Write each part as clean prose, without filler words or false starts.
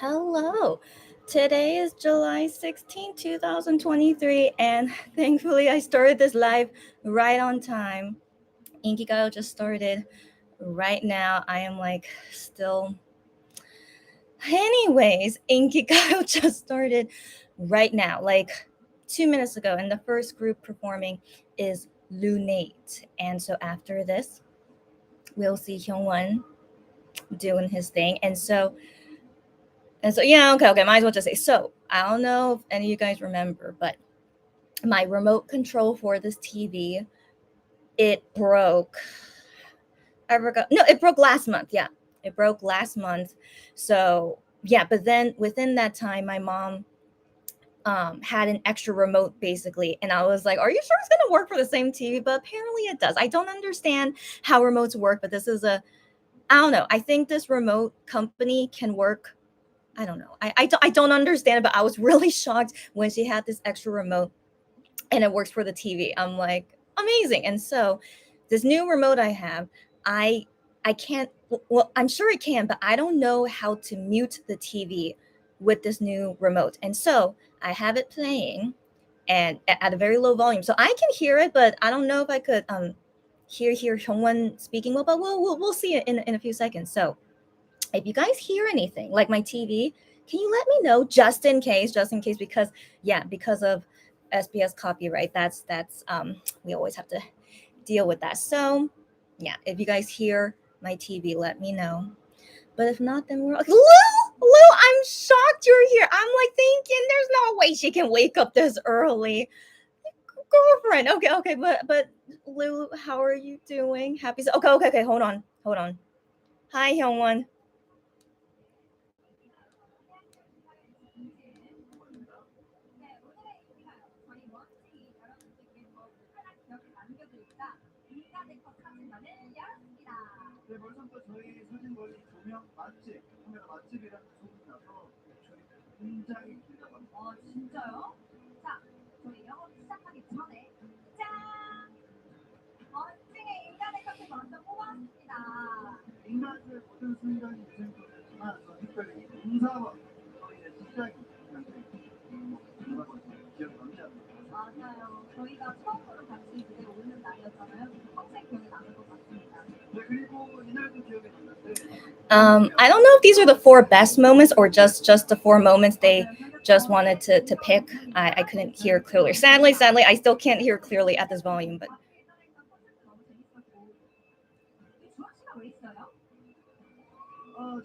Hello. Today is July 16, 2023, and thankfully I started this live right on time. Inkigayo just started right now. I am like still. Anyways, Inkigayo just started right now, like 2 minutes ago, and the first group performing is Lunate. And so after this, we'll see Hyungwon doing his thing. And so, yeah, okay, might as well just say. So, I don't know if any of you guys remember, but my remote control for this TV, it broke. I forgot. No, it broke last month. Yeah, it broke last month. So, yeah, but then within that time, my mom had an extra remote basically, and I was like, "Are you sure it's gonna work for the same TV?" But apparently, it does. I don't understand how remotes work, but this is I don't know. I think this remote company can work. I don't know. I don't understand it, but I was really shocked when she had this extra remote and it works for the TV. I'm like, amazing. And so this new remote I have, I I can't well, I'm sure it can, but I don't know how to mute the TV with this new remote. And so I have it playing and at a very low volume. So I can hear it, but I don't know if I could hear someone speaking well, but we'll see it in a few seconds. So if you guys hear anything like my TV, can you let me know just in case, because yeah, because of SBS copyright, that's we always have to deal with that. So yeah, if you guys hear my TV, let me know. But if not, then we're okay. Lou, I'm shocked you're here. I'm like thinking there's no way she can wake up this early. Girlfriend. Okay, but Lou, how are you doing? Happy okay, hold on. Hi, Hyungwon. 네, 벌써부터 저희 사진거리 조명 맛집, 카메라 맛집이라는 소문이 나서 줄이 굉장히 길다고 합니다. 진짜요? 자, 저희 영업 시작하기 전에 짠! 멋지게 인간의 카페 먼저 뽑았습니다. 인간의 모든 순간이 유생소였지만 저 특별히 공사원 저희의 직장이 굉장히 공사원 기억이 남지 않나요? 맞아요. 저희가 처음으로 같이 무대에 오르는 날이었잖아요. 평생 기억에 남을 것 같습니다. 네, 그리고 이날도 기억에 남는데 I don't know if these are the four best moments or just the four moments they just wanted to pick. I couldn't hear clearly. Sadly, I still can't hear clearly at this volume. But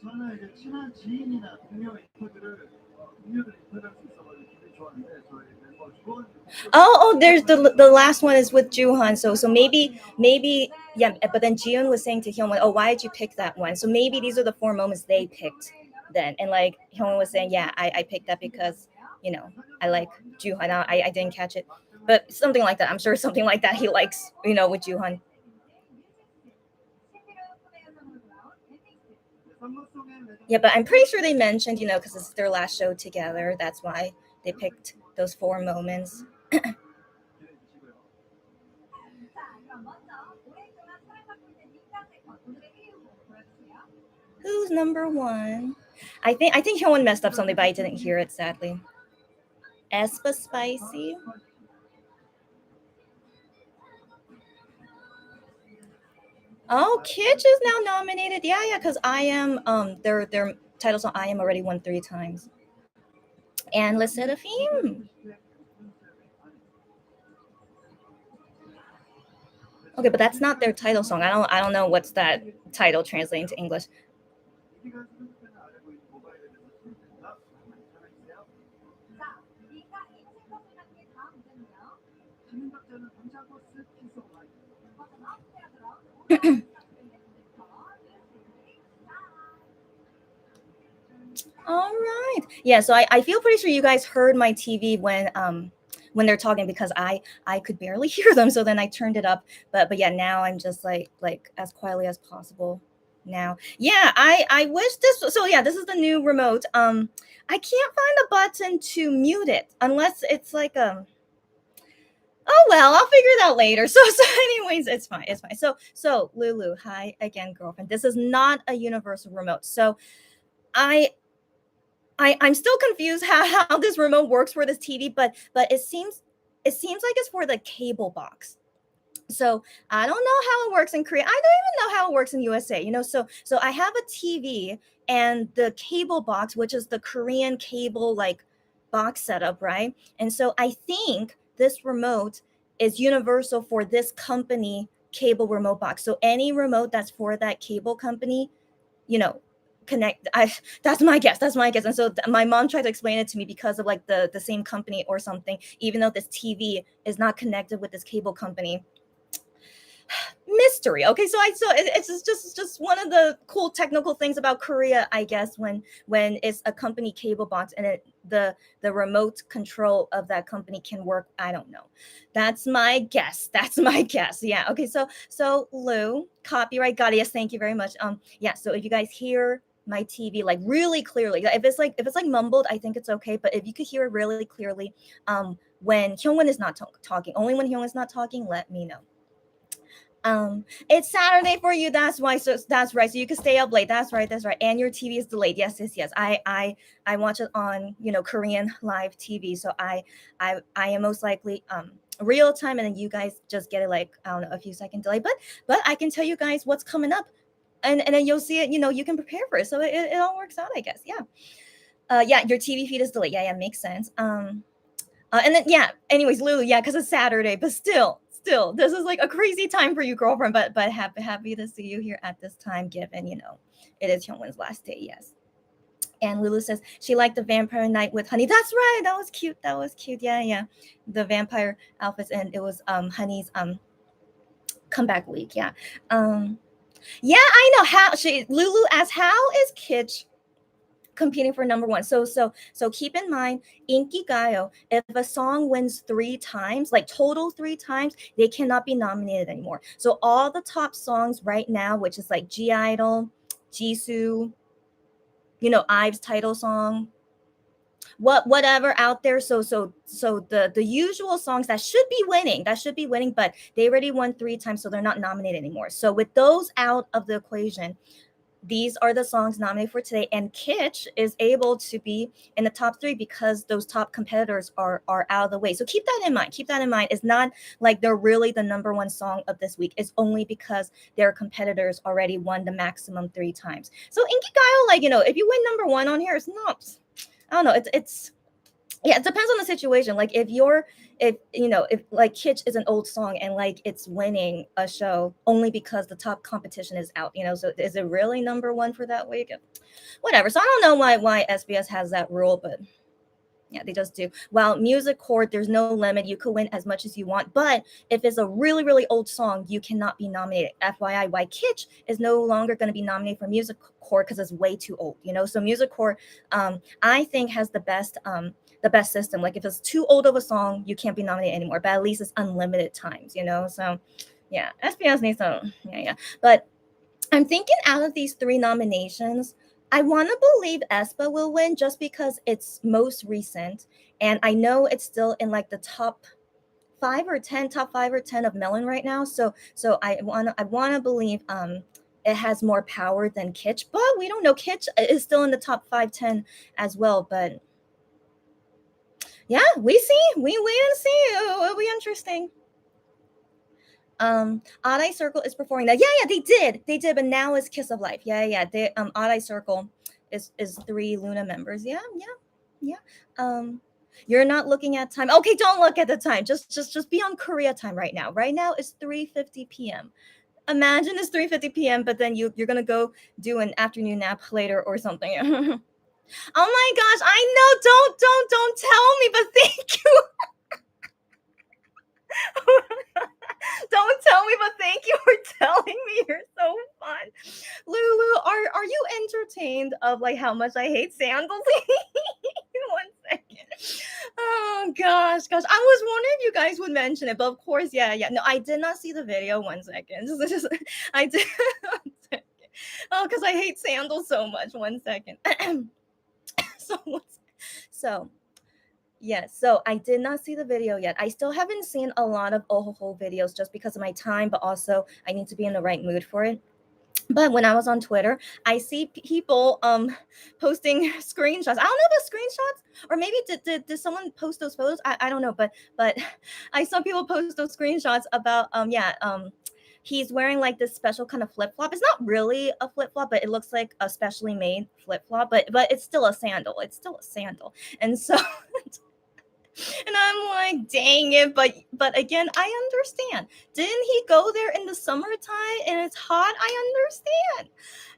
저는 이제 친한 지인이나 동료들 인터뷰할 수 있어가지고 기분이 좋았는데 저희 멤버 주원. Oh, there's the last one is with Juhan. So maybe yeah. But then Jiun was saying to Hyunwon, "Oh, why did you pick that one?" So maybe these are the four moments they picked then. And like Hyunwon was saying, yeah, I picked that because I like Juhan. I didn't catch it, but something like that. I'm sure something like that he likes. With Juhan. Yeah, but I'm pretty sure they mentioned, because it's their last show together. That's why they picked those four moments. Who's number one? I think Hyun messed up something, but I didn't hear it, sadly. Espa Spicy. Oh, Kitsch is now nominated. Yeah, because I am their title song I am already won 3 times. And Le Seraphim. Okay, but that's not their title song. I don't know what's that title translating to English. All right. Yeah, so I feel pretty sure you guys heard my TV when they're talking, because I could barely hear them. So then I turned it up. But yeah, now I'm just like as quietly as possible now. Yeah, I wish this. So yeah, this is the new remote. I can't find a button to mute it unless it's like Oh well, I'll figure it out later. So anyways, it's fine. It's fine. So Lulu, hi again, girlfriend. This is not a universal remote. So I I'm still confused how this remote works for this TV, but it seems like it's for the cable box. So I don't know how it works in Korea. I don't even know how it works in USA. So I have a TV and the cable box, which is the Korean cable like box setup, right? And so I think this remote is universal for this company cable remote box. So any remote that's for that cable company, you know, connect. I That's my guess. That's my guess. And so my mom tried to explain it to me because of like the same company or something, even though this TV is not connected with this cable company. Mystery. Okay, it's just one of the cool technical things about Korea, I guess, when it's a company cable box and the remote control of that company can work. I don't know. That's my guess. That's my guess. Yeah. Okay. So Lou, copyright got it. Yes, thank you very much. Yeah. So if you guys hear my TV like really clearly, if it's like mumbled, I think it's okay. But if you could hear it really clearly, when Hyungwon is not talking, only when Hyungwon is not talking, let me know. It's Saturday for you. That's why. So that's right. So you can stay up late. That's right. That's right. And your TV is delayed. Yes, yes, yes. I watch it on Korean live TV. So I am most likely real time, and then you guys just get it like I don't know a few second delay. But I can tell you guys what's coming up, and then you'll see it. You can prepare for it. So it all works out, I guess. Yeah. Yeah. Your TV feed is delayed. Yeah. Yeah. Makes sense. And then yeah. Anyways, Lulu, yeah, because it's Saturday, but still, this is like a crazy time for you, girlfriend. But happy to see you here at this time, given it is Hyungwon's last day. Yes. And Lulu says she liked the vampire night with Honey. That's right. That was cute. That was cute. Yeah, yeah. The vampire outfits, and it was Honey's comeback week. Yeah. Um. Yeah, I know how Lulu asks how is Kitsch competing for number one. So keep in mind, Inkigayo, if a song wins 3 times, like total 3 times, they cannot be nominated anymore. So all the top songs right now, which is like G Idol, Jisoo, Ive's title song, whatever out there. So the usual songs that should be winning, but they already won 3 times, so they're not nominated anymore. So with those out of the equation, these are the songs nominated for today, and Kitsch is able to be in the top 3 because those top competitors are out of the way. So keep that in mind. Keep that in mind. It's not like they're really the number one song of this week. It's only because their competitors already won the maximum 3 times. So Inkigayo, if you win number one on here, it's not. I don't know. It's yeah, it depends on the situation. Like if like Kitsch is an old song and like it's winning a show only because the top competition is out, so is it really number one for that week? Whatever. So I don't know why SBS has that rule, but yeah, they just do. While music court, there's no limit. You could win as much as you want, but if it's a really, really old song, you cannot be nominated. FYI, why Kitsch is no longer going to be nominated for music court because it's way too old. So music court, I think, has the best system. Like if it's too old of a song, you can't be nominated anymore. But at least it's unlimited times. So yeah, SBS needs to yeah. But I'm thinking out of these 3 nominations, I want to believe aespa will win just because it's most recent, and I know it's still in like the top 5 or 10 of Melon right now. So I wanna believe it has more power than Kitsch, but we don't know. Kitsch is still in the top 5, 10 as well, but yeah, we see. We wait and see. It'll be interesting. Odd Eye Circle is performing that. Yeah, they did, but now it's Kiss of Life. Yeah. They Odd Eye Circle is 3 Luna members. Yeah. You're not looking at time. Okay, don't look at the time. Just be on Korea time right now. Right now it's 3:50 p.m. Imagine it's 3:50 p.m., but then you're gonna go do an afternoon nap later or something. Oh my gosh, I know. Don't tell me, but thank you. Don't tell me, but thank you for telling me. You're so fun. Lulu, are you entertained of like how much I hate sandals? 1 second. Oh gosh. I was wondering if you guys would mention it, but of course, yeah. No, I did not see the video. 1 second. I did. 1 second. Oh, because I hate sandals so much. 1 second. so, so yes, so I did not see the video yet. I still haven't seen a lot of Ohoho videos just because of my time, but also I need to be in the right mood for it. But when I was on Twitter, I see people posting screenshots. I don't know if it's screenshots or maybe did someone post those photos? I don't know, but I saw people post those screenshots about he's wearing like this special kind of flip flop. It's not really a flip flop, but it looks like a specially made flip flop. But it's still a sandal. It's still a sandal. And so and I'm like, dang it. But again, I understand. Didn't he go there in the summertime and it's hot? I understand.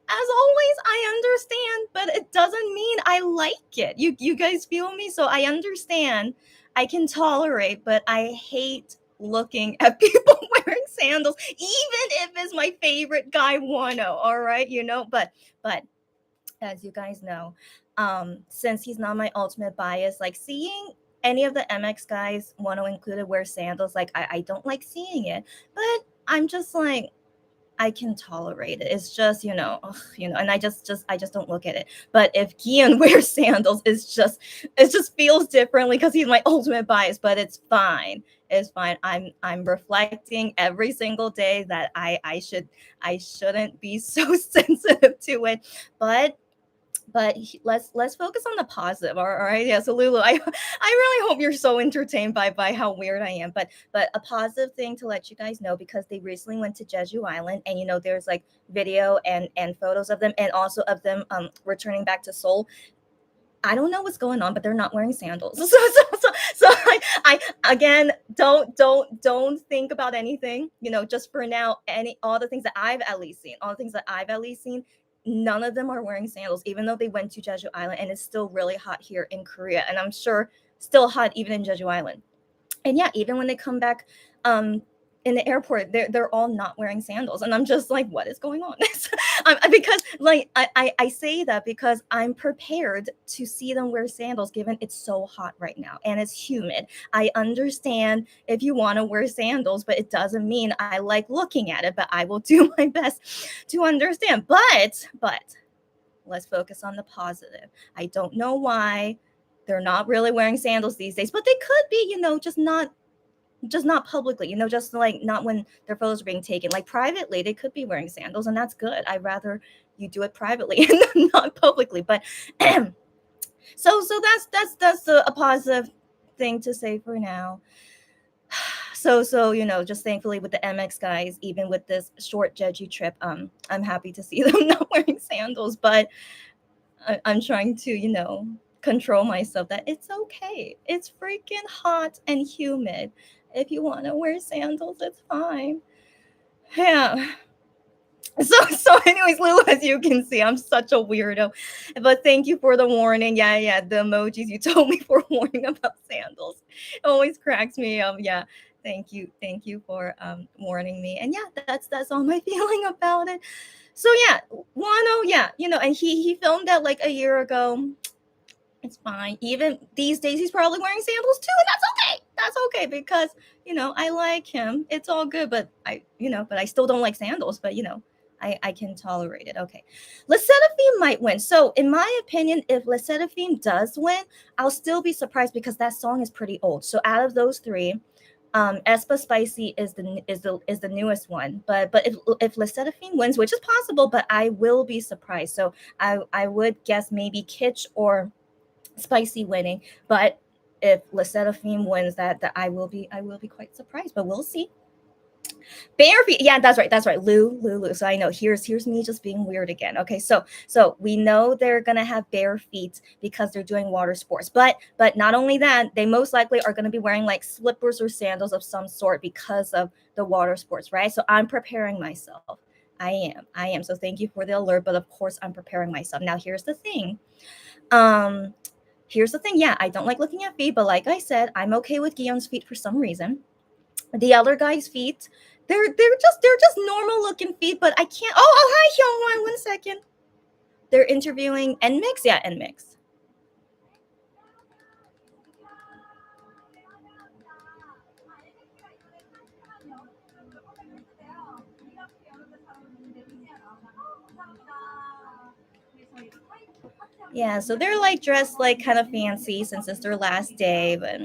As always, I understand, but it doesn't mean I like it. You guys feel me? So I understand. I can tolerate, but I hate looking at people wearing sandals, even if it's my favorite guy Wano. All right, but as you guys know, since he's not my ultimate bias, like seeing any of the MX guys, Wano included, wear sandals, like I don't like seeing it. But I'm just like, I can tolerate it. It's just, and I just don't look at it. But if Gian wears sandals, it just feels differently because he's my ultimate bias. But it's fine. It's fine. I'm reflecting every single day that I shouldn't be so sensitive to it. But let's focus on the positive. All right, yeah. So Lulu, I really hope you're so entertained by how weird I am. But a positive thing to let you guys know, because they recently went to Jeju Island, and there's like video and photos of them, and also of them returning back to Seoul. I don't know what's going on, but they're not wearing sandals. So I again, don't think about anything. Just for now, all the things that I've at least seen, none of them are wearing sandals, even though they went to Jeju Island, and it's still really hot here in Korea, and I'm sure still hot even in Jeju Island. And yeah, even when they come back in the airport, they're all not wearing sandals, and I'm just like, what is going on? Because like I say that because I'm prepared to see them wear sandals, given it's so hot right now and it's humid. I understand if you want to wear sandals, but it doesn't mean I like looking at it. But I will do my best to understand. But let's focus on the positive. I don't know why they're not really wearing sandals these days, but they could be, just not publicly, just like not when their photos are being taken. Like privately, they could be wearing sandals, and that's good. I'd rather you do it privately and not publicly. But so that's a positive thing to say for now. So just thankfully with the MX guys, even with this short Jeju trip, I'm happy to see them not wearing sandals. But I'm trying to control myself that it's okay. It's freaking hot and humid. If you want to wear sandals, it's fine. Yeah. So anyways, Lulu, as you can see, I'm such a weirdo. But thank you for the warning. Yeah, the emojis you told me for warning about sandals. It always cracks me up. Yeah. Thank you for warning me. And yeah, that's all my feeling about it. So yeah, Wano, yeah, and he filmed that like a year ago. It's fine. Even these days, he's probably wearing sandals too, and that's okay. That's okay because I like him. It's all good, but I still don't like sandals. But I can tolerate it. Okay, Le Sserafim might win. So in my opinion, if Le Sserafim does win, I'll still be surprised because that song is pretty old. So out of those three, Espa Spicy is the newest one. But if Le Sserafim wins, which is possible, but I will be surprised. So I would guess maybe Kitsch or Spicy winning. But if Le Sserafim wins, that I will be quite surprised. But we'll see. Bare feet. Yeah, that's right. Lulu. So I know here's me just being weird again. Okay, so we know they're gonna have bare feet because they're doing water sports. But not only that, they most likely are gonna be wearing like slippers or sandals of some sort because of the water sports, right? So I'm preparing myself. I am. So thank you for the alert. But of course, I'm preparing myself. Now here's the thing. Yeah, I don't like looking at feet, but like I said, I'm okay with Gion's feet for some reason. The other guy's feet, they're just normal looking feet, but I can't. Oh, hi Hyungwon, 1 second. They're interviewing NMIX. Yeah, NMIX. Yeah, so they're like dressed like kind of fancy since it's their last day, but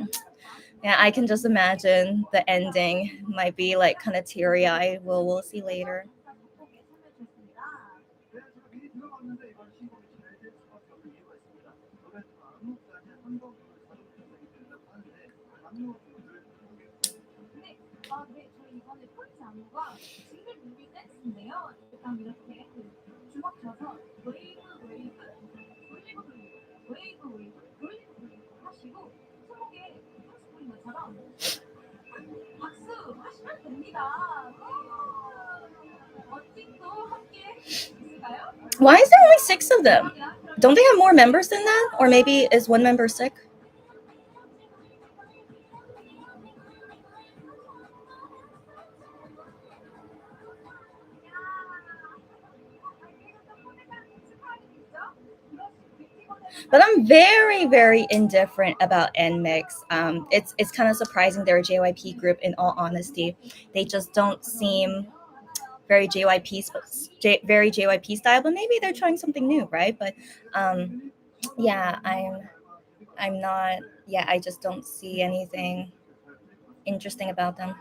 yeah, I can just imagine the ending might be like kind of teary eyed. We'll see later. 아, 네, 저희 이번에 포인트 안무가 징글 뮤비 댄스인데요. 일단 이렇게 주먹 펴서 웨이브 웨이브 돌리고 돌리고 웨이브 웨이브 돌리고 돌리고 하시고 손목에 향수 뿌린 것처럼 박수 하시면 됩니다. 멋진도 함께 있을까요? Why is there only 6 of them? Don't they have more members than that? Or maybe is one member sick? But I'm very, very indifferent about NMIX. It's kind of surprising they're a JYP group. In all honesty, they just don't seem very very JYP style. But maybe they're trying something new, right? But yeah, I'm not. Yeah, I just don't see anything interesting about them.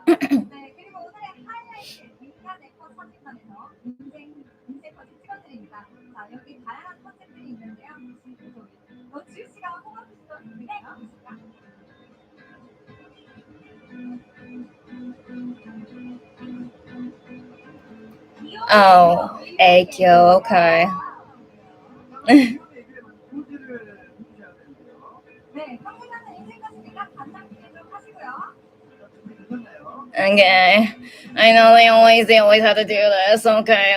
네, 그리고 오늘의 하이라이트 민간 래퍼 사진관에서 인생 사진 찍어드립니다. 자, 여기 다양한 컨셉들이 있는데요. 지우 씨가 뽑아주시던 분이 있습니다. Oh, AQ, okay. 네, 평생하는 인생 가시니까 간장 기대도록 하시고요. Okay, I know they always have to do this. Okay.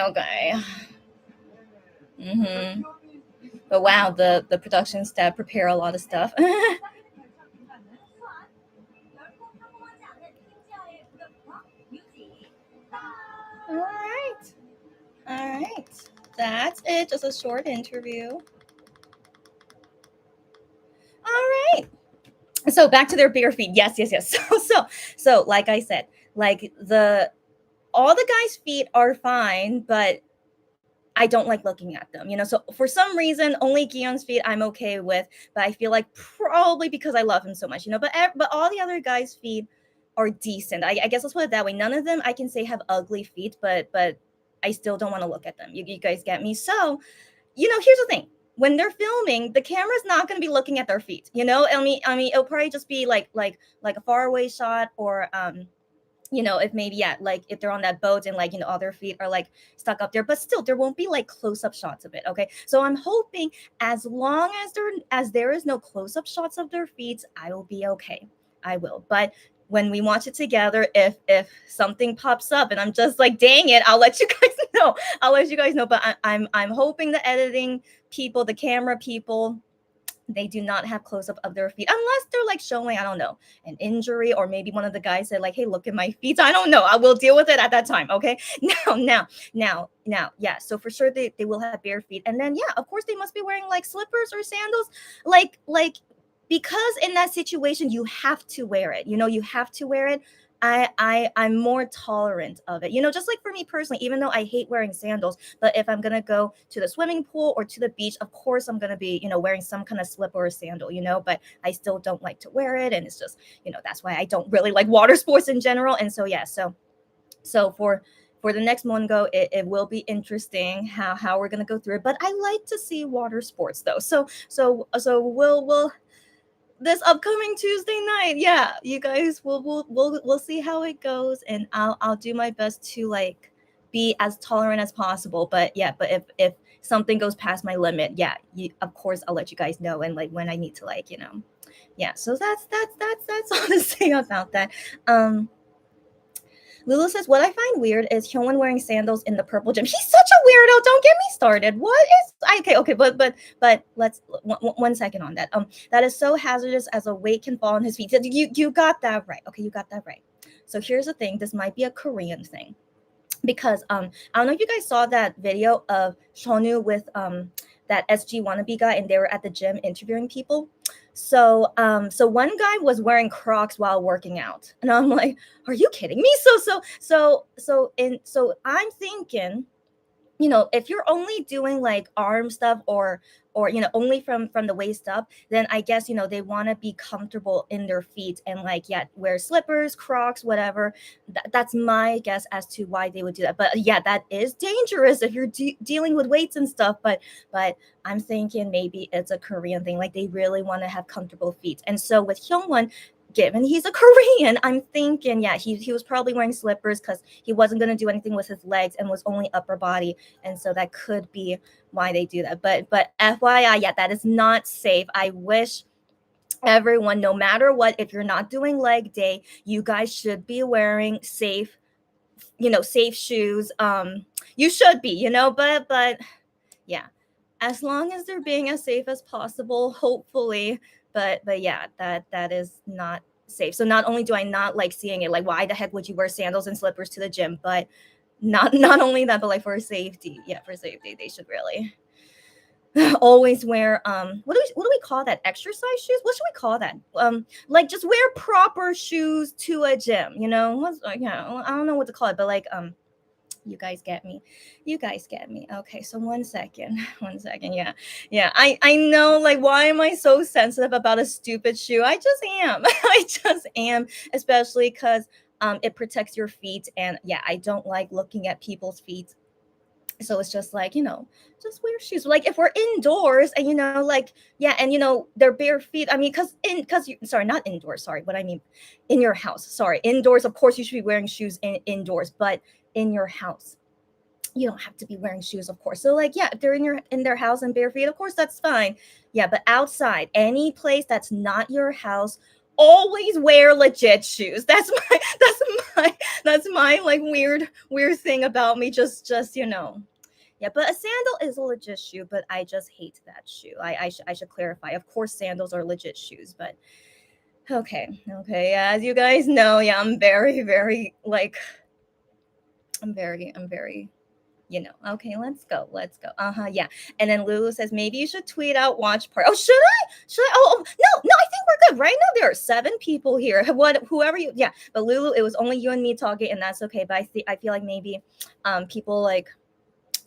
But wow, the production staff prepare a lot of stuff. All right. That's it. Just a short interview. All right. So back to their bigger feet. Yes. So like I said, like all the guys' feet are fine, but I don't like looking at them, So for some reason, only Gion's feet I'm okay with, but I feel like probably because I love him so much, But all the other guys' feet are decent. I guess let's put it that way. None of them I can say have ugly feet, but I still don't want to look at them. You guys get me? So, here's the thing. When they're filming, the camera's not going to be looking at their feet. I mean, it'll probably just be like a faraway shot, or if maybe like if they're on that boat and like all their feet are like stuck up there, but still there won't be like close-up shots of it. Okay, so I'm hoping as long as there is no close-up shots of their feet, I will be okay. I will. But when we watch it together, if something pops up and I'm just like, dang it, I'll let you guys know. But I'm hoping the editing people, the camera people, they do not have close-up of their feet unless they're like showing, I don't know, an injury, or maybe one of the guys said like, hey, look at my feet. I don't know. I will deal with it at that time. Okay. Now, yeah. So for sure they will have bare feet. And then, yeah, of course they must be wearing like slippers or sandals, like because in that situation you have to wear it. You have to wear it. I'm more tolerant of it. Just like for me personally, even though I hate wearing sandals, but if I'm gonna go to the swimming pool or to the beach, of course I'm gonna be, wearing some kind of slipper or sandal, but I still don't like to wear it. And it's just, that's why I don't really like water sports in general. And so, yeah, so for the next Mongo, it will be interesting how we're gonna go through it. But I like to see water sports though. So we'll this upcoming Tuesday night, yeah, you guys we'll see how it goes, and I'll do my best to like be as tolerant as possible. But yeah, but if something goes past my limit, yeah, of course I'll let you guys know, and like when I need to like yeah. So that's all to say about that. Lulu says, what I find weird is Hyungwon wearing sandals in the purple gym. He's such a weirdo. Don't get me started. What is okay, but let's 1 second on that. That is so hazardous as a weight can fall on his feet. You got that right. Okay, you got that right. So here's the thing. This might be a Korean thing. Because I don't know if you guys saw that video of Shonu with that SG wannabe guy, and they were at the gym interviewing people. So one guy was wearing Crocs while working out, and I'm like, are you kidding me? So I'm thinking, if you're only doing like arm stuff or only from the waist up, then I guess they want to be comfortable in their feet and like, yeah, wear slippers, Crocs, whatever. That's my guess as to why they would do that. But yeah, that is dangerous if you're dealing with weights and stuff. But I'm thinking maybe it's a Korean thing, like they really want to have comfortable feet. And so with Hyungwon, given he's a Korean, I'm thinking, yeah, he was probably wearing slippers because he wasn't going to do anything with his legs and was only upper body. And so that could be why they do that. But FYI, yeah, that is not safe. I wish everyone, no matter what, if you're not doing leg day, you guys should be wearing safe, safe shoes. You should be, but yeah, as long as they're being as safe as possible, hopefully. But yeah, that is not safe. So not only do I not like seeing it, like why the heck would you wear sandals and slippers to the gym, but not only that, but like for safety, yeah, for safety, they should really always wear what do we call that, exercise shoes? What should we call that? Like just wear proper shoes to a gym, what's yeah, I don't know what to call it, but like you guys get me. Okay, so one second. Yeah, I know, like, why am I so sensitive about a stupid shoe? I just am. I just am, especially because it protects your feet, and yeah, I don't like looking at people's feet. So it's just like, just wear shoes. Like if we're indoors and like, yeah, and they're bare feet. I mean, sorry, not indoors, sorry, what I mean in your house. Sorry, indoors, of course you should be wearing shoes indoors, but in your house, you don't have to be wearing shoes, of course. So like, yeah, if they're in their house and bare feet, of course that's fine. Yeah, but outside, any place that's not your house, always wear legit shoes. That's my like weird thing about me. Just yeah, but a sandal is a legit shoe, but I just hate that shoe. I should clarify. Of course, sandals are legit shoes, but okay. Yeah, as you guys know, yeah, I'm very like, I'm very. Okay, let's go. Yeah. And then Lulu says maybe you should tweet out watch party. Oh, should I? Oh, no, I think we're good. Right now there are 7 people here. Whoever you, yeah. But Lulu, it was only you and me talking, and that's okay. But I feel like maybe people like,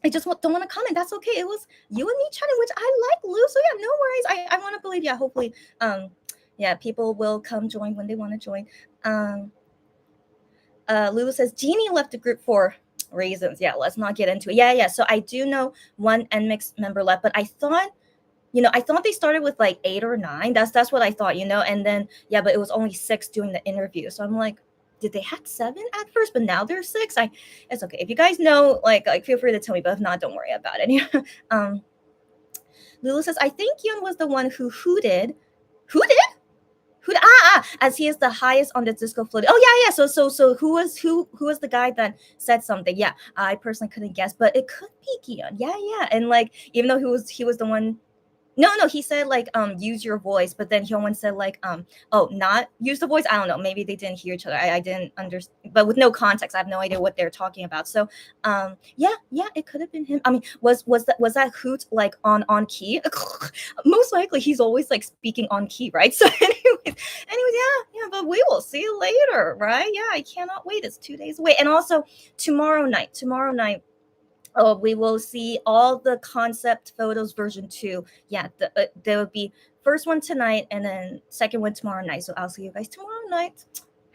I just don't want to comment. That's okay. It was you and me chatting, which I like, Lou. So yeah, no worries. I want to believe, yeah, hopefully, yeah, people will come join when they want to join. Lulu says Jeannie left the group for reasons. Yeah, let's not get into it. Yeah. So I do know one NMIX member left, but I thought they started with like 8 or 9. That's what I thought, and then yeah, but it was only 6 doing the interview. So I'm like, did they have 7 at first, but now there's 6? It's okay. If you guys know, like feel free to tell me, but if not, don't worry about it. Lulu says, I think Yun was the one who hooted. As he is the highest on the disco float. Oh yeah. So who was the guy that said something? Yeah, I personally couldn't guess, but it could be Gion. Yeah. And like, even though he was the one. No, he said like use your voice, but then Hyunwon said like not use the voice. I don't know. Maybe they didn't hear each other. I didn't understand, but with no context, I have no idea what they're talking about. So yeah, it could have been him. I mean, was that hoot like on key? Most likely he's always like speaking on key, right? So anyways, yeah, but we will see you later, right? Yeah, I cannot wait. It's 2 days away. And also tomorrow night, we will see all the concept photos version 2. Yeah, there will be first one tonight and then second one tomorrow night. So I'll see you guys tomorrow night.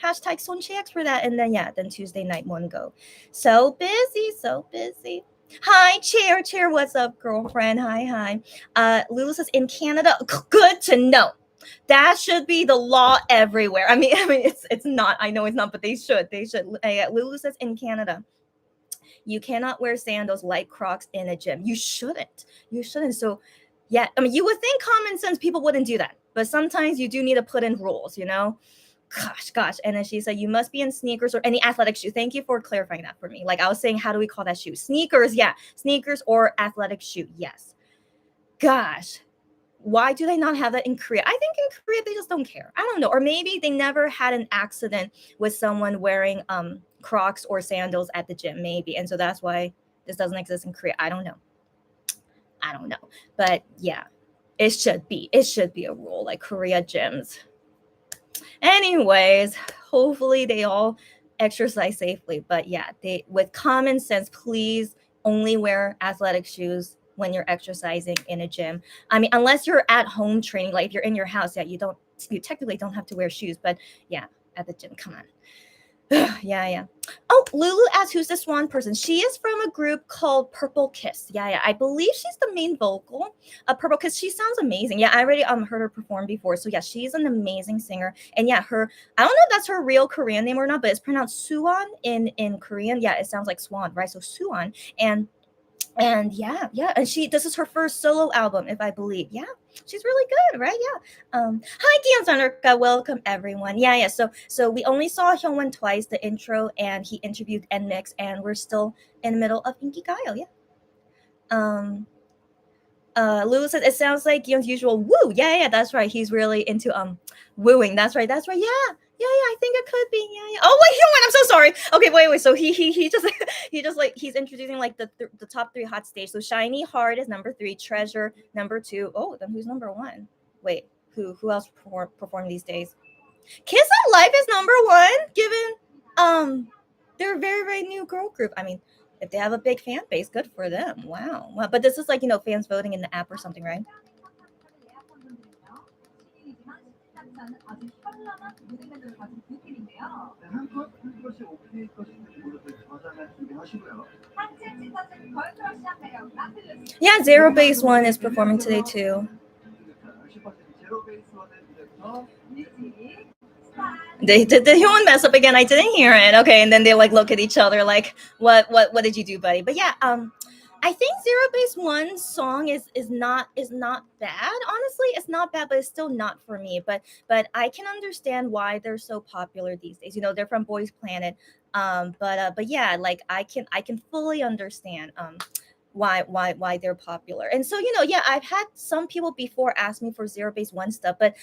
Hashtag SonChex for that. And then Tuesday night one go. So busy. Hi, Chair. What's up, girlfriend? Hi. Lulu says in Canada. Good to know. That should be the law everywhere. I mean, it's not. I know it's not, but they should. Lulu says in Canada, you cannot wear sandals like Crocs in a gym. You shouldn't. So, yeah, I mean, you would think common sense people wouldn't do that, but sometimes you do need to put in rules, Gosh. And then she said, you must be in sneakers or any athletic shoe. Thank you for clarifying that for me. Like I was saying, how do we call that shoe? Sneakers, yeah. Sneakers or athletic shoe, yes. Gosh, why do they not have that in Korea? I think in Korea, they just don't care. I don't know. Or maybe they never had an accident with someone wearing Crocs or sandals at the gym, maybe. And so that's why this doesn't exist in Korea. I don't know. But yeah, it should be a rule like Korea gyms. Anyways, hopefully they all exercise safely. But yeah, with common sense, please only wear athletic shoes when you're exercising in a gym. I mean, unless you're at home training, like if you're in your house, yeah, you technically don't have to wear shoes, but yeah, at the gym, come on. Yeah. Oh, Lulu asked who's the swan person. She is from a group called Purple Kiss. Yeah, I believe she's the main vocal. Purple Kiss. She sounds amazing. Yeah, I already heard her perform before. So yeah, she's an amazing singer. And yeah, I don't know if that's her real Korean name or not, but it's pronounced Suwon in Korean. Yeah, it sounds like swan, right? So Suwon. And yeah, and this is her first solo album, if I believe. Yeah, she's really good, right? Yeah. Hi, Gion Sanurka. Welcome everyone. Yeah. So we only saw Hyungwon twice, the intro, and he interviewed NMIX, and we're still in the middle of Inkigayo. Yeah. Lulu said it sounds like Gion's usual woo. Yeah, that's right. He's really into wooing. That's right. Yeah, I think it could be. Yeah. Oh wait, Hyungwon, I'm so sorry. Okay, wait. So he just he just like he's introducing like the top 3 hot stage. So Shiny Heart is number 3, Treasure number 2. Oh, then who's number 1? Wait, who else perform these days? Kiss Alive is number 1, given they're a very, very new girl group. I mean, if they have a big fan base, good for them. Wow. But this is like, fans voting in the app or something, right? 아주 현란한 무대면을 가진 두 팀인데요. 네, 한 컷이 오케이 컷인지 모르겠어요. 저장할 준비하시고요. Yeah, Zero Base One is performing today too. Did the Hyun mess up again? I didn't hear it. Okay, and then they like look at each other like, what did you do, buddy? But yeah, I think Zero Base One song is not bad. Honestly, it's not bad, but it's still not for me. But I can understand why they're so popular these days. They're from Boys Planet. But yeah, like I can fully understand why they're popular. And so yeah, I've had some people before ask me for Zero Base One stuff, but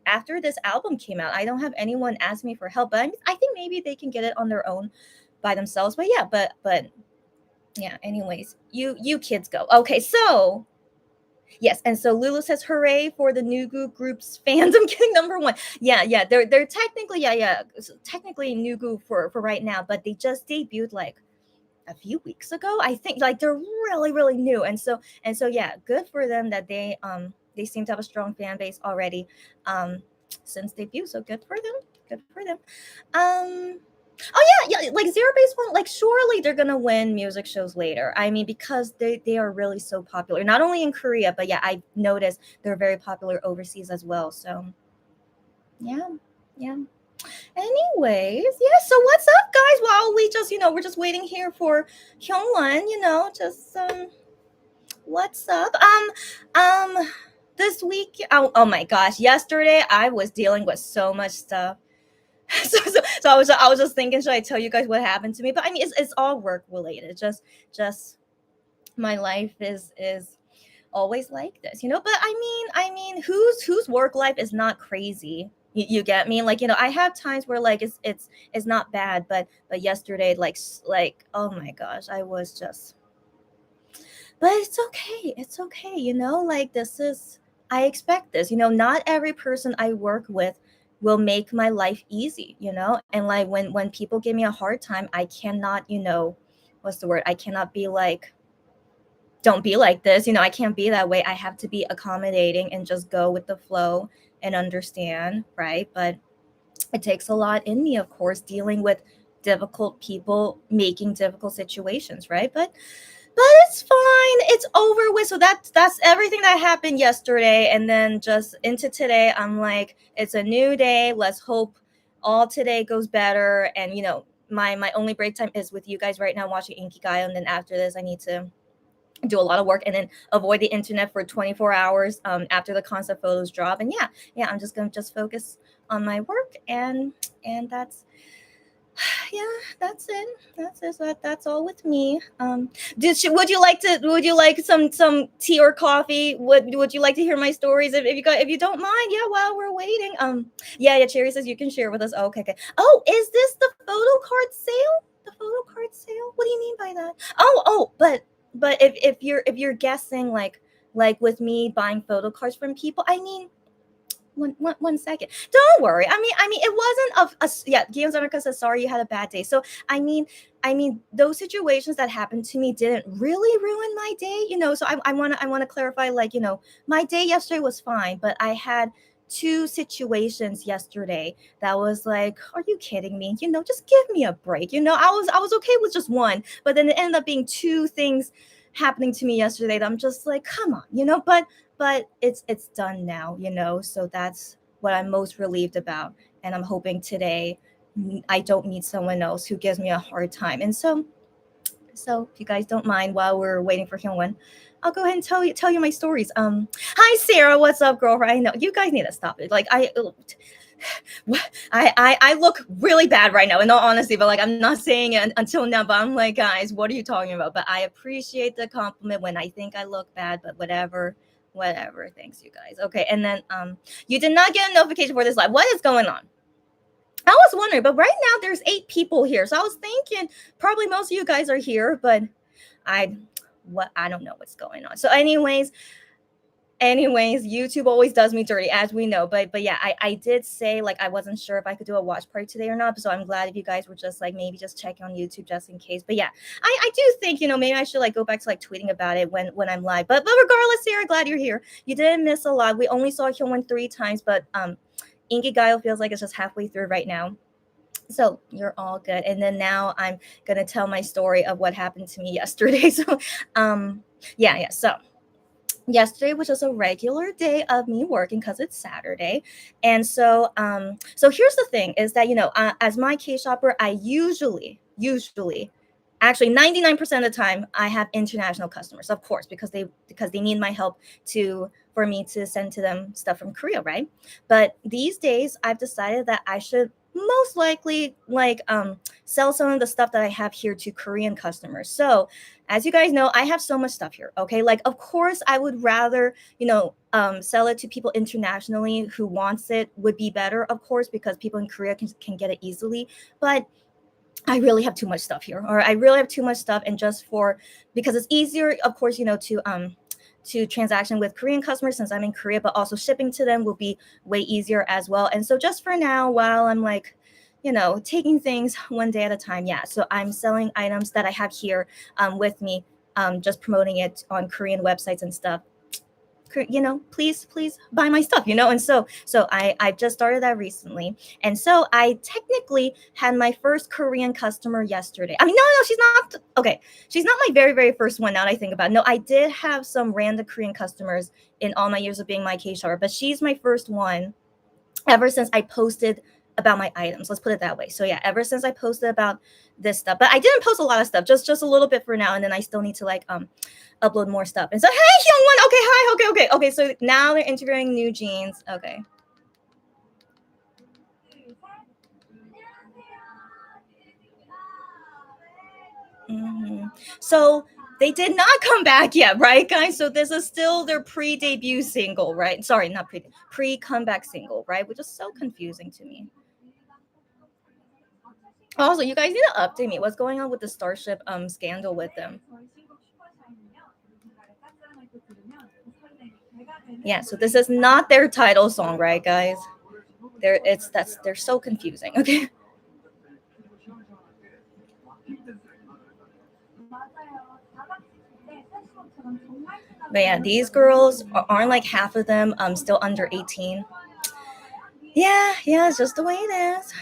after this album came out, I don't have anyone ask me for help. But I think maybe they can get it on their own by themselves. But yeah, but yeah, anyways, you kids go. Okay, so yes, and so Lulu says hooray for the new group's fandom getting number 1. Yeah, they're technically technically Nugu for right now, but they just debuted like a few weeks ago. I think like they're really, really new, and so yeah, good for them that they seem to have a strong fan base already since debut. So good for them. Oh yeah, like Zero Base One, like surely they're gonna win music shows later. I mean, because they are really so popular, not only in Korea, but yeah, I noticed they're very popular overseas as well. So yeah. Anyways, yeah. So what's up, guys? While we just we're just waiting here for Hyungwon, just what's up? This week, oh my gosh, yesterday I was dealing with so much stuff. So I was just thinking, should I tell you guys what happened to me? But I mean, it's all work related. Just my life is always like this, But I mean, whose work life is not crazy? You get me? Like, I have times where like it's not bad, but yesterday, like oh my gosh, I was just. But it's okay. Like I expect this. Not every person I work with will make my life easy, and like when people give me a hard time, I cannot, what's the word? I cannot be like, don't be like this, I can't be that way. I have to be accommodating and just go with the flow and understand, right? But it takes a lot in me, of course, dealing with difficult people, making difficult situations, right? But it's fine. It's over with. So that's everything that happened yesterday. And then just into today, I'm like, it's a new day. Let's hope all today goes better. And, my only break time is with you guys right now watching Inkigayo. And then after this, I need to do a lot of work and then avoid the internet for 24 hours after the concept photos drop. And yeah, I'm just going to focus on my work. And that's, yeah, that's it. So that's all with me. Would you like some tea or coffee? Would you like to hear my stories if you don't mind? Yeah, while we're waiting. Yeah, Cherry says you can share with us. Oh, okay. Oh, is this the photo card sale? The photo card sale? What do you mean by that? Oh, but if you're guessing like with me buying photo cards from people, I mean, one second. Don't worry. I mean, it wasn't yeah. Guillaume Zanarka says sorry you had a bad day. So I mean, those situations that happened to me didn't really ruin my day. So I want to clarify. Like, my day yesterday was fine, but I had two situations yesterday that was like, are you kidding me? Just give me a break. I was okay with just one, but then it ended up being two things happening to me yesterday that I'm just like, come on, but it's done now, so that's what I'm most relieved about. And I'm hoping today I don't meet someone else who gives me a hard time. And so if you guys don't mind, while we're waiting for Hyungwon, I'll go ahead and tell you my stories. Hi Sarah, what's up, girlfriend? I know you guys need to stop it. Like I look really bad right now, in all honesty, but like I'm not saying it until now. But I'm like, guys, what are you talking about? But I appreciate the compliment when I think I look bad. But whatever. Thanks, you guys. Okay, and then you did not get a notification for this live. What is going on? I was wondering, but right now there's 8 people here. So I was thinking probably most of you guys are here, but I don't know what's going on. So anyways, YouTube always does me dirty, as we know. But yeah, I did say like I wasn't sure if I could do a watch party today or not. So I'm glad if you guys were just like maybe just checking on YouTube just in case. But yeah, I do think, maybe I should like go back to like tweeting about it when I'm live. But regardless, Sarah, glad you're here. You didn't miss a lot. We only saw Hyungwon 3 times, but Ingi Gaio feels like it's just halfway through right now. So you're all good. And then now I'm going to tell my story of what happened to me yesterday. So yeah. So yesterday was just a regular day of me working because it's Saturday. And so here's the thing is that, as my K-shopper, I usually actually 99% of the time I have international customers, of course, because they need my help for me to send to them stuff from Korea, right? But these days I've decided that I should most likely sell some of the stuff that I have here to Korean customers. So as you guys know, I have so much stuff here. Okay, like of course I would rather sell it to people internationally who wants it would be better, of course, because people in Korea can get it easily. But I really have too much stuff here, or I really have too much stuff, and because it's easier, of course, to transaction with Korean customers since I'm in Korea, but also shipping to them will be way easier as well. And so just for now, while I'm like, taking things one day at a time, yeah. So I'm selling items that I have here with me, just promoting it on Korean websites and stuff. Please buy my stuff, and so I just started that recently. And so I technically had my first Korean customer yesterday. I mean, no, she's not okay. She's not my very, very first one now that I think about it. No, I did have some random Korean customers in all my years of being my K-shopper, but she's my first one ever since I posted about my items. Let's put it that way. So yeah, ever since I posted about this stuff, but I didn't post a lot of stuff, just a little bit for now, and then I still need to upload more stuff. And so, hey, Hyungwon, okay, hi, okay. So now they're interviewing New Jeans. Okay. So they did not come back yet, right, guys? So this is still their pre-debut single, right? Sorry, not pre-comeback single, right? Which is so confusing to me. Also, you guys need to update me. What's going on with the Starship scandal with them? Yeah, so this is not their title song, right, guys? They're so confusing. Okay. But yeah, these girls aren't like half of them still under 18. Yeah, it's just the way it is.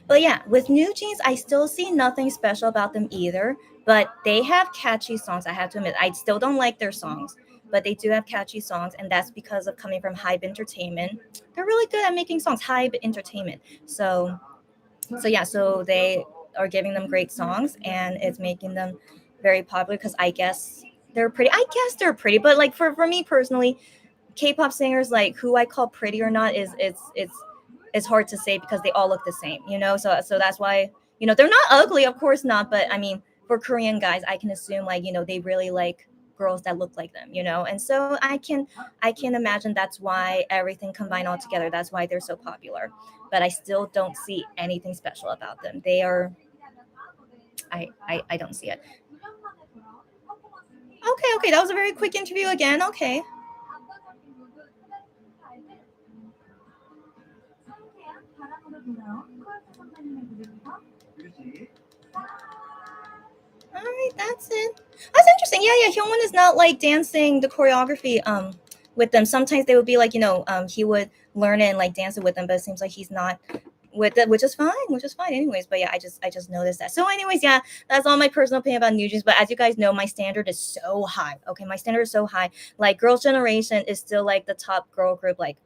But yeah, with New Jeans, I still see nothing special about them either. But they have catchy songs, I have to admit. I still don't like their songs, but they do have catchy songs, and that's because of coming from Hybe Entertainment. They're really good at making songs, Hybe Entertainment. So yeah, so they are giving them great songs, and it's making them very popular because I guess they're pretty. But like for me personally, K-pop singers, like who I call pretty or not, is it's hard to say because they all look the same, So that's why they're not ugly, of course not. But I mean, for Korean guys, I can assume like they really like girls that look like them, And so I can imagine that's why everything combined all together. That's why they're so popular. But I still don't see anything special about them. They are. I don't see it. Okay. That was a very quick interview again. Okay. All right, that's it. That's interesting. Yeah, Hyungwon is not like dancing the choreography with them. Sometimes they would be like, he would learn it and like dance it with them, but it seems like he's not with it, which is fine, anyways. But yeah, I just noticed that. So anyways, yeah, that's all my personal opinion about New Jeans. But as you guys know, my standard is so high. Okay, my standard is so high. Like Girls' Generation is still like the top girl group like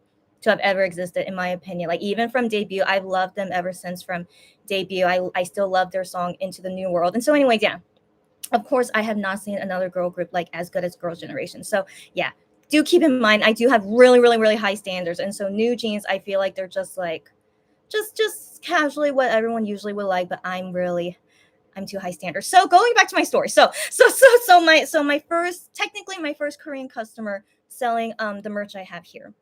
to have ever existed in my opinion. Like even from debut, I've loved them ever since from debut. I still love their song Into the New World. And so anyways, yeah, of course I have not seen another girl group like as good as Girls' Generation. So yeah, do keep in mind I do have really, really, really high standards. And so New Jeans, I feel like they're just like just casually what everyone usually would like, but I'm too high standards. So going back to my story. My first Korean customer selling the merch I have here.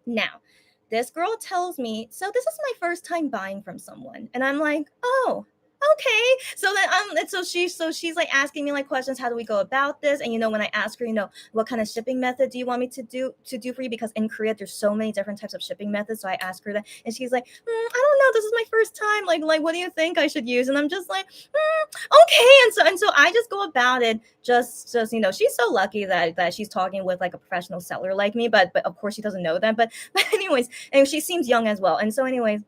Now, this girl tells me, so this is my first time buying from someone. And I'm like, oh, okay. So then and she's like asking me like questions, how do we go about this? And when I ask her, what kind of shipping method do you want me to do for you? Because in Korea there's so many different types of shipping methods. So I ask her that and she's like, I don't know, this is my first time. Like what do you think I should use? And I'm just like, okay. And so I just go about it just she's so lucky that she's talking with like a professional seller like me, but of course she doesn't know that. But anyways, and she seems young as well. And so anyways,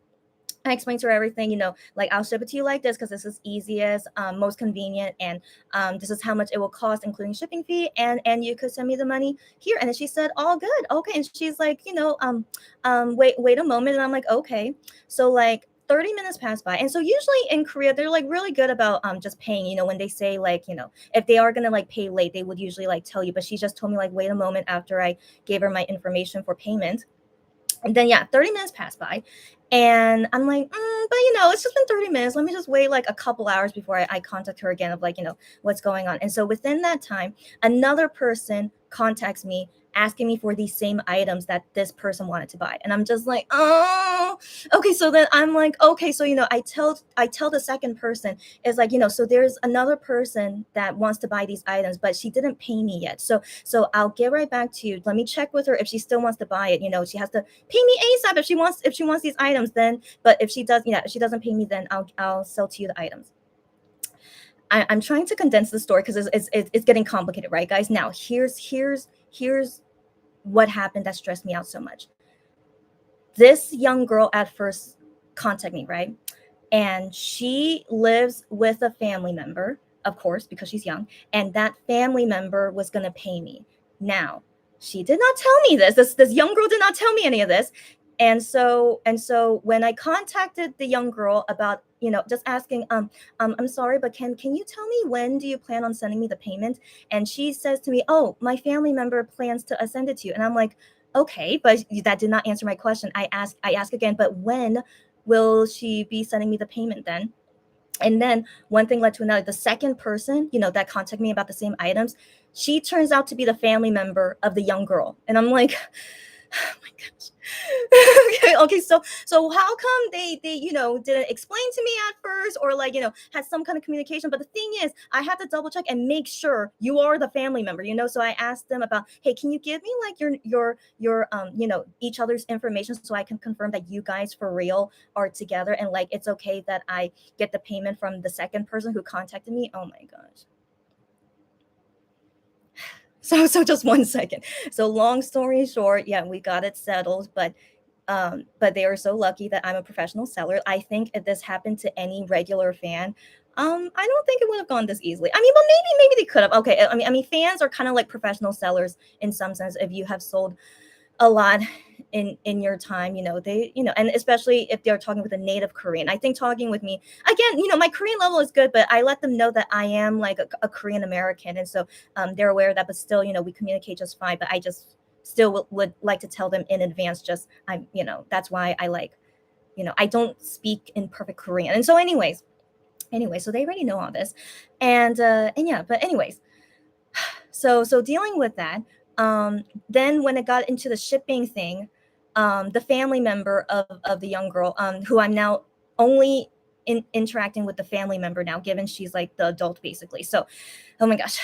I explained to her everything, like I'll ship it to you like this because this is easiest, most convenient, and this is how much it will cost, including shipping fee, and you could send me the money here. And then she said, all good, okay. And she's like, wait a moment, and I'm like, okay. So like 30 minutes passed by, and so usually in Korea they're like really good about just paying. When they say like if they are gonna like pay late, they would usually like tell you. But she just told me like wait a moment after I gave her my information for payment. And then, yeah, 30 minutes passed by. And I'm like, but it's just been 30 minutes. Let me just wait like a couple hours before I contact her again of like, what's going on. And so within that time, another person contacts me asking me for these same items that this person wanted to buy. And I'm just like, oh, okay. So then I'm like, okay. So, I tell the second person is like, so there's another person that wants to buy these items, but she didn't pay me yet. So I'll get right back to you. Let me check with her if she still wants to buy it. She has to pay me ASAP if she wants these items. Then, but if she doesn't pay me, then I'll sell to you the items. I'm trying to condense the story because it's getting complicated, right, guys? Now here's what happened that stressed me out so much. This young girl at first contacted me, right? And she lives with a family member, of course, because she's young, and that family member was going to pay me. Now, she did not tell me this. This young girl did not tell me any of this. And so when I contacted the young girl about, just asking, I'm sorry, but can you tell me when do you plan on sending me the payment? And she says to me, oh, my family member plans to send it to you. And I'm like, okay, but that did not answer my question. I ask again, but when will she be sending me the payment then? And then one thing led to another. The second person, that contacted me about the same items, she turns out to be the family member of the young girl. And I'm like, oh my gosh. Okay, so how come they didn't explain to me at first, or like had some kind of communication? But the thing is, I had to double check and make sure you are the family member. So I asked them about, hey, can you give me like your each other's information so I can confirm that you guys for real are together, and like it's okay that I get the payment from the second person who contacted me. Oh my gosh. So just one second. So long story short, yeah, we got it settled, but they are so lucky that I'm a professional seller. I think if this happened to any regular fan, I don't think it would have gone this easily. I mean, but maybe they could have. Okay, I mean, fans are kind of like professional sellers in some sense. If you have sold a lot in your time, they and especially if they're talking with a native Korean. I think talking with me again, my Korean level is good, but I let them know that I am like a Korean American, and so they're aware of that. But still, we communicate just fine. But I just still would like to tell them in advance, just that's why I like, I don't speak in perfect Korean. And so anyways, so they already know all this. And yeah, but anyways, so dealing with that, then when it got into the shipping thing, the family member of the young girl, who I'm now only interacting with the family member now, given she's like the adult basically. So, oh my gosh.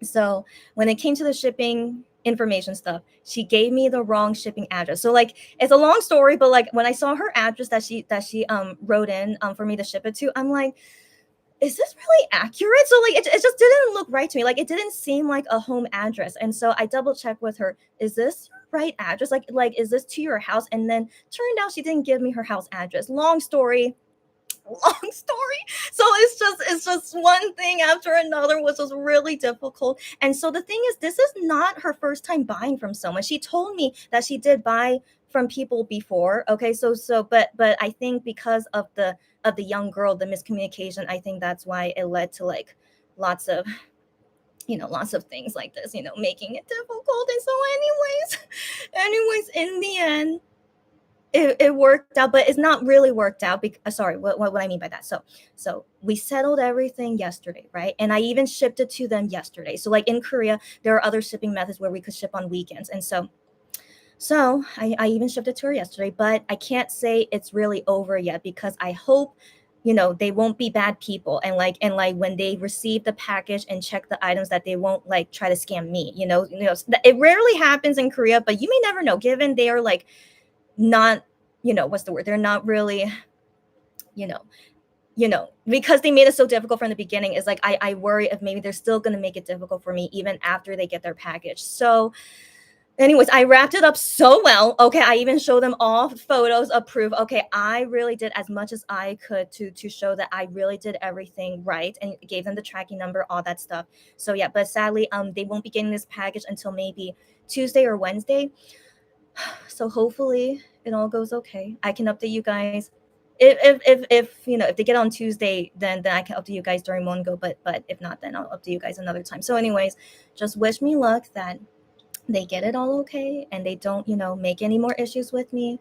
So when it came to the shipping information stuff. She gave me the wrong shipping address. So like it's a long story, but like when I saw her address that she wrote in for me to ship it to, I'm like, is this really accurate? So like it just didn't look right to me. Like it didn't seem like a home address. And so I double checked with her, is this your right address? Like is this to your house? And then turned out she didn't give me her house address. Long story. Long story. So it's just one thing after another, was just really difficult. And so the thing is, this is not her first time buying from someone. She told me that she did buy from people before. Okay, but I think because of the young girl, the miscommunication, I think that's why it led to like lots of lots of things like this, making it difficult. And so anyways, in the end, it worked out, but it's not really worked out. Sorry, what I mean by that. So we settled everything yesterday, right? And I even shipped it to them yesterday. So like in Korea, there are other shipping methods where we could ship on weekends, and so I even shipped it to her yesterday. But I can't say it's really over yet, because I hope they won't be bad people, and like when they receive the package and check the items, that they won't like try to scam me. It rarely happens in Korea, but you may never know, given they are like not, what's the word, they're not really, you know because they made it so difficult from the beginning. Is like I worry if maybe they're still going to make it difficult for me even after they get their package. So anyways, I wrapped it up so well. Okay, I even showed them all photos of proof. Okay, I really did as much as I could to show that I really did everything right, and gave them the tracking number, all that stuff. So yeah, but sadly they won't be getting this package until maybe Tuesday or Wednesday. So hopefully it all goes okay. I can update you guys. If they get on Tuesday, then I can update you guys during Mongo. But if not, then I'll update you guys another time. So anyways, just wish me luck that they get it all okay and they don't make any more issues with me.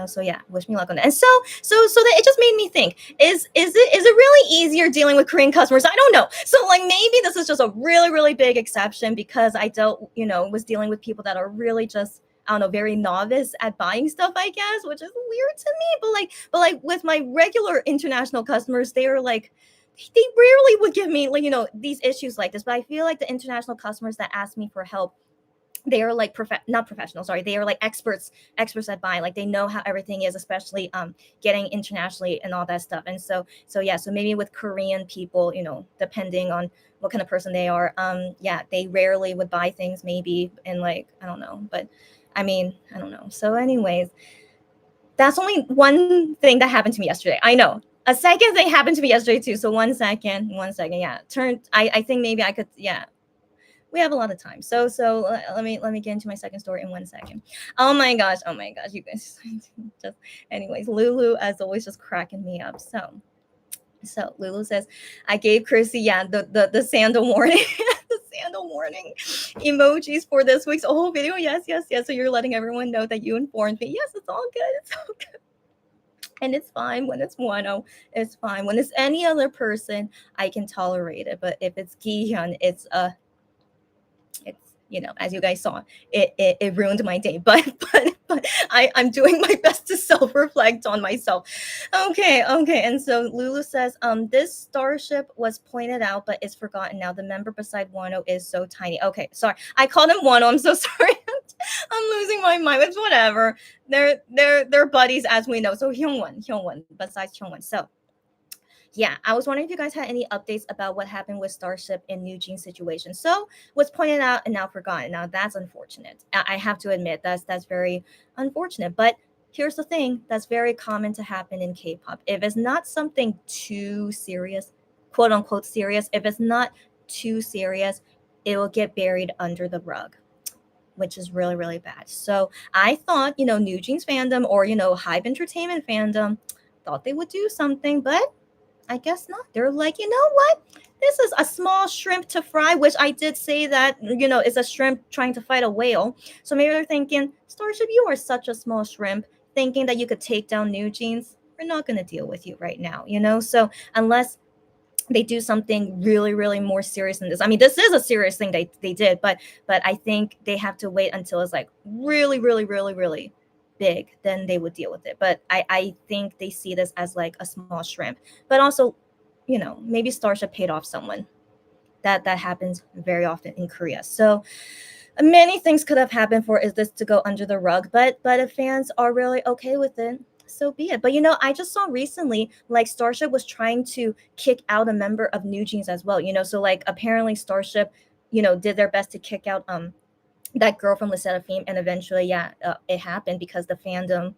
So yeah, wish me luck on that. And so that it just made me think, is it really easier dealing with Korean customers? I don't know. So like maybe this is just a really, really big exception, because I was dealing with people that are really just, I don't know, very novice at buying stuff, I guess, which is weird to me. But like with my regular international customers, they are like, they rarely would give me like these issues like this. But I feel like the international customers that ask me for help, they are like not professional, sorry, they are like experts at buying. Like they know how everything is, especially getting internationally and all that stuff. And so yeah, so maybe with Korean people, depending on what kind of person they are, yeah, they rarely would buy things maybe in like, I don't know, but I mean, I don't know. So anyways, that's only one thing that happened to me yesterday. I know a second thing happened to me yesterday too. So one second, yeah, I think maybe I could, yeah, we have a lot of time. So let me get into my second story in 1 second. Oh my gosh, you guys. Just anyways, Lulu as always just cracking me up. So Lulu says, I gave Chrissy the sandal warning, the sandal warning emojis for this week's whole video. Yes. So you're letting everyone know that you informed me. Yes, it's all good. It's all good. And it's fine when it's Wano. It's fine when it's any other person. I can tolerate it. But if it's Gihyun, it's as you guys saw, it ruined my day. But I'm doing my best to self-reflect on myself. Okay. And so Lulu says, this starship was pointed out, but it's forgotten now. The member beside Wano is so tiny. Okay, sorry. I called him Wano. I'm so sorry. I'm losing my mind. It's whatever. They're buddies, as we know. So Hyungwon, besides Hyungwon. So yeah, I was wondering if you guys had any updates about what happened with Starship in New Jean's situation. So was pointed out and now forgotten. Now that's unfortunate. I have to admit that's very unfortunate. But here's the thing, that's very common to happen in K-pop. If it's not something too serious, quote unquote serious, if it's not too serious, it will get buried under the rug, which is really, really bad. So I thought, New Jeans fandom or, Hype Entertainment fandom thought they would do something, but I guess not. They're like, you know what? This is a small shrimp to fry, which I did say that, is a shrimp trying to fight a whale. So maybe they're thinking, Starship, you are such a small shrimp, thinking that you could take down New Jeans. We're not going to deal with you right now, So unless they do something really, really more serious than this. I mean, this is a serious thing they did, but I think they have to wait until it's like really, really, really, really big, then they would deal with it. But I think they see this as like a small shrimp. But also, maybe Starship paid off someone. that happens very often in Korea. So many things could have happened for is this to go under the rug, but if fans are really okay with it, so be it. But I just saw recently like Starship was trying to kick out a member of New Jeans as well. So like apparently Starship, did their best to kick out that girl from the Seraphim, and eventually, yeah, it happened because the fandom,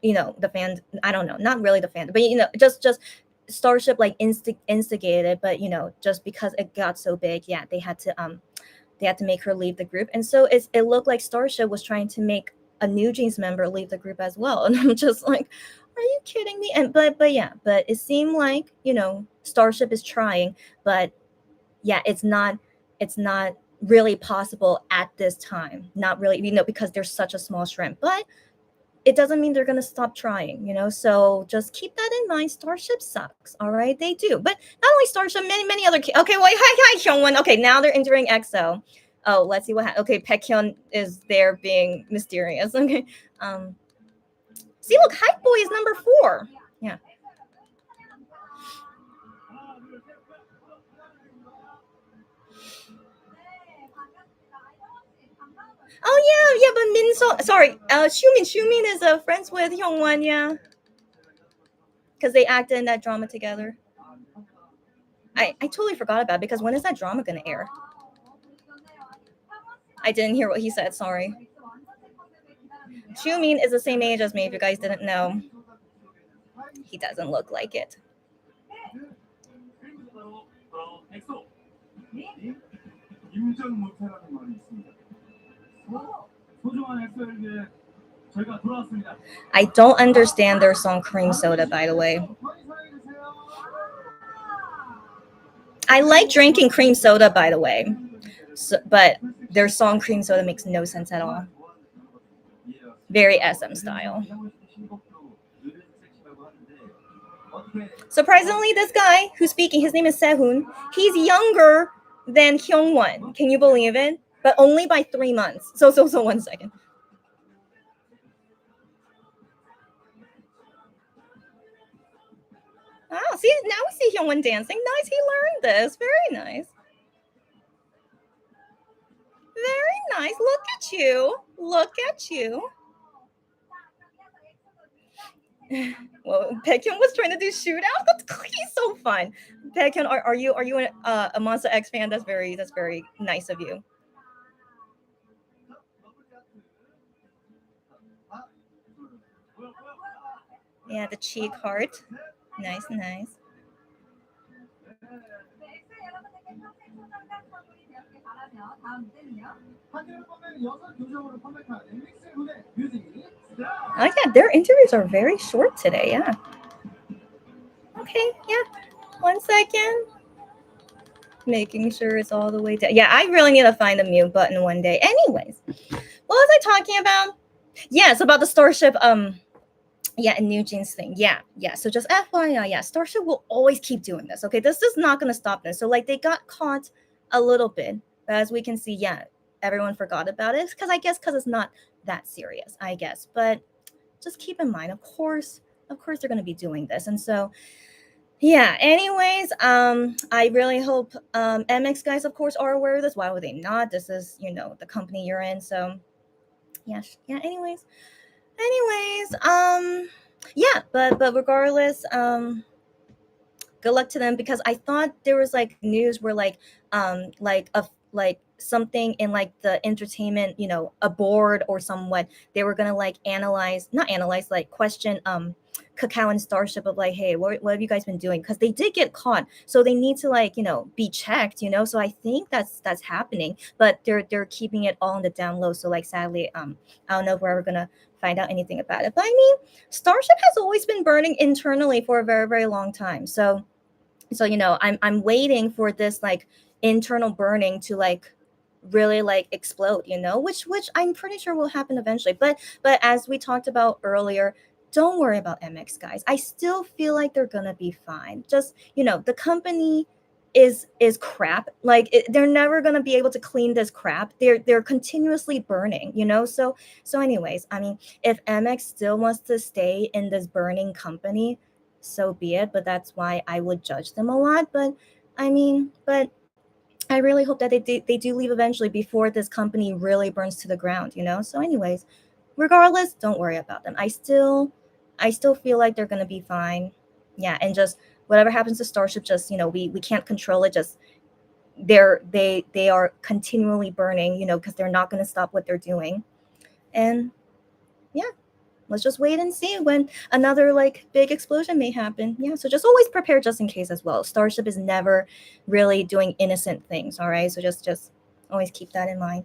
the fan, I don't know, not really the fandom, but just Starship like instigated, but just because it got so big, yeah, they had to make her leave the group. And so it looked like Starship was trying to make a New Jeans member leave the group as well. And I'm just like, are you kidding me? And but yeah, but it seemed like, Starship is trying, but yeah, it's not really possible at this time. Not really, because there's such a small shrimp. But it doesn't mean they're gonna stop trying, So just keep that in mind. Starship sucks, all right? They do, but not only Starship, many other. Okay, well, hi, Hyungwon. Okay, now they're entering EXO. Oh, let's see what. Okay, Baekhyun is there being mysterious. Okay, see, look, Hype Boy is number 4. Yeah. Oh yeah, but Minso. Sorry, Xiumin is friends with Hyungwon. Yeah, because they acted in that drama together. I totally forgot about it because when is that drama gonna air? I didn't hear what he said. Sorry. Xiumin is the same age as me. If you guys didn't know, he doesn't look like it. 엑소 임전 못해라는 말이 있습니다. 소중한 엑소에게 저희가 돌아왔습니다. I don't understand their song Cream Soda, by the way. I like drinking cream soda, by the way. So, but their song Cream Soda makes no sense at all. Very SM style. Surprisingly, this guy who's speaking, his name is Sehun. He's younger than Hyungwon. Can you believe it? But only by 3 months. So 1 second. Oh, see, now we see Hyungwon dancing. Nice, he learned this. Very nice. Very nice. Look at you. Look at you. Well, Baekhyun was trying to do shootout. He's so fun. Baekhyun, are you a Monster X fan? That's very nice of you. Yeah, the cheek heart. Nice. Oh yeah, their interviews are very short today. Yeah. Okay. Yeah. 1 second. Making sure it's all the way down. Yeah, I really need to find the mute button one day. Anyways, what was I talking about? Yes, about the Starship. Yeah, and New Jeans thing. Yeah. So just FYI, yeah, Starship will always keep doing this. Okay, this is not gonna stop this. So like they got caught a little bit, but as we can see, yeah, everyone forgot about it because it's not that serious, I guess. But just keep in mind, of course, they're gonna be doing this, and so yeah. Anyways, I really hope MX guys, of course, are aware of this. Why would they not? This is the company you're in, so yeah. Anyways, yeah, but regardless, good luck to them because I thought there was like news where like something in like the entertainment, a board or somewhat, they were gonna like not analyze, like question Kakao and Starship of like, hey, what have you guys been doing? Because they did get caught, so they need to like be checked, so I think that's happening, but they're keeping it all on the down low. So like sadly, I don't know if we're ever gonna find out anything about it. But I mean, Starship has always been burning internally for a very, very long time. So I'm waiting for this like internal burning to like really like explode, which I'm pretty sure will happen eventually. But as we talked about earlier, don't worry about MX guys. I still feel like they're gonna be fine. Just the company is crap. Like they're never gonna be able to clean this crap. They're continuously burning, So anyways, I mean, if MX still wants to stay in this burning company, so be it. But that's why I would judge them a lot. But I mean, but I really hope that they do leave eventually before this company really burns to the ground, you know? So anyways, regardless, don't worry about them. I still feel like they're gonna be fine. Yeah, and just whatever happens to Starship, just we can't control it. Just they are continually burning, because they're not gonna stop what they're doing. And yeah, let's just wait and see when another like big explosion may happen. Yeah, so just always prepare just in case as well. Starship is never really doing innocent things, all right? So just always keep that in mind.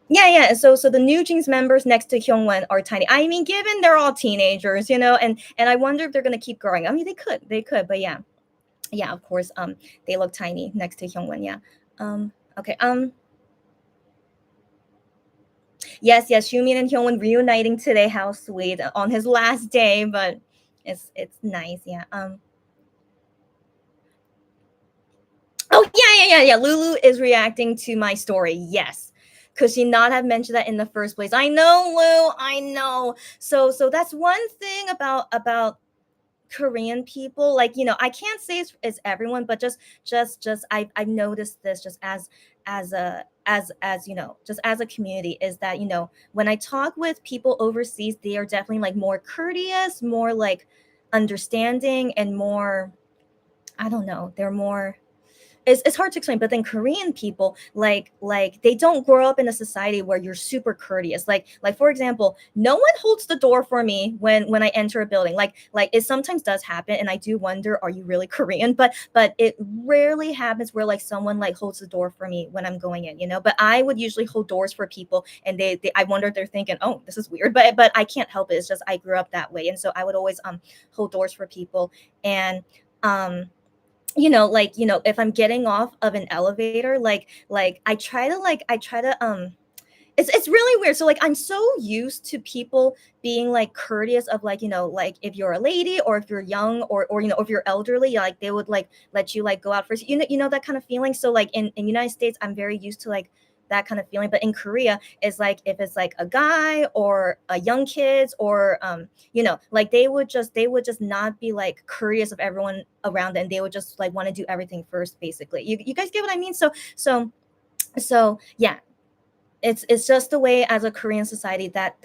Yeah. So the New Jeans members next to Hyungwon are tiny. I mean, given they're all teenagers, and I wonder if they're gonna keep growing. I mean, they could, but yeah, of course, they look tiny next to Hyungwon. Yeah. Okay. Yes, Xiumin and Hyungwon reuniting today. How sweet on his last day, but it's nice. Yeah. Oh yeah. Lulu is reacting to my story. Yes. Could she not have mentioned that in the first place? I know, Lou. I know. So that's one thing about Korean people. Like, I can't say it's everyone, but just I've noticed this just as a just as a community, is that when I talk with people overseas, they are definitely like more courteous, more like understanding, and more, I don't know, they're more, it's hard to explain. But then Korean people, like they don't grow up in a society where you're super courteous. Like for example, no one holds the door for me when I enter a building. Like it sometimes does happen, and I do wonder, are you really Korean? But it rarely happens where like someone like holds the door for me when I'm going in. But I would usually hold doors for people, and they I wonder if they're thinking, oh, this is weird, but I can't help it. It's just I grew up that way, and so I would always hold doors for people. And if I'm getting off of an elevator, like I try to it's really weird. So like I'm so used to people being like courteous of like, like if you're a lady, or if you're young, or if you're elderly, like they would like let you like go out first. That kind of feeling. So like in United States, I'm very used to like that kind of feeling. But in Korea, it's like if it's like a guy or a young kids, or like they would just not be like courteous of everyone around them. They would just like want to do everything first, basically. You guys get what I mean? So yeah, it's just the way as a Korean society, that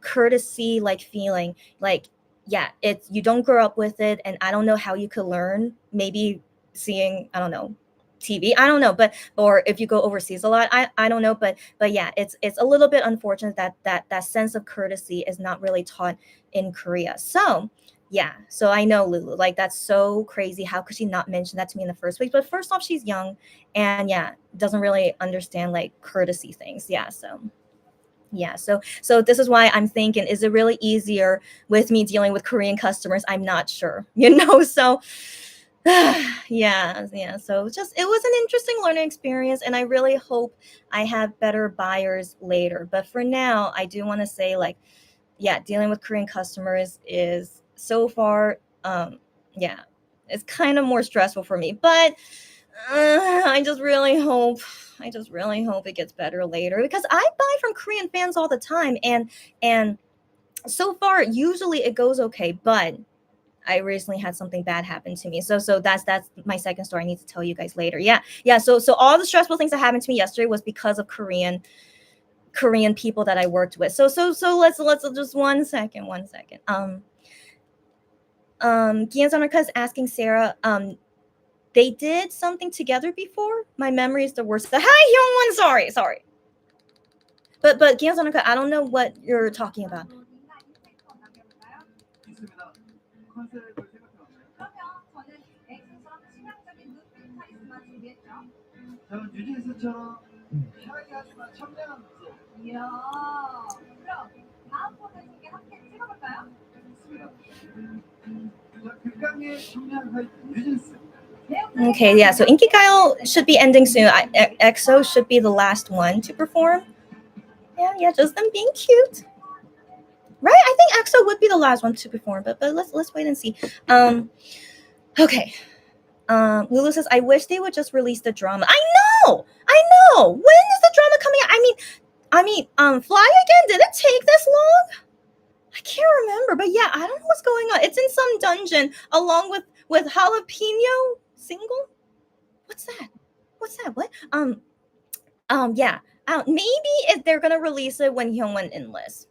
courtesy like feeling, like, yeah, it's, you don't grow up with it, and I don't know how you could learn. Maybe seeing, I don't know, TV, I don't know, but or if you go overseas a lot, I don't know, but yeah, it's a little bit unfortunate that sense of courtesy is not really taught in Korea. So yeah, so I know, Lulu, like that's so crazy. How could she not mention that to me in the first place? But first off, she's young, and yeah, doesn't really understand like courtesy things. Yeah, so yeah, so this is why I'm thinking, is it really easier with me dealing with Korean customers? I'm not sure, so yeah, so just, it was an interesting learning experience, and I really hope I have better buyers later. But for now, I do want to say, like, yeah, dealing with Korean customers is so far, yeah, it's kind of more stressful for me. But I just really hope it gets better later, because I buy from Korean fans all the time, and so far usually it goes okay. But I recently had something bad happen to me. So that's my second story I need to tell you guys later. Yeah. So all the stressful things that happened to me yesterday was because of Korean people that I worked with. So let's just one second. Gianzanarka is asking Sarah, they did something together before? My memory is the worst. Hi, Hyungwon, sorry. But Gianzanarka, I don't know what you're talking about. 있습니다. 컨셉을 생각해봤나요? 그러면 저는 엑소처럼 치명적인 눈빛 카리스마 준비했죠. 저는 뉴진스처럼 편하게 하지만 청량한 모습. 이야. 그럼 다음 포즈 중에 함께 찍어볼까요? 좋습니다. 자, 극강의 청량 타입 뉴진스. Okay, yeah, so Inkigayo should be ending soon. EXO should be the last one to perform. Yeah, just them being cute. Right? I think EXO would be the last one to perform, but let's wait and see. Okay. Lulu says, I wish they would just release the drama. I know. When is the drama coming out? I mean, Fly Again, did it take this long? I can't remember, but yeah, I don't know what's going on. It's in some dungeon along with Jalapeno Single. what's that? What's that? What? Yeah. Maybe if they're gonna release it when Hyungwon enlists.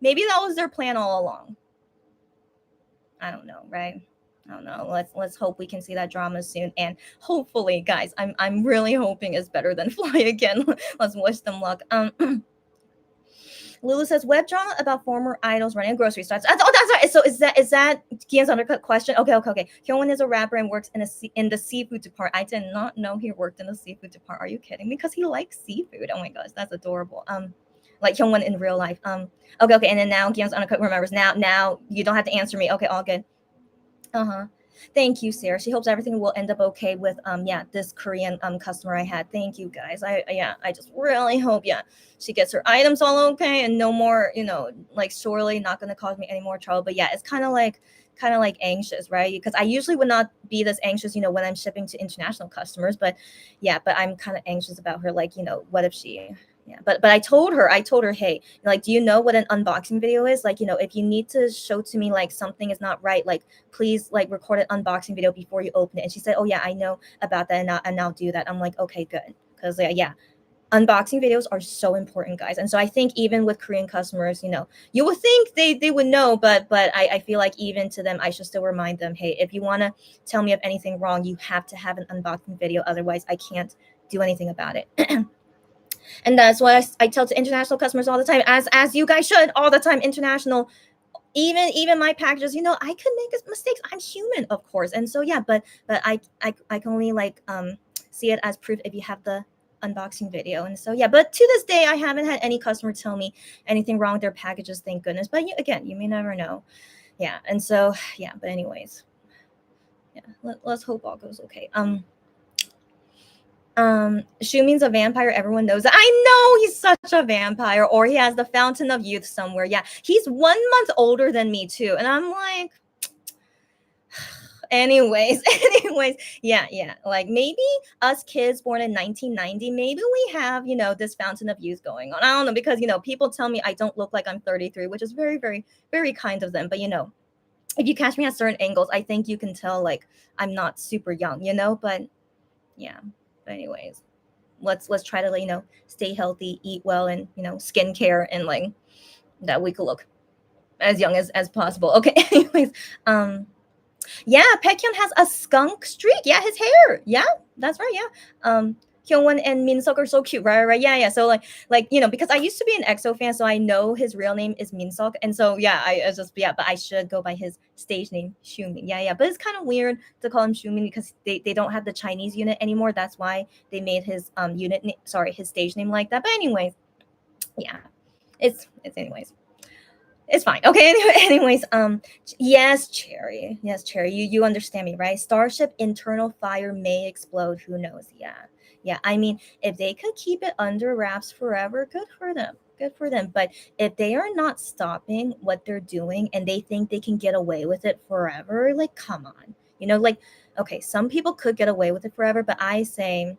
Maybe that was their plan all along. I don't know, right? I don't know. Let's hope we can see that drama soon, and hopefully, guys, I'm really hoping it's better than Fly Again. Let's wish them luck. Lulu says web drama about former idols running a grocery store. Oh, that's right. So is that Kian's undercut question? Okay. Hyungwon is a rapper and works in the seafood department. I did not know he worked in the seafood department. Are you kidding me? Because he likes seafood. Oh my gosh, that's adorable. Like Hyungwon in real life. Okay. And then now Kian's undercut remembers. Now you don't have to answer me. Okay, all good. Thank you, Sarah. She hopes everything will end up okay with this Korean customer I had. Thank you, guys. I just really hope she gets her items all okay and no more, like surely not gonna cause me any more trouble. But yeah, it's kind of like anxious, right? Because I usually would not be this anxious, when I'm shipping to international customers. But I'm kind of anxious about her. Like, what if she but I told her, hey, like, do you know what an unboxing video is? Like, if you need to show to me like something is not right, like please like record an unboxing video before you open it. And she said, oh yeah, I know about that, and I'll do that. I'm like, okay, good. Because unboxing videos are so important, guys. And so I think even with Korean customers, you would think they would know, but I feel like even to them, I should still remind them, hey, if you want to tell me of anything wrong, you have to have an unboxing video. Otherwise, I can't do anything about it. And that's what I tell to international customers all the time, as you guys should all the time. International, even my packages, I could make mistakes. I'm human, of course. And so but I can only like see it as proof if you have the unboxing video. And so but to this day I haven't had any customer tell me anything wrong with their packages, thank goodness. But again, you may never know. And so but anyways, let's hope all goes okay. Xiumin's a vampire. Everyone knows it. I know he's such a vampire, or he has the fountain of youth somewhere. Yeah, he's 1 month older than me too, and I'm like, anyways, like maybe us kids born in 1990, maybe we have this fountain of youth going on. I don't know, because people tell me I don't look like I'm 33, which is very, very, very kind of them. But if you catch me at certain angles, I think you can tell like I'm not super young, but But anyways, let's try to stay healthy, eat well, and skincare, and like that we could look as young as possible. Okay. Anyways, Baekhyun has a skunk streak. Yeah, his hair. Yeah, that's right. Yeah. Hyungwon and Minseok are so cute, right? Yeah. So like because I used to be an EXO fan, so I know his real name is Minseok, and so I just but I should go by his stage name, Xiumin. But it's kind of weird to call him Xiumin because they don't have the Chinese unit anymore. That's why they made his his stage name like that. But anyways, it's anyways. It's fine. Okay. Anyways, yes, Cherry. You understand me, right? Starship internal fire may explode. Who knows? Yeah. I mean, if they could keep it under wraps forever, good for them. But if they are not stopping what they're doing and they think they can get away with it forever, like, come on. Okay, some people could get away with it forever, but I say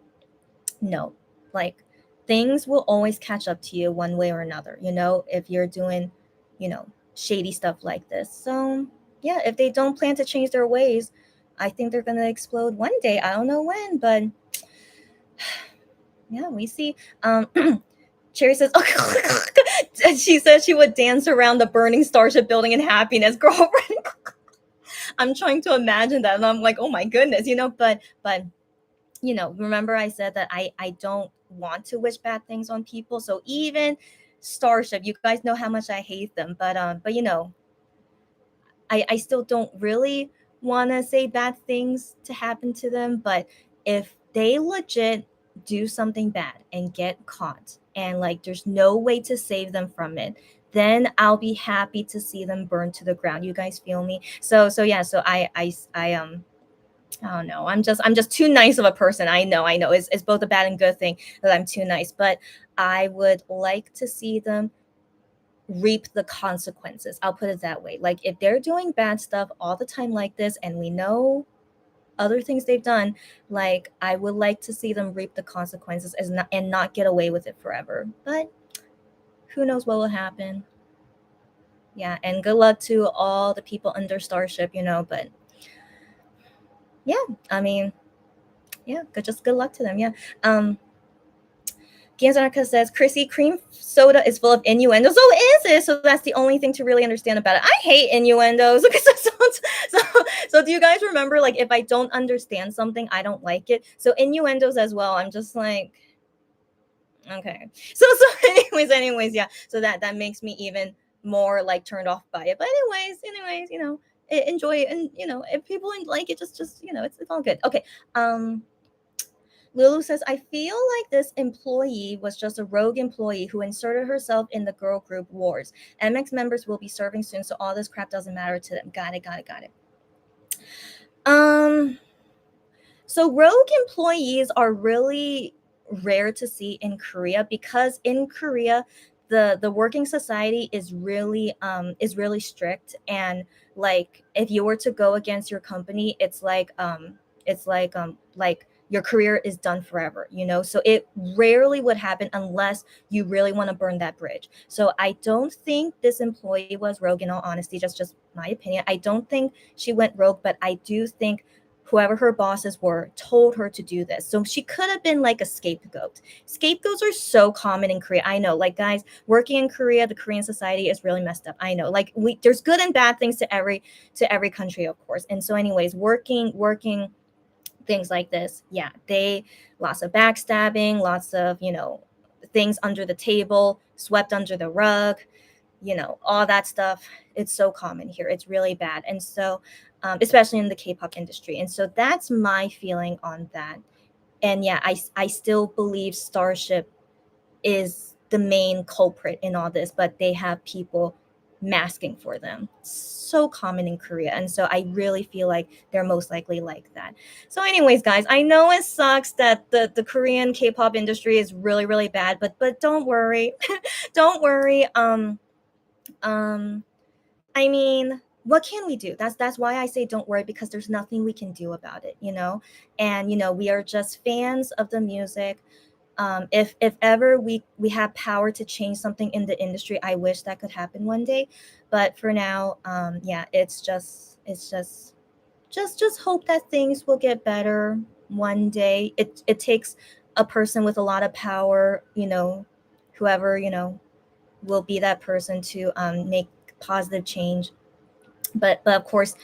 no. Like, things will always catch up to you one way or another. If you're doing shady stuff like this. So if they don't plan to change their ways, I think they're gonna explode one day. I don't know when, but we see. Cherry says, she said she would dance around the burning Starship building in happiness, girlfriend. I'm trying to imagine that, and I'm like, oh my goodness, but remember I said that I don't want to wish bad things on people. So even Starship, you guys know how much I hate them, but I still don't really want to say bad things to happen to them. But if they legit do something bad and get caught and like there's no way to save them from it, then I'll be happy to see them burn to the ground. You guys feel me? So I don't know. I'm just too nice of a person. I know. It's both a bad and good thing that I'm too nice, but I would like to see them reap the consequences. I'll put it that way. Like, if they're doing bad stuff all the time like this, and we know other things they've done, like, I would like to see them reap the consequences and not get away with it forever. But who knows what will happen. And good luck to all the people under Starship, but I mean, yeah, good luck to them. Yeah. Gianzanaka says, Chrissy, cream soda is full of innuendo. So is it? So that's the only thing to really understand about it. I hate innuendos. So do you guys remember, like, if I don't understand something, I don't like it? So innuendos as well. I'm just like, okay. So anyways, yeah. So that makes me even more like turned off by it. But anyways, enjoy it, and if people like it, just it's all good. Okay. Lulu says, I feel like this employee was just a rogue employee who inserted herself in the girl group wars. MX members will be serving soon, so all this crap doesn't matter to them. Got it. So rogue employees are really rare to see in Korea, because in Korea the working society is really strict, and like if you were to go against your company, it's like your career is done forever, so it rarely would happen unless you really want to burn that bridge. So I don't think this employee was rogue, in all honesty. Just my opinion. I don't think she went rogue, but I do think whoever her bosses were told her to do this. So she could have been like a scapegoat. Scapegoats are so common in Korea. I know, like, guys, working in Korea, the Korean society is really messed up. I know, like, there's good and bad things to every country, of course. And so anyways, working things like this, yeah, they lots of backstabbing, lots of things under the table, swept under the rug, all that stuff. It's so common here. It's really bad. And so especially in the K-pop industry. And so that's my feeling on that. And yeah, I still believe Starship is the main culprit in all this, but they have people masking for them. So common in Korea. And so I really feel like they're most likely like that. So anyways, guys, I know it sucks that the Korean K-pop industry is really, really bad, but don't worry. Don't worry. I mean, what can we do? That's why I say don't worry, because there's nothing we can do about it. And we are just fans of the music. If ever we have power to change something in the industry, I wish that could happen one day. But for now, yeah, it's just hope that things will get better one day. It takes a person with a lot of power, whoever will be that person to make positive change. But of course,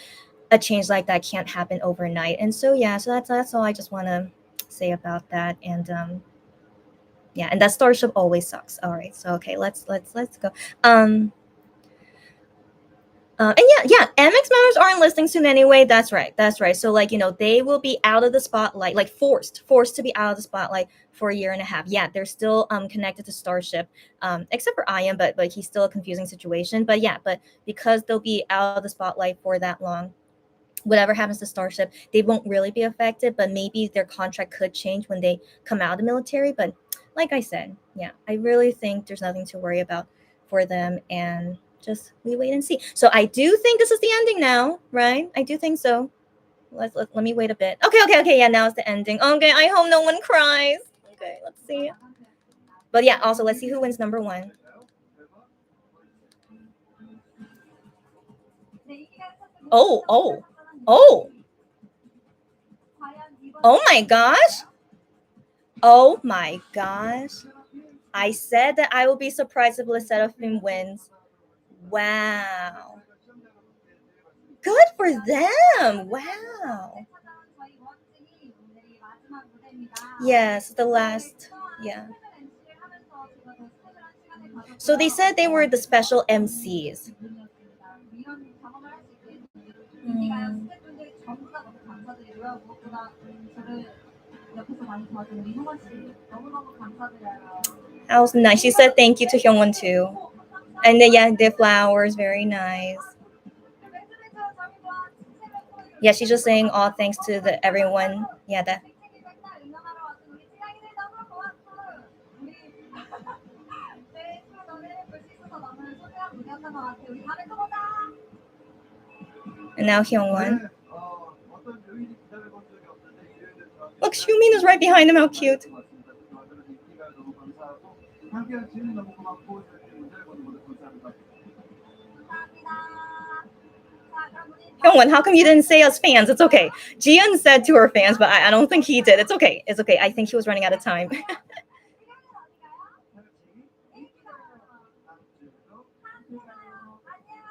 a change like that can't happen overnight. And so yeah, so that's all I just want to say about that. And yeah, and that Starship always sucks. All right, so okay, let's go. And yeah, MX members aren't listening soon anyway. That's right. So like they will be out of the spotlight, like forced to be out of the spotlight for a year and a half. Yeah, they're still connected to Starship, except for Ian, but like he's still a confusing situation. But yeah, but because they'll be out of the spotlight for that long, whatever happens to Starship, they won't really be affected. But maybe their contract could change when they come out of the military. But like I said, yeah, I really think there's nothing to worry about for them, and just we wait and see. So I do think this is the ending now, right? I do think so. Let me wait a bit. Okay. Yeah, now it's the ending. Okay, I hope no one cries. Okay, let's see. But yeah, also let's see who wins number one. Oh, oh, oh, oh my gosh. Oh my gosh. I said that I will be surprised if LeSeraphim wins. Wow. Good for them. Wow. Yes, the last. Yeah. So they said they were the special MCs. Mm. That was nice. She said thank you to Hyungwon too. And then yeah, the flowers, very nice. Yeah, she's just saying all thanks to the everyone. Yeah, that. And now Hyungwon. Look, Xiumin is right behind him. How cute. 그럼 우리 Hyungwon, how come you didn't say us fans? It's okay. Jiyeon said to her fans, but I don't think he did. It's okay. It's okay. I think he was running out of time. 시간은 어디가요?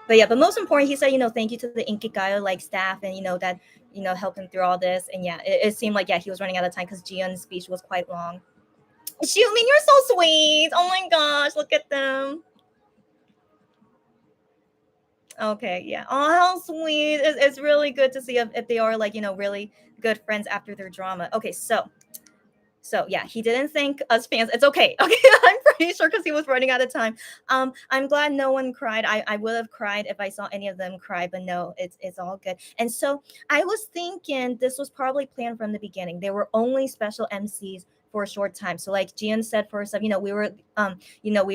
But yeah, but most important, he said, thank you to the Inkigayo like staff and that helped him through all this. And yeah, it seemed like he was running out of time because Jiyeon's speech was quite long. Xiumin, you're so sweet. Oh my gosh, look at them. Okay, yeah. Oh, how sweet. It's really good to see if they are like, really good friends after their drama. Okay, so yeah, he didn't thank us fans. It's okay. Okay, I'm pretty sure because he was running out of time. I'm glad no one cried. I would have cried if I saw any of them cry, but no, it's all good. And so I was thinking this was probably planned from the beginning. There were only special MCs for a short time. So like Jian said for herself, we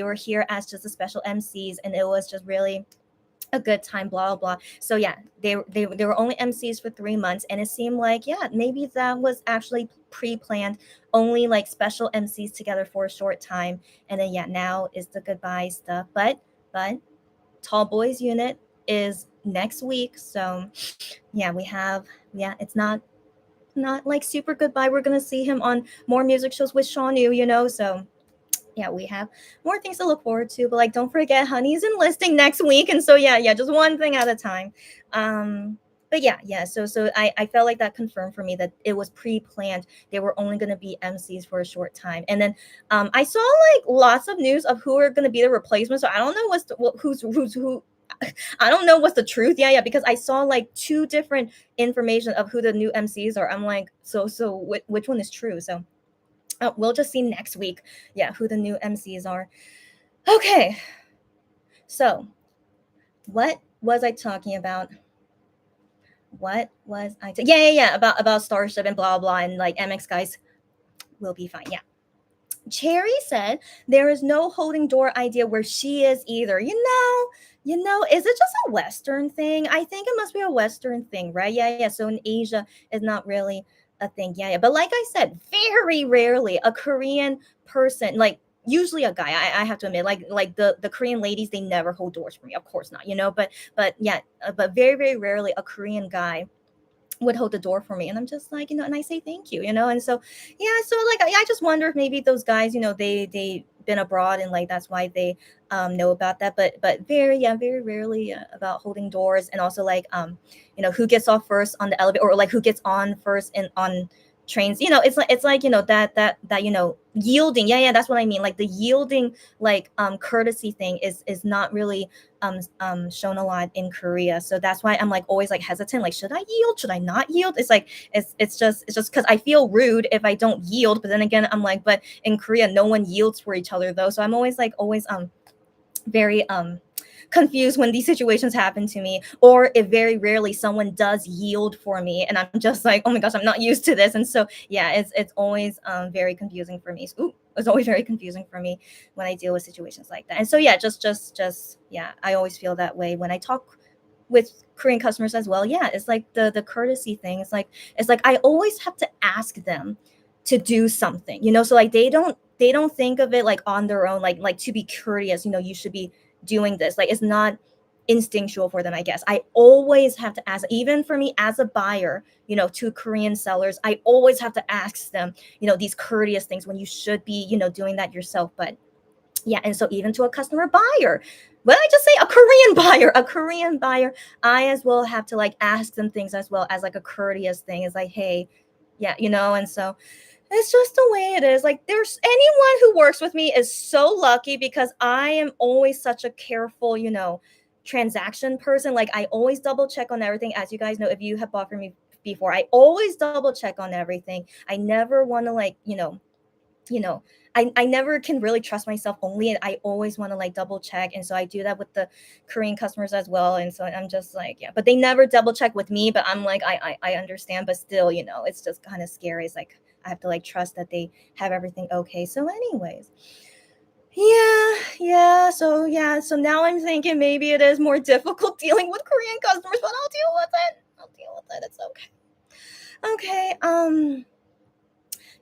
were here as just the special MCs, and it was just really a good time, blah blah blah. So yeah, they were only MCs for 3 months, and it seemed like maybe that was actually pre-planned, only like special MCs together for a short time, and then now is the goodbye stuff. But Tall Boys unit is next week, so we have it's not like super goodbye. We're gonna see him on more music shows with Shawn Yu, so we have more things to look forward to, but like don't forget Honey's enlisting next week, and so just one thing at a time. But so I felt like that confirmed for me that it was pre-planned. They were only going to be MCs for a short time, and then I saw like lots of news of who are going to be the replacements, so I don't know who's who. I don't know what's the truth. Because I saw like two different information of who the new MCs are. I'm like, so which one is true? So we'll just see next week, who the new MCs are. Okay, so what was I talking about? What was I? About Starship and blah blah, and like MX guys will be fine. Yeah. Cherry said there is no holding door idea where she is either. Is it just a Western thing? I think it must be a Western thing, right? Yeah. So in Asia, it's not really a thing. Yeah. But like I said, very rarely a Korean person, like usually a guy, I have to admit, like the Korean ladies, they never hold doors for me. Of course not, but very, very rarely a Korean guy would hold the door for me, and I'm just like, and I say thank you, and so so like I just wonder if maybe those guys, they been abroad, and like that's why they know about that, but very rarely about holding doors, and also like who gets off first on the elevator, or like who gets on first and on trains. It's like that yielding. That's what I mean, like the yielding, like courtesy thing is not really shown a lot in Korea. So that's why I'm like always like hesitant, like should I yield, should I not yield? It's like it's just because I feel rude if I don't yield, but then again I'm like, but in Korea no one yields for each other though, so I'm always very confused when these situations happen to me, or if very rarely someone does yield for me, and I'm just like, oh my gosh, I'm not used to this. And so it's always very confusing for me. It's always very confusing for me when I deal with situations like that. And so just I always feel that way when I talk with Korean customers as well. It's like the courtesy thing. It's like I always have to ask them to do something, so like they don't think of it like on their own, like to be courteous, you should be doing this. Like it's not instinctual for them, I guess. I always have to ask, even for me as a buyer, to Korean sellers, I always have to ask them, these courteous things when you should be, doing that yourself. But and so even to a customer buyer, well, I just say a Korean buyer, I as well have to like ask them things as well as like a courteous thing. It's like, hey, and so it's just the way it is. Like there's anyone who works with me is so lucky because I am always such a careful, transaction person. Like I always double check on everything. As you guys know, if you have bought from me before, I always double check on everything. I never want to like, I never can really trust myself only, and I always want to like double check. And so I do that with the Korean customers as well. And so I'm just like, but they never double check with me, but I'm like, I understand, but still, it's just kind of scary. It's like, I have to like trust that they have everything okay. So anyways, so now I'm thinking maybe it is more difficult dealing with Korean customers, but I'll deal with it. It's okay.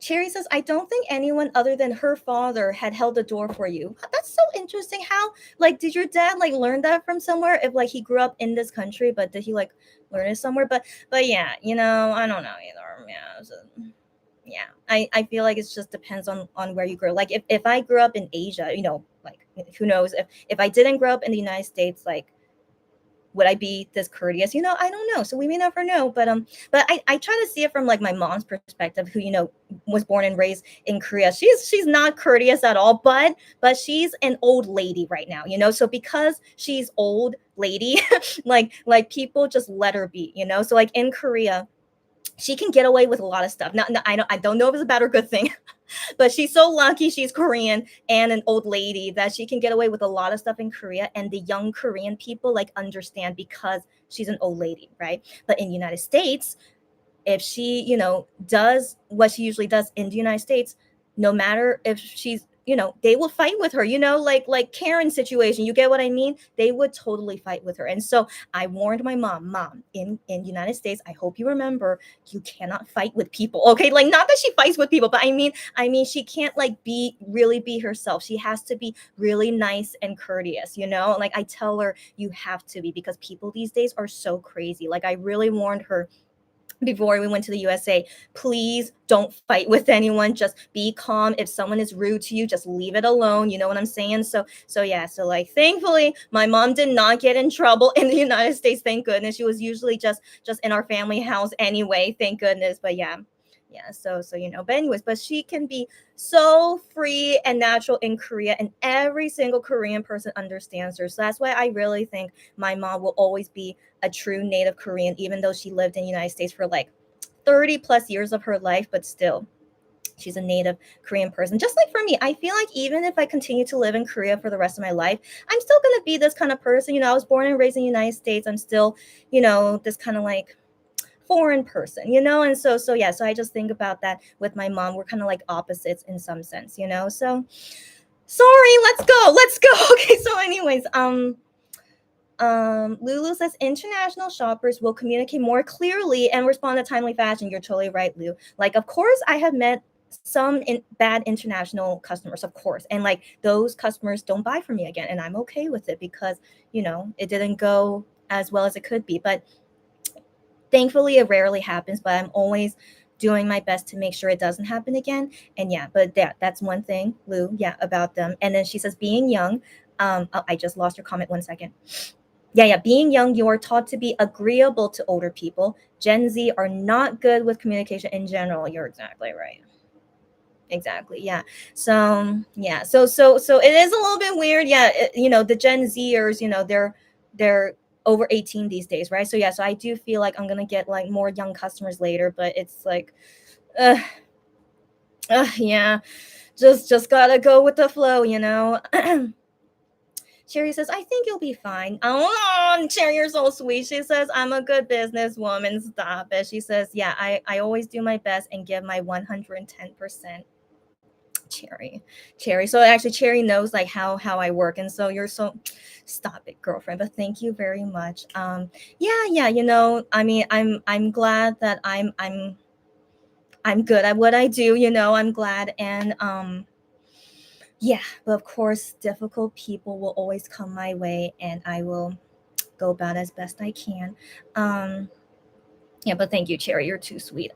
Cherry says, I don't think anyone other than her father had held the door for you. That's so interesting. How, like, did your dad like learn that from somewhere? If like he grew up in this country, but did he like learn it somewhere? But yeah, I don't know either. Yeah, yeah. I feel like it just depends on where you grow. Like if I grew up in Asia, like who knows if I didn't grow up in the United States, like would I be this courteous? I don't know. So we may never know. But I try to see it from like my mom's perspective, who was born and raised in Korea. She's not courteous at all, but she's an old lady right now. So because she's old lady, like people just let her be. So like in Korea, she can get away with a lot of stuff. Now, I don't know if it's a bad or good thing, but she's so lucky she's Korean and an old lady that she can get away with a lot of stuff in Korea. And the young Korean people like understand because she's an old lady, right? But in the United States, if she, does what she usually does in the United States, no matter if she's, they will fight with her, like Karen situation. You get what I mean? They would totally fight with her. And so I warned my mom, in United States, I hope you remember, you cannot fight with people. Okay. Like not that she fights with people, but I mean, she can't like really be herself. She has to be really nice and courteous, like I tell her you have to be, because people these days are so crazy. Like I really warned her before we went to the USA, please don't fight with anyone. Just be calm. If someone is rude to you, just leave it alone. You know what I'm saying? So yeah. So like, thankfully, my mom did not get in trouble in the United States. Thank goodness. She was usually just in our family house anyway. Thank goodness. But yeah. So but anyways, but she can be so free and natural in Korea, and every single Korean person understands her. So that's why I really think my mom will always be a true native Korean, even though she lived in the United States for like 30 plus years of her life, but still she's a native Korean person. Just like for me, I feel like even if I continue to live in Korea for the rest of my life, I'm still going to be this kind of person. I was born and raised in the United States. I'm still, this kind of like foreign person, and so yeah, so I just think about that with my mom. We're kind of like opposites in some sense, so sorry, let's go. Okay, so anyways, Lulu says international shoppers will communicate more clearly and respond in a timely fashion. You're totally right, Lou. Like, of course, I have met some bad international customers, of course, and like those customers don't buy from me again, and I'm okay with it because it didn't go as well as it could be. But thankfully, it rarely happens, but I'm always doing my best to make sure it doesn't happen again. And yeah, but that's one thing, Lou, yeah, about them. And then she says, being young, I just lost your comment 1 second. Yeah, being young, you're taught to be agreeable to older people. Gen Z are not good with communication in general. You're exactly right. Exactly. Yeah. So yeah. So it is a little bit weird. Yeah. The Gen Zers, they're over 18 these days, right? So yeah. So I do feel like I'm gonna get like more young customers later, but it's like, yeah, just gotta go with the flow, Cherry says, I think you'll be fine. Oh, Cherry, you're so sweet. She says, I'm a good businesswoman. Stop it. She says, yeah, I always do my best and give my 110%. Cherry. So actually, Cherry knows like how I work, and so you're so. Stop it, girlfriend. But thank you very much. Yeah. I mean, I'm glad that I'm good at what I do. I'm glad, and yeah. But of course, difficult people will always come my way, and I will go about as best I can. Yeah, but thank you, Cherry. You're too sweet.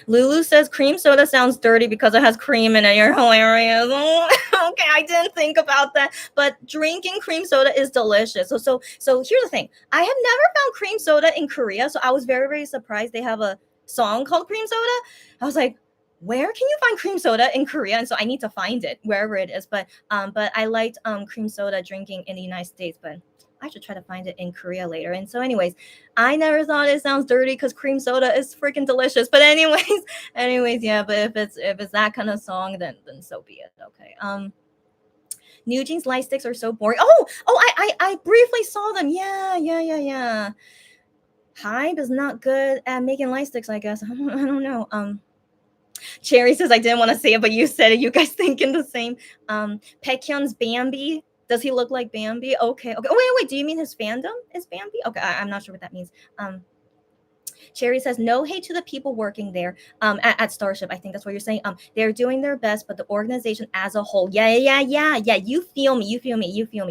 Lulu says cream soda sounds dirty because it has cream in it. You're hilarious. Okay, I didn't think about that. But drinking cream soda is delicious. So here's the thing. I have never found cream soda in Korea, so I was very, very surprised they have a song called Cream Soda. I was like, where can you find cream soda in Korea? And so I need to find it wherever it is. But I liked cream soda drinking in the United States, but I should try to find it in Korea later. And so anyways, I never thought it sounds dirty because cream soda is freaking delicious. But anyways, yeah, but if it's that kind of song, then so be it. Okay. New Jeans light sticks are so boring. I briefly saw them. Yeah. Hybe is not good at making light sticks, I guess. I don't know. Cherry says I didn't want to say it, but you said it. You guys thinking the same. Baekhyun's Bambi. Does he look like Bambi? Okay. Oh, wait. Do you mean his fandom is Bambi? Okay, I'm not sure what that means. Cherry says, no hate to the people working there at Starship. I think that's what you're saying. They're doing their best, but the organization as a whole, yeah. You feel me.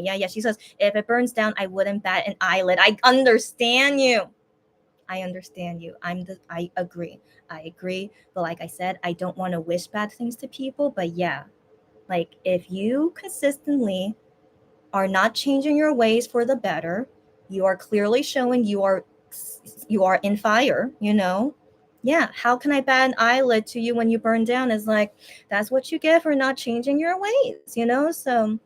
Yeah. She says, if it burns down, I wouldn't bat an eyelid. I understand you. I agree. But like I said, I don't want to wish bad things to people. But yeah, like if you consistently are not changing your ways for the better, you are clearly showing you are in fire, Yeah, how can I bat an eyelid to you when you burn down? Is like, that's what you get for not changing your ways. So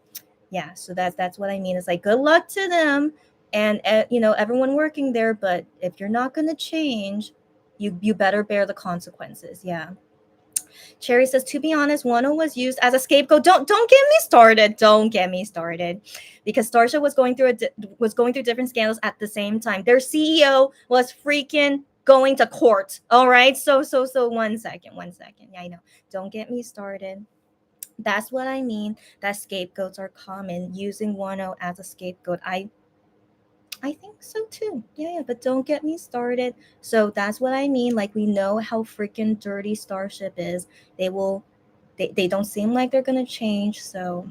yeah, so that's what I mean. It's like, good luck to them and everyone working there, but if you're not going to change, you better bear the consequences. Yeah. Cherry says, to be honest, Wano was used as a scapegoat. Don't get me started. Don't get me started, because Starship was going through different scandals at the same time. Their CEO was freaking going to court. All right. So 1 second. Yeah, I know. Don't get me started. That's what I mean. That scapegoats are common. Using Wano as a scapegoat. I think so too. Yeah, but don't get me started. So that's what I mean. Like, we know how freaking dirty Starship is. They don't seem like they're gonna change. So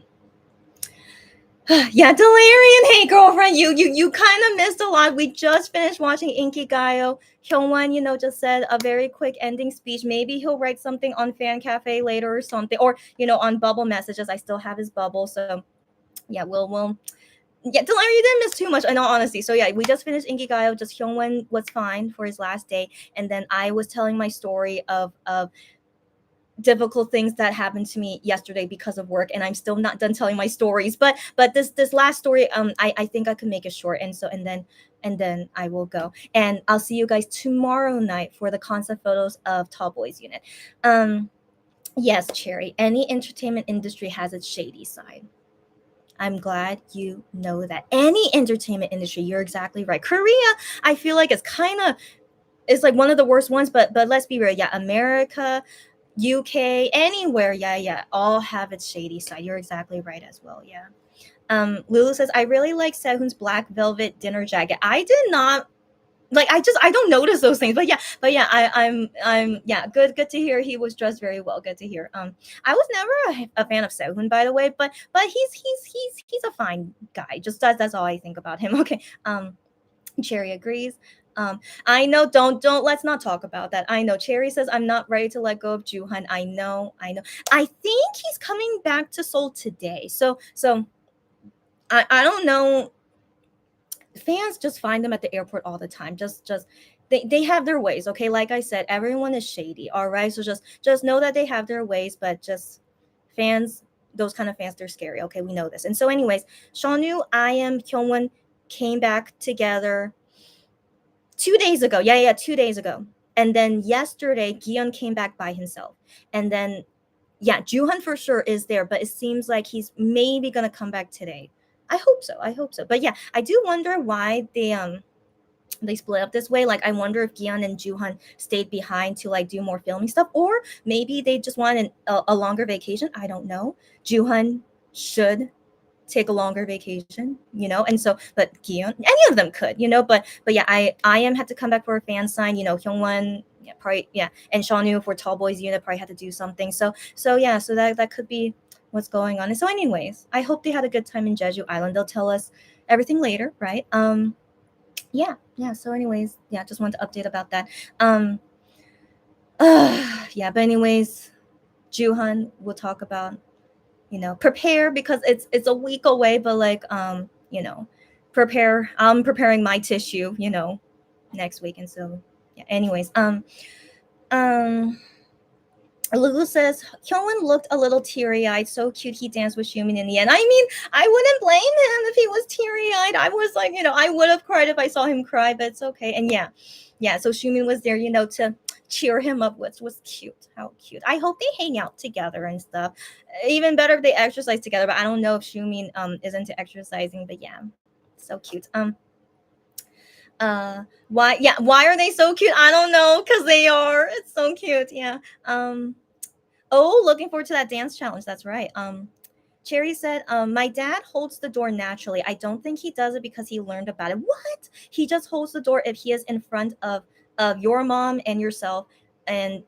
yeah, Delirian, hey girlfriend, you kind of missed a lot. We just finished watching Inkigayo. Hyungwon, just said a very quick ending speech. Maybe he'll write something on Fan Cafe later or something, or on Bubble Messages. I still have his bubble, so yeah, we'll. Yeah, Delirian, you didn't miss too much in all honesty. So yeah, we just finished Inkigayo. Just Hyungwon was fine for his last day, and then I was telling my story of difficult things that happened to me yesterday because of work, and I'm still not done telling my stories, but this last story, I think I could make it short, and then I will go, and I'll see you guys tomorrow night for the concept photos of Tall Boys Unit. Yes, Cherry, any entertainment industry has its shady side. I'm glad you know that. Any entertainment industry, you're exactly right. Korea, I feel like it's like one of the worst ones, but let's be real. Yeah, America, UK, anywhere, yeah, all have its shady side. You're exactly right as well. Yeah. Lulu says, I really like Sehun's black velvet dinner jacket. I did not like. I don't notice those things, but yeah. I'm yeah. Good to hear he was dressed very well. Good to hear. I was never a fan of Sehun, by the way, but he's a fine guy. Just that's all I think about him. Okay. Cherry agrees. I know. Don't. Let's not talk about that. I know. Cherry says, I'm not ready to let go of Juhan. I know. I think he's coming back to Seoul today. So I don't know. Fans just find them at the airport all the time. Just they have their ways. Okay, like I said, everyone is shady. All right, so just know that they have their ways, but just fans. Those kind of fans, they're scary. Okay, we know this. And so, anyways, Shawnu, I am Kyungwon came back together 2 days ago. Yeah, 2 days ago. And then yesterday, Gion came back by himself. And then, yeah, Juhan for sure is there, but it seems like he's maybe gonna come back today. I hope so. But yeah, I do wonder why they split up this way. Like, I wonder if Gion and Juhan stayed behind to like do more filming stuff, or maybe they just wanted a longer vacation. I don't know. Juhan should take a longer vacation, and so, but Gion, any of them could, but yeah, I am had to come back for a fan sign, Hyungwon, yeah, probably, yeah, and Shawnu for Tall Boys Unit probably had to do something, so yeah, so that could be what's going on. And so anyways, I hope they had a good time in Jeju Island. They'll tell us everything later, right? Yeah, so anyways, yeah, just wanted to update about that. Yeah, but anyways, Juhan, we'll talk about, prepare, because it's a week away, but like, prepare. I'm preparing my tissue, next week. And so yeah, anyways, Lulu says, Hyunwon looked a little teary-eyed. So cute. He danced with Xiumin in the end. I mean, I wouldn't blame him if he was teary-eyed. I was like, I would have cried if I saw him cry, but it's okay. And yeah, so Xiumin was there, to cheer him up, which was cute. How cute. I hope they hang out together and stuff. Even better if they exercise together, but I don't know if Xiumin is into exercising, but yeah, so cute. Why are they so cute? I don't know, because they are. It's so cute. Yeah. Oh, looking forward to that dance challenge. That's right. Cherry said, my dad holds the door naturally. I don't think he does it because he learned about it. What? He just holds the door if he is in front of of your mom and yourself, and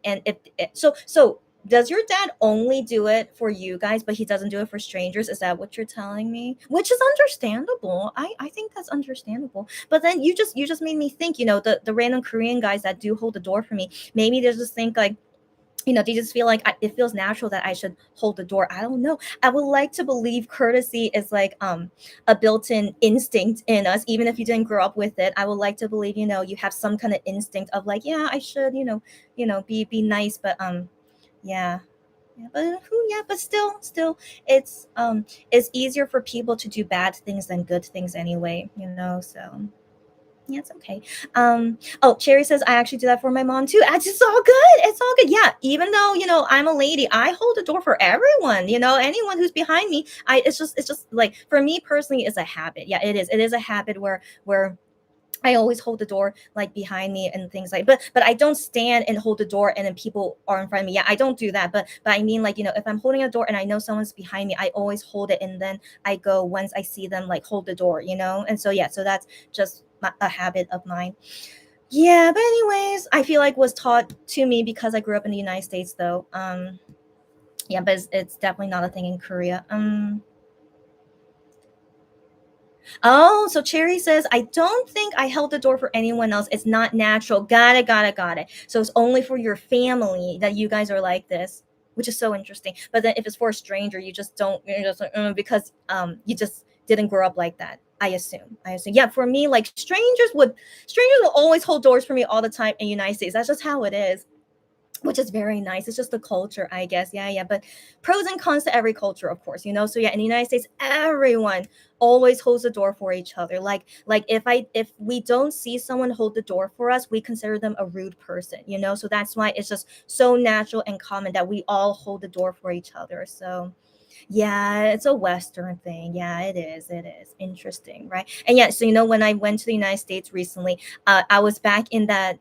so does your dad only do it for you guys, but he doesn't do it for strangers? Is that what you're telling me? Which is understandable. I think that's understandable. But then you just made me think, the random Korean guys that do hold the door for me, maybe they just think like, they just feel like it feels natural that I should hold the door. I don't know. I would like to believe courtesy is like a built-in instinct in us, even if you didn't grow up with it. I would like to believe, you have some kind of instinct of like, yeah, I should, be nice, but yeah. Yeah, but still, it's easier for people to do bad things than good things anyway. So yeah, it's okay. Oh, Cherry says I actually do that for my mom too. It's all good. It's all good. Yeah, even though I'm a lady, I hold the door for everyone. Anyone who's behind me. It's just like for me personally, it's a habit. Yeah, it is. It is a habit where I always hold the door like behind me and things like, but I don't stand and hold the door and then people are in front of me. Yeah, I don't do that. But I mean, like, if I'm holding a door and I know someone's behind me, I always hold it and then I go once I see them like hold the door. And so yeah, so that's just a habit of mine. Yeah, but anyways, I feel like was taught to me because I grew up in the United States though. Yeah, but it's definitely not a thing in Korea. Oh, so Cherry says, I don't think I held the door for anyone else. It's not natural. Got it. So it's only for your family that you guys are like this, which is so interesting. But then if it's for a stranger, you just don't, you're just like, because you just didn't grow up like that. I assume. Yeah, for me, like strangers will always hold doors for me all the time in the United States. That's just how it is, which is very nice. It's just the culture, I guess. Yeah. But pros and cons to every culture, of course. So yeah, in the United States, everyone always holds the door for each other. Like if we don't see someone hold the door for us, we consider them a rude person. So that's why it's just so natural and common that we all hold the door for each other. So yeah, it's a Western thing. Yeah, it is. It is interesting, right? And yeah, so when I went to the United States recently, I was back in that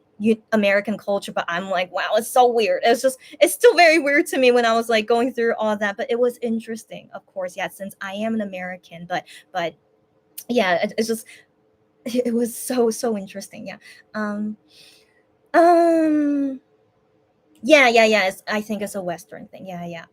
American culture, but I'm like, wow, it's so weird. It's still very weird to me when I was like going through all that, but it was interesting, of course. Yeah, since I am an American, but yeah, it's just it was so interesting. Yeah. Um. Um. Yeah. I think it's a Western thing. Yeah.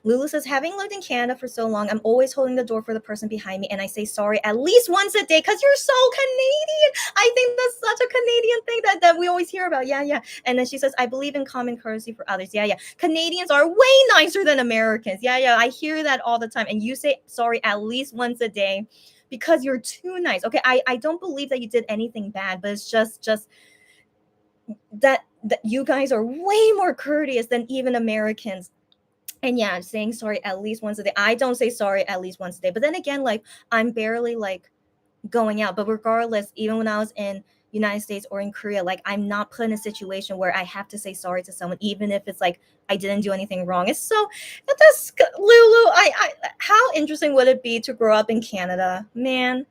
Lulu says, having lived in Canada for so long, I'm always holding the door for the person behind me, and I say sorry at least once a day because you're so Canadian. I think that's such a Canadian thing that we always hear about. Yeah. And then she says, I believe in common courtesy for others. Yeah. Canadians are way nicer than Americans. Yeah. I hear that all the time. And you say sorry at least once a day because you're too nice. Okay. I don't believe that you did anything bad, but it's just that you guys are way more courteous than even Americans. And yeah, saying sorry at least once a day. I don't say sorry at least once a day. But then again, like I'm barely like going out. But regardless, even when I was in United States or in Korea, like I'm not put in a situation where I have to say sorry to someone, even if it's like I didn't do anything wrong. That's Lulu. I how interesting would it be to grow up in Canada? Man,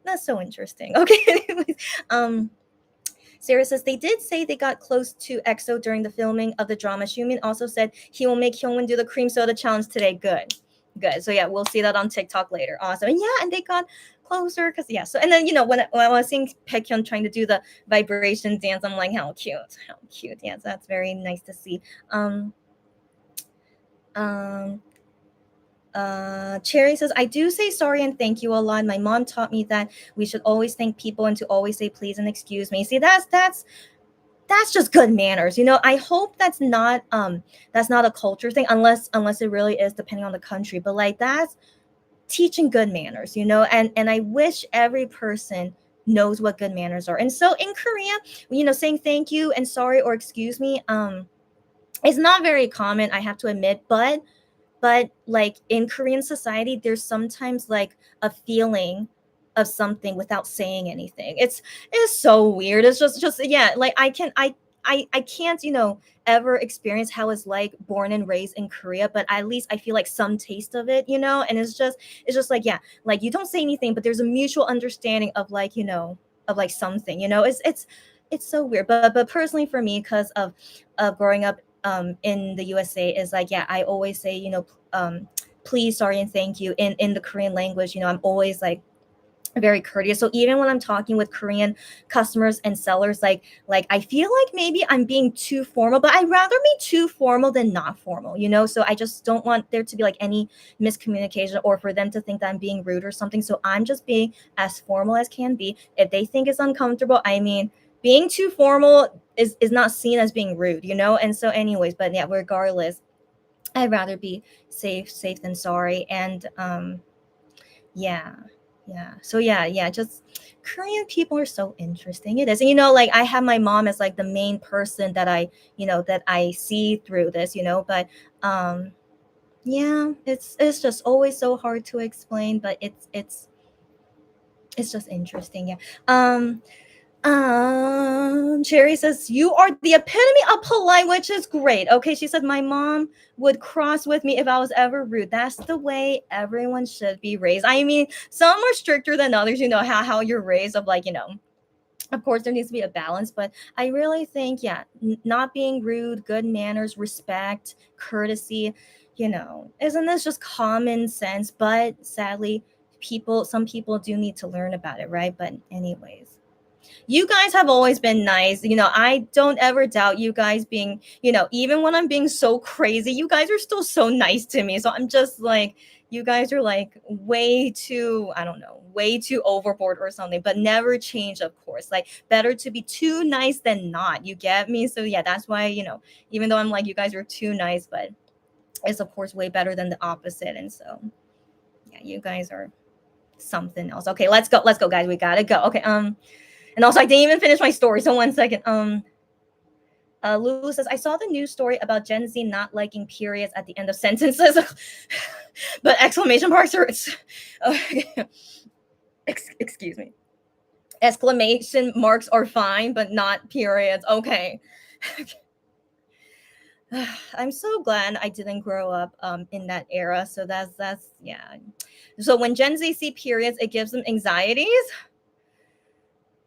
that's so interesting. Okay, anyways, Sarah says they did say they got close to EXO during the filming of the drama. Xiumin also said he will make Hyungwon do the cream soda challenge today. Good. So yeah, we'll see that on TikTok later. Awesome. And yeah, and they got closer because yeah. So and then when I was seeing Baekhyun trying to do the vibration dance, I'm like, how cute. Yeah, so that's very nice to see. Um, um, Cherry says, I do say sorry and thank you a lot. My mom taught me that we should always thank people and to always say please and excuse me. See, that's just good manners. I hope that's not a culture thing unless it really is depending on the country. But like that's teaching good manners. And I wish every person knows what good manners are. And so in Korea, saying thank you and sorry or excuse me, it's not very common, I have to admit, but like in Korean society, there's sometimes like a feeling of something without saying anything. It's so weird. It's just yeah, like I can't, ever experience how it's like born and raised in Korea, but at least I feel like some taste of it. And it's just like, yeah, like you don't say anything, but there's a mutual understanding of like, of like something. It's so weird. But personally for me, because of growing up in the USA, is like, yeah, I always say, please, sorry, and thank you in the Korean language. I'm always like very courteous. So even when I'm talking with Korean customers and sellers, like I feel like maybe I'm being too formal, but I'd rather be too formal than not formal, you know? So I just don't want there to be like any miscommunication or for them to think that I'm being rude or something. So I'm just being as formal as can be. If they think it's uncomfortable, I mean, being too formal is not seen as being rude, you know? And so anyways, but yeah, regardless, I'd rather be safe than sorry. And yeah. Yeah. So yeah, just Korean people are so interesting. It is. And like I have my mom as like the main person that I see through this, but um yeah, it's just always so hard to explain, but it's just interesting. Yeah. Cherry says, you are the epitome of polite, which is great. Okay, she said, my mom would cross with me if I was ever rude. That's the way everyone should be raised. I mean, some are stricter than others, how you're raised, of like, of course there needs to be a balance, but I really think, yeah, not being rude, good manners, respect, courtesy, isn't this just common sense? But sadly, some people do need to learn about it, right? But anyways, you guys have always been nice. I don't ever doubt you guys being, even when I'm being so crazy, you guys are still so nice to me. So I'm just like, you guys are like way too, I don't know, way too overboard or something, but never change, of course. Like, better to be too nice than not. You get me? So yeah, that's why, even though I'm like, you guys are too nice, but it's of course way better than the opposite. And so yeah, you guys are something else. Okay, let's go, guys. We gotta go. Okay, and also, I didn't even finish my story. So 1 second. Lulu says, I saw the news story about Gen Z not liking periods at the end of sentences, but exclamation marks are. Excuse me. Exclamation marks are fine, but not periods. Okay. I'm so glad I didn't grow up in that era. So that's yeah. So when Gen Z see periods, it gives them anxieties.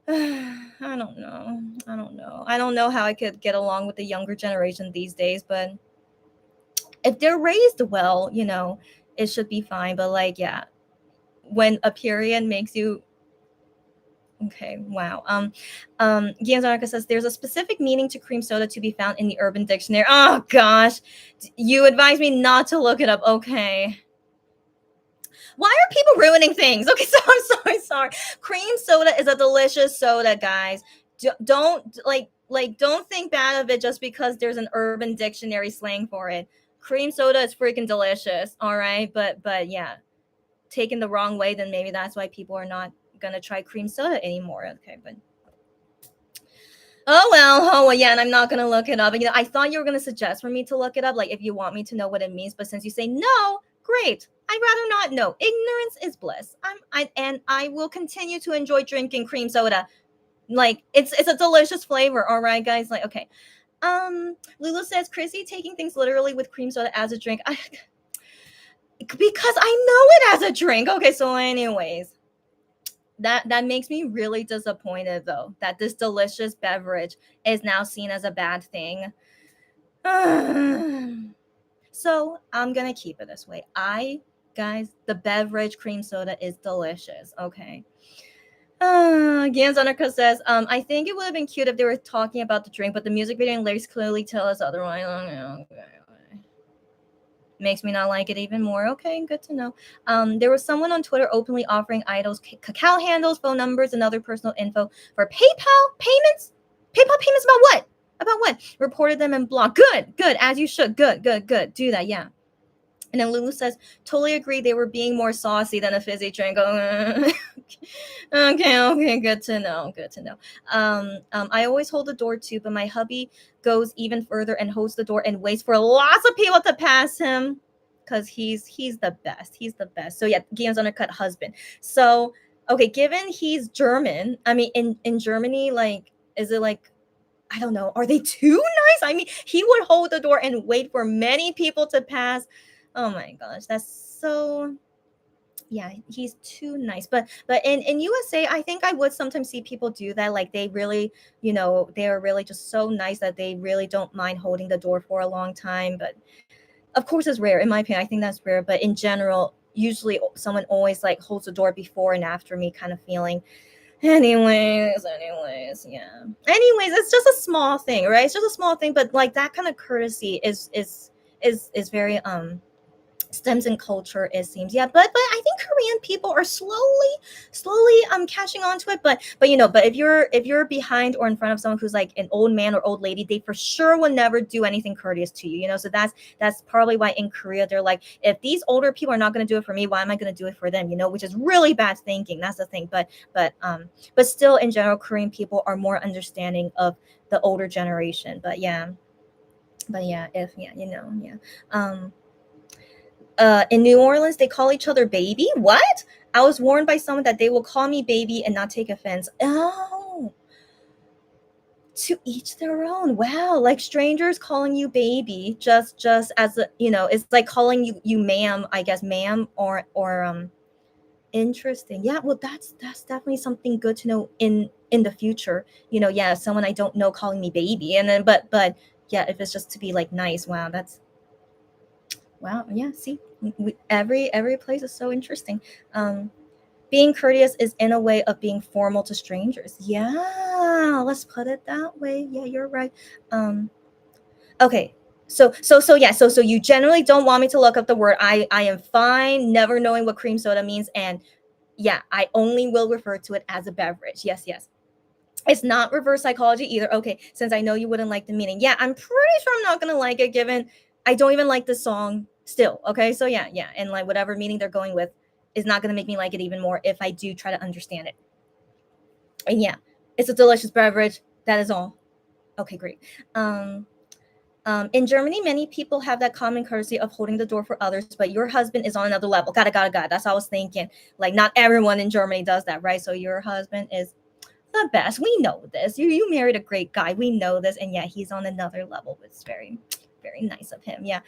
I don't know. I don't know how I could get along with the younger generation these days, but if they're raised well, it should be fine. But like, yeah, when a period makes you okay, wow. Gianzarka says there's a specific meaning to cream soda to be found in the Urban Dictionary. Oh gosh, you advise me not to look it up. Okay. Why are people ruining things? Okay, so I'm sorry. Cream soda is a delicious soda, guys. Don't don't think bad of it just because there's an Urban Dictionary slang for it. Cream soda is freaking delicious, all right? But yeah, taken the wrong way, then maybe that's why people are not gonna try cream soda anymore. Okay, but oh well, yeah, and I'm not gonna look it up. I thought you were gonna suggest for me to look it up, like if you want me to know what it means. But since you say no, great. I'd rather not know. Ignorance is bliss. I will continue to enjoy drinking cream soda. Like it's a delicious flavor. All right, guys. Like okay. Lulu says Chrissy taking things literally with cream soda as a drink. Because I know it as a drink. Okay, so anyways. That makes me really disappointed though, that this delicious beverage is now seen as a bad thing. So I'm gonna keep it this way. Guys, the beverage cream soda is delicious. Okay. Ganzanika says, I think it would have been cute if they were talking about the drink, but the music video and lyrics clearly tell us otherwise. Okay. Makes me not like it even more. Okay, good to know. There was someone on Twitter openly offering idols cacao handles, phone numbers, and other personal info for PayPal payments. PayPal payments about what? About what? Reported them and blocked. Good, as you should. Good. Do that, yeah. And then Lulu says, totally agree. They were being more saucy than a fizzy drink. Okay, good to know. I always hold the door too, but my hubby goes even further and holds the door and waits for lots of people to pass him because he's the best. He's the best. So yeah, Guillaume's undercut husband. So okay, given he's German, I mean, in Germany, like, is it like, I don't know, are they too nice? I mean, he would hold the door and wait for many people to pass. Oh my gosh, that's so, yeah, he's too nice. But in USA, I think I would sometimes see people do that. Like they really, they are really just so nice that they really don't mind holding the door for a long time. But of course it's rare. In my opinion, I think that's rare. But in general, usually someone always like holds the door before and after me kind of feeling. Anyways, yeah. Anyways, it's just a small thing, right? It's just a small thing, but like that kind of courtesy is very stems in culture, it seems. Yeah, but I think Korean people are slowly catching on to it. But you know, but if you're behind or in front of someone who's like an old man or old lady, they for sure will never do anything courteous to you, you know. So that's probably why in Korea they're like, if these older people are not going to do it for me, why am I going to do it for them, you know, which is really bad thinking. That's the thing. But still, in general, Korean people are more understanding of the older generation. But yeah, if yeah, you know, yeah. In New Orleans, they call each other baby. What? I was warned by someone that they will call me baby and not take offense. Oh, to each their own. Wow, like strangers calling you baby, just as a, you know, it's like calling you ma'am, I guess, ma'am, or interesting. Yeah, well, that's definitely something good to know in the future. You know, yeah, someone I don't know calling me baby, and then but yeah, if it's just to be like nice, wow, that's wow, yeah. See, every place is so interesting. Being courteous is in a way of being formal to strangers. Yeah, let's put it that way. Yeah, you're right. Um, okay. So you generally don't want me to look up the word. I am fine never knowing what cream soda means, and yeah, I only will refer to it as a beverage. Yes. It's not reverse psychology either. Okay, since I know you wouldn't like the meaning. Yeah, I'm pretty sure I'm not gonna like it given I don't even like the song still. Okay, so yeah. And like whatever meaning they're going with is not gonna make me like it even more if I do try to understand it. And yeah, it's a delicious beverage. That is all. Okay, great. Um, in Germany, many people have that common courtesy of holding the door for others, but your husband is on another level. Got it. That's what I was thinking. Like, not everyone in Germany does that, right? So your husband is the best. We know this. You married a great guy. We know this, and yeah, he's on another level. It's very nice of him. Yeah.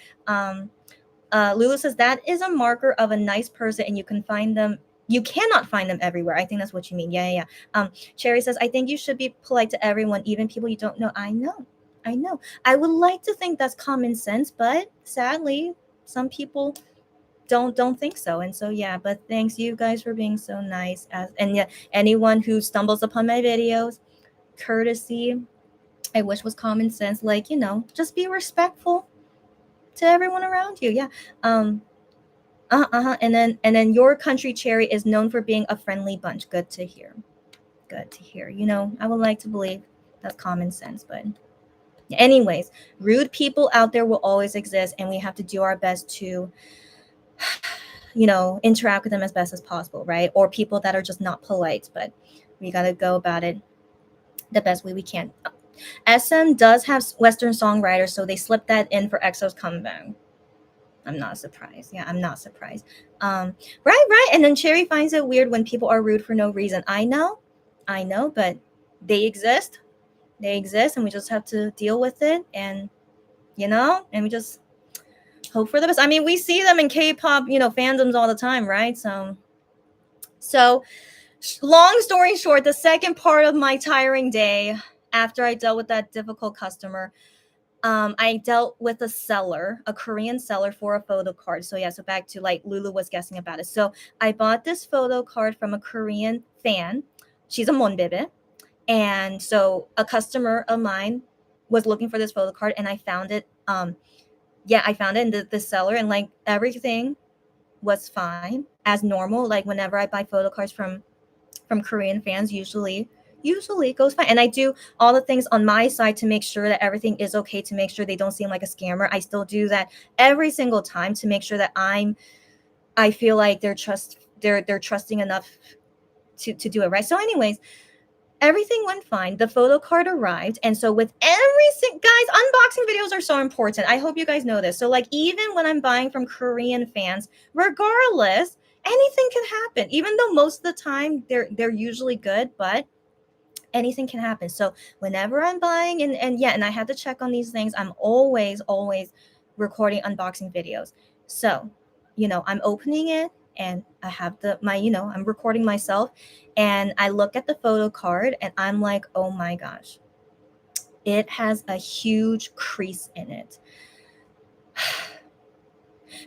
Lulu says that is a marker of a nice person, and you can find them. You cannot find them everywhere. I think that's what you mean. Yeah. Cherry says, I think you should be polite to everyone, even people you don't know. I know. I would like to think that's common sense, but sadly, some people don't think so. And so yeah, but thanks you guys for being so nice. And yeah, anyone who stumbles upon my videos, courtesy, I wish was common sense. Like, you know, just be respectful to everyone around you. Yeah. And then your country, Cherry, is known for being a friendly bunch. Good to hear. You know, I would like to believe that's common sense, but anyways, rude people out there will always exist, and we have to do our best to, you know, interact with them as best as possible, right? Or people that are just not polite, but we got to go about it the best way we can. SM does have Western songwriters, so they slipped that in for EXO's comeback. I'm not surprised. Yeah, I'm not surprised. Right. And then Cherry finds it weird when people are rude for no reason. I know, but they exist. And we just have to deal with it, and you know, and we just hope for the best. I mean, we see them in K-pop, you know, fandoms all the time, right? So long story short, the second part of my tiring day after I dealt with that difficult customer, I dealt with a Korean seller for a photo card. So yeah, so back to like Lulu was guessing about it. So I bought this photo card from a Korean fan. She's a monbebe. And so a customer of mine was looking for this photo card, and I found it. I found it in the seller, and like everything was fine as normal. Like whenever I buy photo cards from Korean fans, usually it goes fine. And I do all the things on my side to make sure that everything is okay, to make sure they don't seem like a scammer. I still do that every single time to make sure that I feel like they're trusting enough to do it right. So anyways, everything went fine. The photo card arrived. And so with guys, unboxing videos are so important. I hope you guys know this. So like, even when I'm buying from Korean fans, regardless, anything can happen. Even though most of the time they're usually good, but anything can happen. So whenever I'm buying and I have to check on these things, I'm always recording unboxing videos. So, you know, I'm opening it, and I have I'm recording myself, and I look at the photo card, and I'm like, oh my gosh, it has a huge crease in it.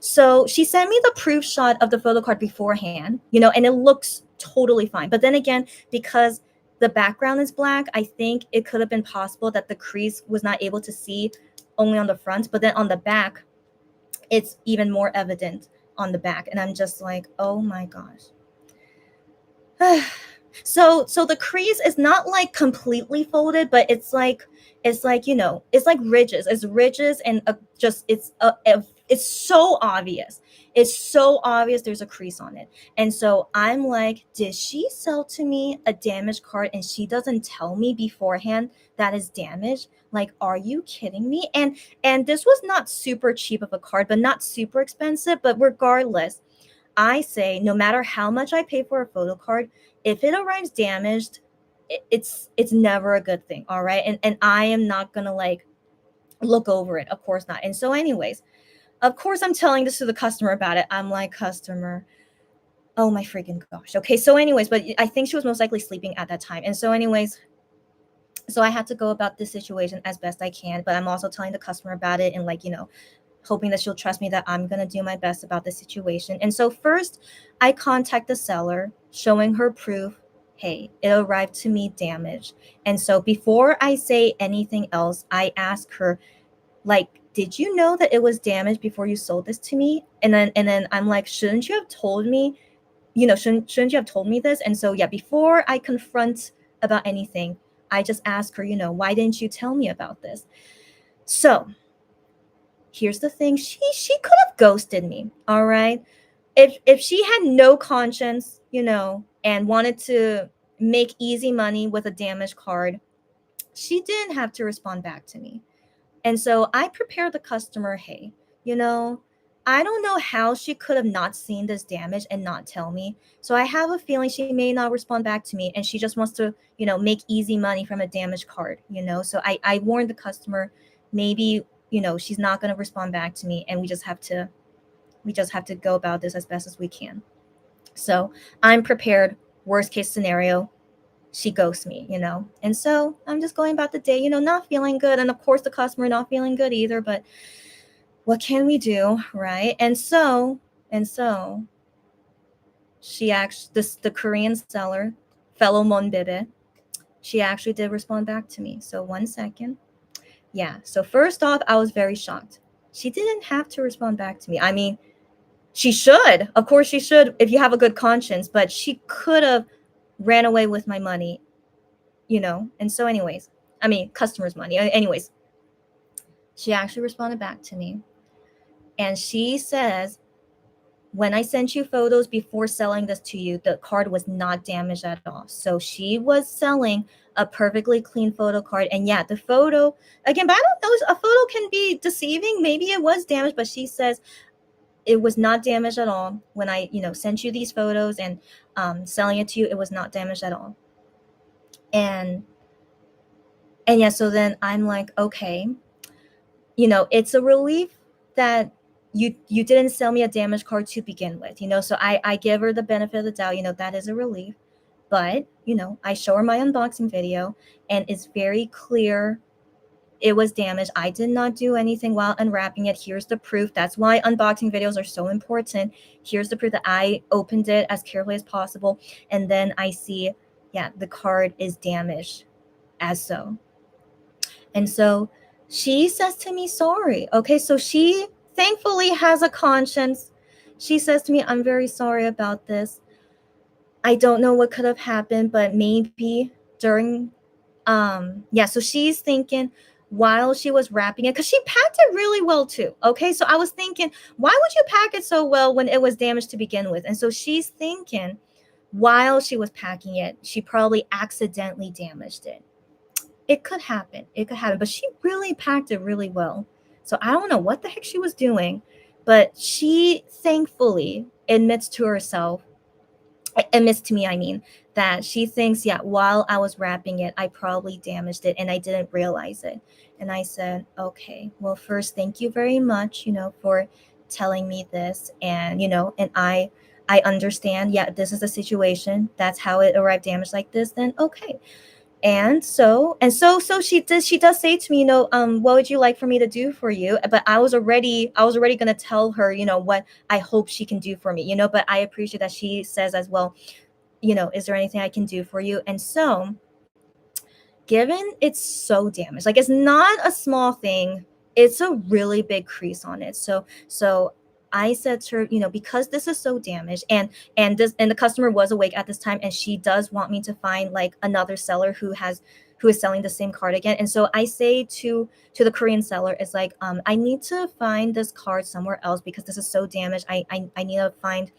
So she sent me the proof shot of the photo card beforehand, and it looks totally fine. But then again, because the background is black, I think it could have been possible that the crease was not able to see only on the front, but then on the back, it's even more evident on the back. And I'm just like, oh my gosh. So the crease is not like completely folded, but it's like it's like ridges. It's ridges and just it's so obvious. It's so obvious there's a crease on it. And so I'm like, did she sell to me a damaged card and she doesn't tell me beforehand that is damaged? Like, are you kidding me? And this was not super cheap of a card, but not super expensive. But regardless, I say no matter how much I pay for a photo card, if it arrives damaged, it's never a good thing. All right. And I am not gonna like look over it. Of course not. And so, anyways, of course I'm telling this to the customer about it. I'm like, customer, oh my freaking gosh. Okay. So, anyways, but I think she was most likely sleeping at that time. And so, anyways, so I had to go about this situation as best I can, but I'm also telling the customer about it and like, hoping that she'll trust me that I'm going to do my best about the situation. And so first, I contact the seller, showing her proof, hey, it arrived to me damaged. And so before I say anything else, I ask her, like, did you know that it was damaged before you sold this to me? And then I'm like, shouldn't you have told me? Shouldn't you have told me this? And so yeah, before I confront about anything, I just ask her, why didn't you tell me about this? So here's the thing, she could have ghosted me, all right? If she had no conscience, and wanted to make easy money with a damaged card, she didn't have to respond back to me. And so I prepared the customer, hey, I don't know how she could have not seen this damage and not tell me. So I have a feeling she may not respond back to me and she just wants to, make easy money from a damaged card, So I warned the customer, maybe, she's not going to respond back to me and we just have to go about this as best as we can. So I'm prepared. Worst case scenario, she ghosts me, And so I'm just going about the day, not feeling good. And of course the customer not feeling good either, but what can we do, right? And so she actually, the Korean seller, fellow Monbebe, she actually did respond back to me. So 1 second. Yeah. So first off, I was very shocked. She didn't have to respond back to me. I mean, she should. Of course she should if you have a good conscience, but she could have ran away with my money, And so anyways, I mean, customer's money. Anyways, she actually responded back to me. And she says, when I sent you photos before selling this to you, the card was not damaged at all. So she was selling a perfectly clean photo card. And yeah, the photo, again, but I don't know, a photo can be deceiving. Maybe it was damaged, but she says it was not damaged at all. When I, sent you these photos and selling it to you, it was not damaged at all. And yeah, so then I'm like, okay, it's a relief that you didn't sell me a damaged card to begin with, so I give her the benefit of the doubt, that is a relief. But, I show her my unboxing video and it's very clear it was damaged. I did not do anything while unwrapping it. Here's the proof. That's why unboxing videos are so important. Here's the proof that I opened it as carefully as possible. And then I see, yeah, the card is damaged as so. And so she says to me, sorry. Okay, so she thankfully has a conscience. She says to me, I'm very sorry about this. I don't know what could have happened, but maybe during, so she's thinking while she was wrapping it, because she packed it really well too. Okay, so I was thinking, why would you pack it so well when it was damaged to begin with? And so she's thinking while she was packing it, she probably accidentally damaged it. It could happen. But she really packed it really well. So I don't know what the heck she was doing, but she thankfully admits to me, I mean, that she thinks, yeah, while I was wrapping it, I probably damaged it and I didn't realize it. And I said, okay, well, first, thank you very much, for telling me this. And, and I understand, yeah, this is a situation. That's how it arrived damaged like this. Then, okay. And so she does say to me, what would you like for me to do for you? But I was already gonna tell her, what I hope she can do for me, but I appreciate that she says as well, is there anything I can do for you? And so, given it's so damaged, like, it's not a small thing, it's a really big crease on it. So I said to her, because this is so damaged, and the customer was awake at this time, and she does want me to find like another seller who is selling the same card again. And so I say to the Korean seller, it's like, I need to find this card somewhere else because this is so damaged. I need to find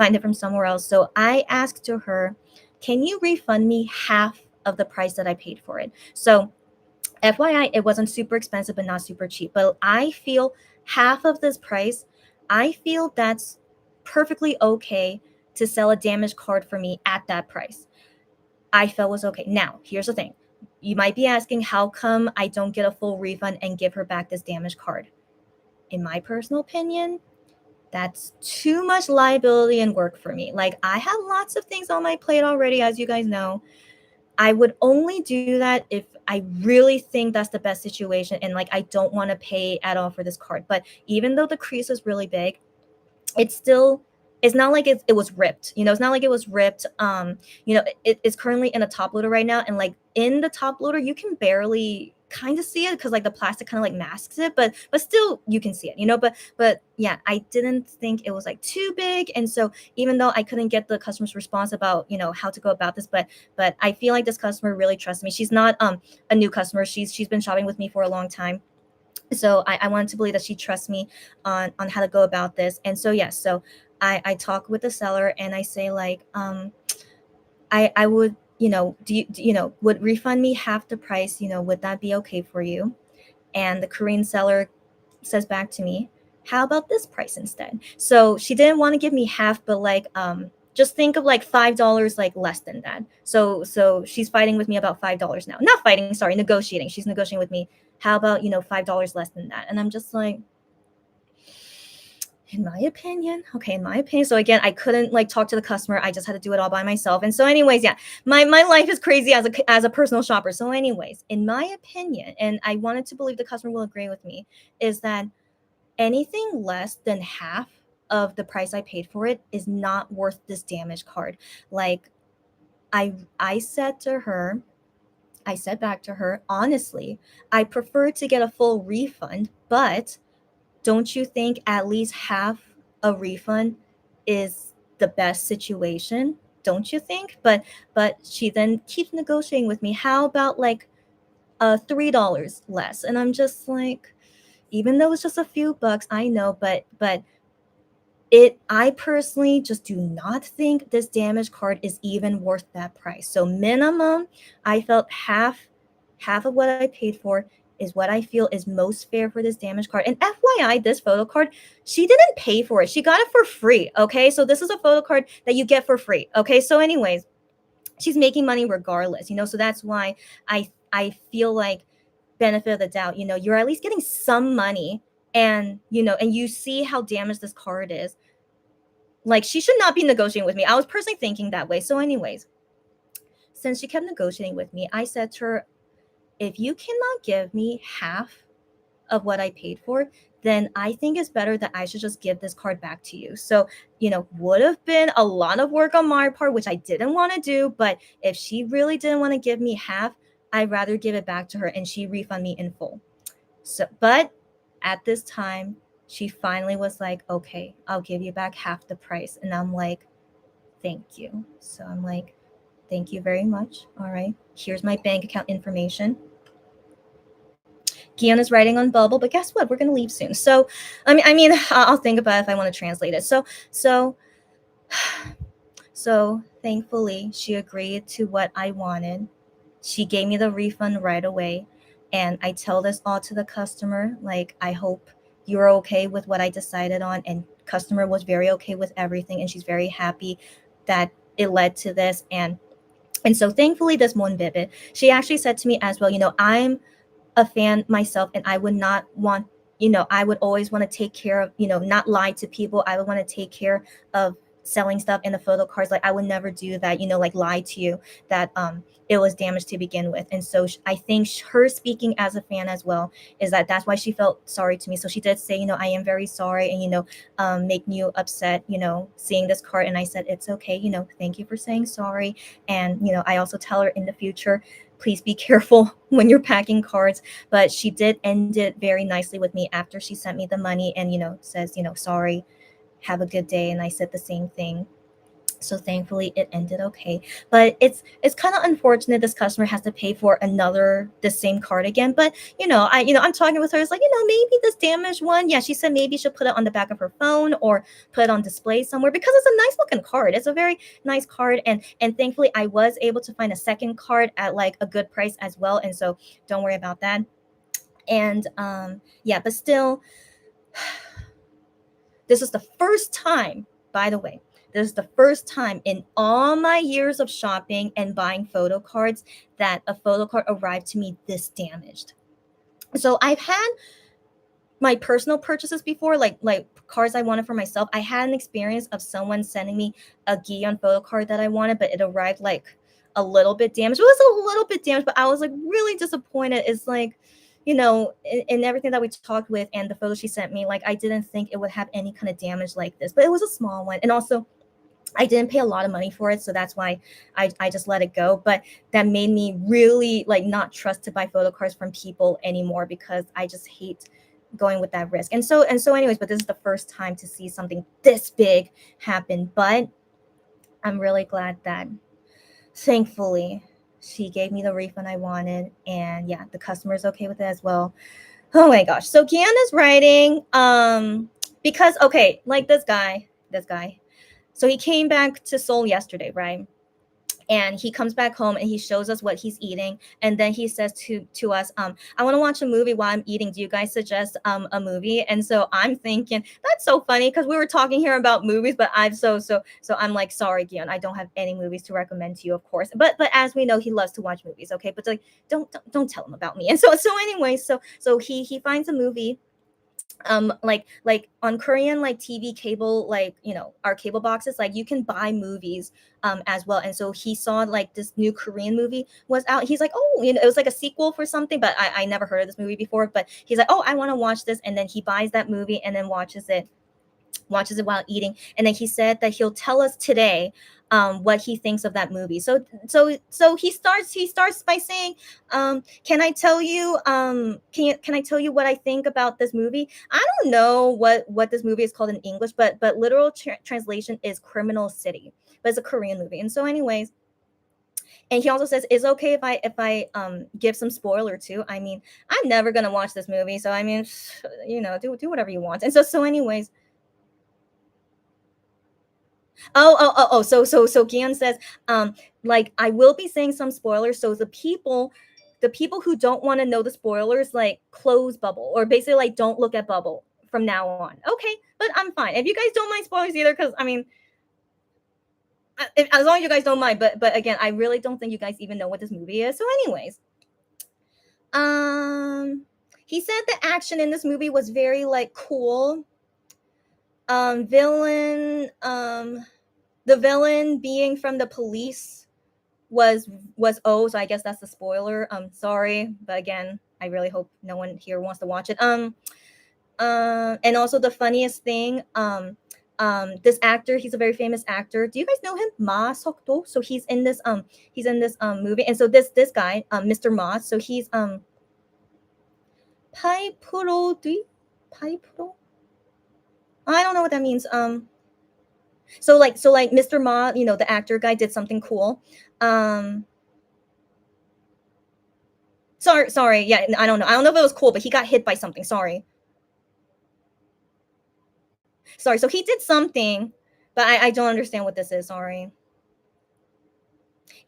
it from somewhere else. So I asked to her, can you refund me half of the price that I paid for it? So FYI, it wasn't super expensive, but not super cheap. But I feel half of this price, I feel that's perfectly okay to sell a damaged card for me at that price. I felt was okay. Now, here's the thing. You might be asking, how come I don't get a full refund and give her back this damaged card? In my personal opinion, that's too much liability and work for me. Like, I have lots of things on my plate already, as you guys know. I would only do that if I really think that's the best situation and like I don't want to pay at all for this card. But even though the crease is really big, it's not like it was ripped. It's not like it was ripped. It's currently in a top loader right now, and like in the top loader, you can barely kind of see it because like the plastic kind of like masks it, but still you can see it. But yeah, I didn't think it was like too big, and so even though I couldn't get the customer's response about how to go about this, but I feel like this customer really trusts me. She's not a new customer. She's been shopping with me for a long time. So I wanted to believe that she trusts me on how to go about this. And so yes, so I talk with the seller and I say like, I would, would refund me half the price, would that be okay for you? And the Korean seller says back to me, how about this price instead? So she didn't want to give me half, but like, just think of like $5 like less than that. So she's fighting with me about $5 now. Not fighting, sorry, negotiating. She's negotiating with me. How about, $5 less than that? And I'm just like, in my opinion, okay, in my opinion. So again, I couldn't like talk to the customer. I just had to do it all by myself. And so, anyways, yeah, my life is crazy as a personal shopper. So, anyways, in my opinion, and I wanted to believe the customer will agree with me, is that anything less than half of the price I paid for it is not worth this damage card. Like, I said back to her, honestly, I prefer to get a full refund, but don't you think at least half a refund is the best situation? Don't you think? But she then keeps negotiating with me. How about like $3 less? And I'm just like, even though it's just a few bucks, I know, but I personally just do not think this damage card is even worth that price. So minimum, I felt half of what I paid for is what I feel is most fair for this damage card. And FYI, this photo card, she didn't pay for it. She got it for free. Okay. So this is a photo card that you get for free. Okay. So, anyways, she's making money regardless, so that's why I feel like benefit of the doubt, you're at least getting some money, and and you see how damaged this card is. Like, she should not be negotiating with me. I was personally thinking that way. So, anyways, since she kept negotiating with me, I said to her, if you cannot give me half of what I paid for, then I think it's better that I should just give this card back to you. So, would have been a lot of work on my part, which I didn't want to do. But if she really didn't want to give me half, I'd rather give it back to her and she refund me in full. So, but at this time, she finally was like, okay, I'll give you back half the price. And I'm like, thank you. So I'm like, thank you very much. All right, here's my bank account information. Gion is writing on Bubble, but guess what? We're gonna leave soon. So, I mean, I'll think about it if I want to translate it. So thankfully, she agreed to what I wanted. She gave me the refund right away, and I tell this all to the customer. Like, I hope you're okay with what I decided on. And customer was very okay with everything, and she's very happy that it led to this. And so thankfully, this Mon Bibit, she actually said to me as well, I'm a fan myself, and I would not want, I would always want to take care of, not lie to people. I would want to take care of selling stuff in the photo cards. Like I would never do that, like lie to you that it was damaged to begin with. And so I think her speaking as a fan as well is that's why she felt sorry to me. So she did say, I am very sorry, and making you upset, seeing this card. And I said, it's okay, thank you for saying sorry. And I also tell her in the future, please be careful when you're packing cards. But she did end it very nicely with me after she sent me the money and says, sorry, have a good day. And I said the same thing. So thankfully it ended okay. But it's kind of unfortunate this customer has to pay for the same card again. But I'm talking with her. It's like, maybe this damaged one. Yeah, she said maybe she'll put it on the back of her phone or put it on display somewhere because it's a nice looking card. It's a very nice card. And thankfully I was able to find a second card at like a good price as well. And so don't worry about that. And yeah, but still, this is the first time, by the way, this is the first time in all my years of shopping and buying photo cards that a photo card arrived to me this damaged. So I've had my personal purchases before, like cards I wanted for myself. I had an experience of someone sending me a Gion photo card that I wanted, but it arrived like a little bit damaged. It was a little bit damaged, but I was like really disappointed. It's like, in everything that we talked with and the photo she sent me, like I didn't think it would have any kind of damage like this, but it was a small one. And also I didn't pay a lot of money for it, so that's why I just let it go. But that made me really like not trust to buy photo cards from people anymore because I just hate going with that risk. And so anyways, but this is the first time to see something this big happen. But I'm really glad that thankfully she gave me the refund I wanted, and yeah, the customer's okay with it as well. Oh my gosh. So Kian is writing because okay, like this guy. So he came back to Seoul yesterday, right? And he comes back home and he shows us what he's eating. And then he says to us, I want to watch a movie while I'm eating. Do you guys suggest a movie? And so I'm thinking, that's so funny because we were talking here about movies, but so I'm like, sorry, Gion, I don't have any movies to recommend to you, of course. But as we know, he loves to watch movies, okay? But like, don't tell him about me. And so anyway, so he finds a movie like on Korean like TV cable, like our cable boxes, like you can buy movies as well. And so he saw like this new Korean movie was out. He's like, oh, it was like a sequel for something, but I never heard of this movie before. But he's like, oh, I want to watch this. And then he buys that movie and then watches it while eating. And then he said that he'll tell us today what he thinks of that movie. So he starts by saying, can I tell you can I tell you what I think about this movie? I don't know what this movie is called in English, but literal translation is Criminal City, but it's a Korean movie. And so anyways, and he also says, it's okay if I give some spoiler too. I mean, I'm never gonna watch this movie, so I mean, do whatever you want. And so anyways, Oh. So Gian says, like I will be saying some spoilers. So the people who don't want to know the spoilers, like close Bubble or basically like don't look at Bubble from now on. Okay, but I'm fine if you guys don't mind spoilers either, because I mean, as long as you guys don't mind. But again, I really don't think you guys even know what this movie is. So anyways, he said the action in this movie was very like cool. The villain being from the police was so I guess that's the spoiler. Sorry, but again, I really hope no one here wants to watch it. And also the funniest thing, this actor, he's a very famous actor. Do you guys know him? Ma Seok-do. So he's in this movie. And so this guy, Mr. Ma, so he's 파이프로 I don't know what that means. So like Mr. Ma, the actor guy did something cool. Sorry. Yeah, I don't know. I don't know if it was cool, but he got hit by something. Sorry. So he did something, but I don't understand what this is. Sorry.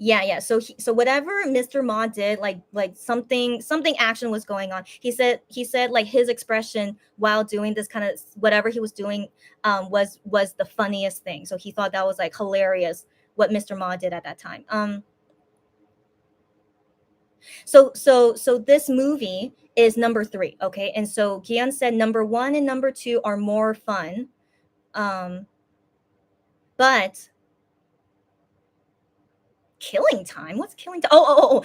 Yeah. So whatever Mr. Ma did, like something action was going on. He said like his expression while doing this kind of whatever he was doing was the funniest thing. So he thought that was like hilarious what Mr. Ma did at that time. So this movie is number 3, okay? And so Gian said number 1 and number 2 are more fun. But but Killing Time. What's Killing Time? Oh.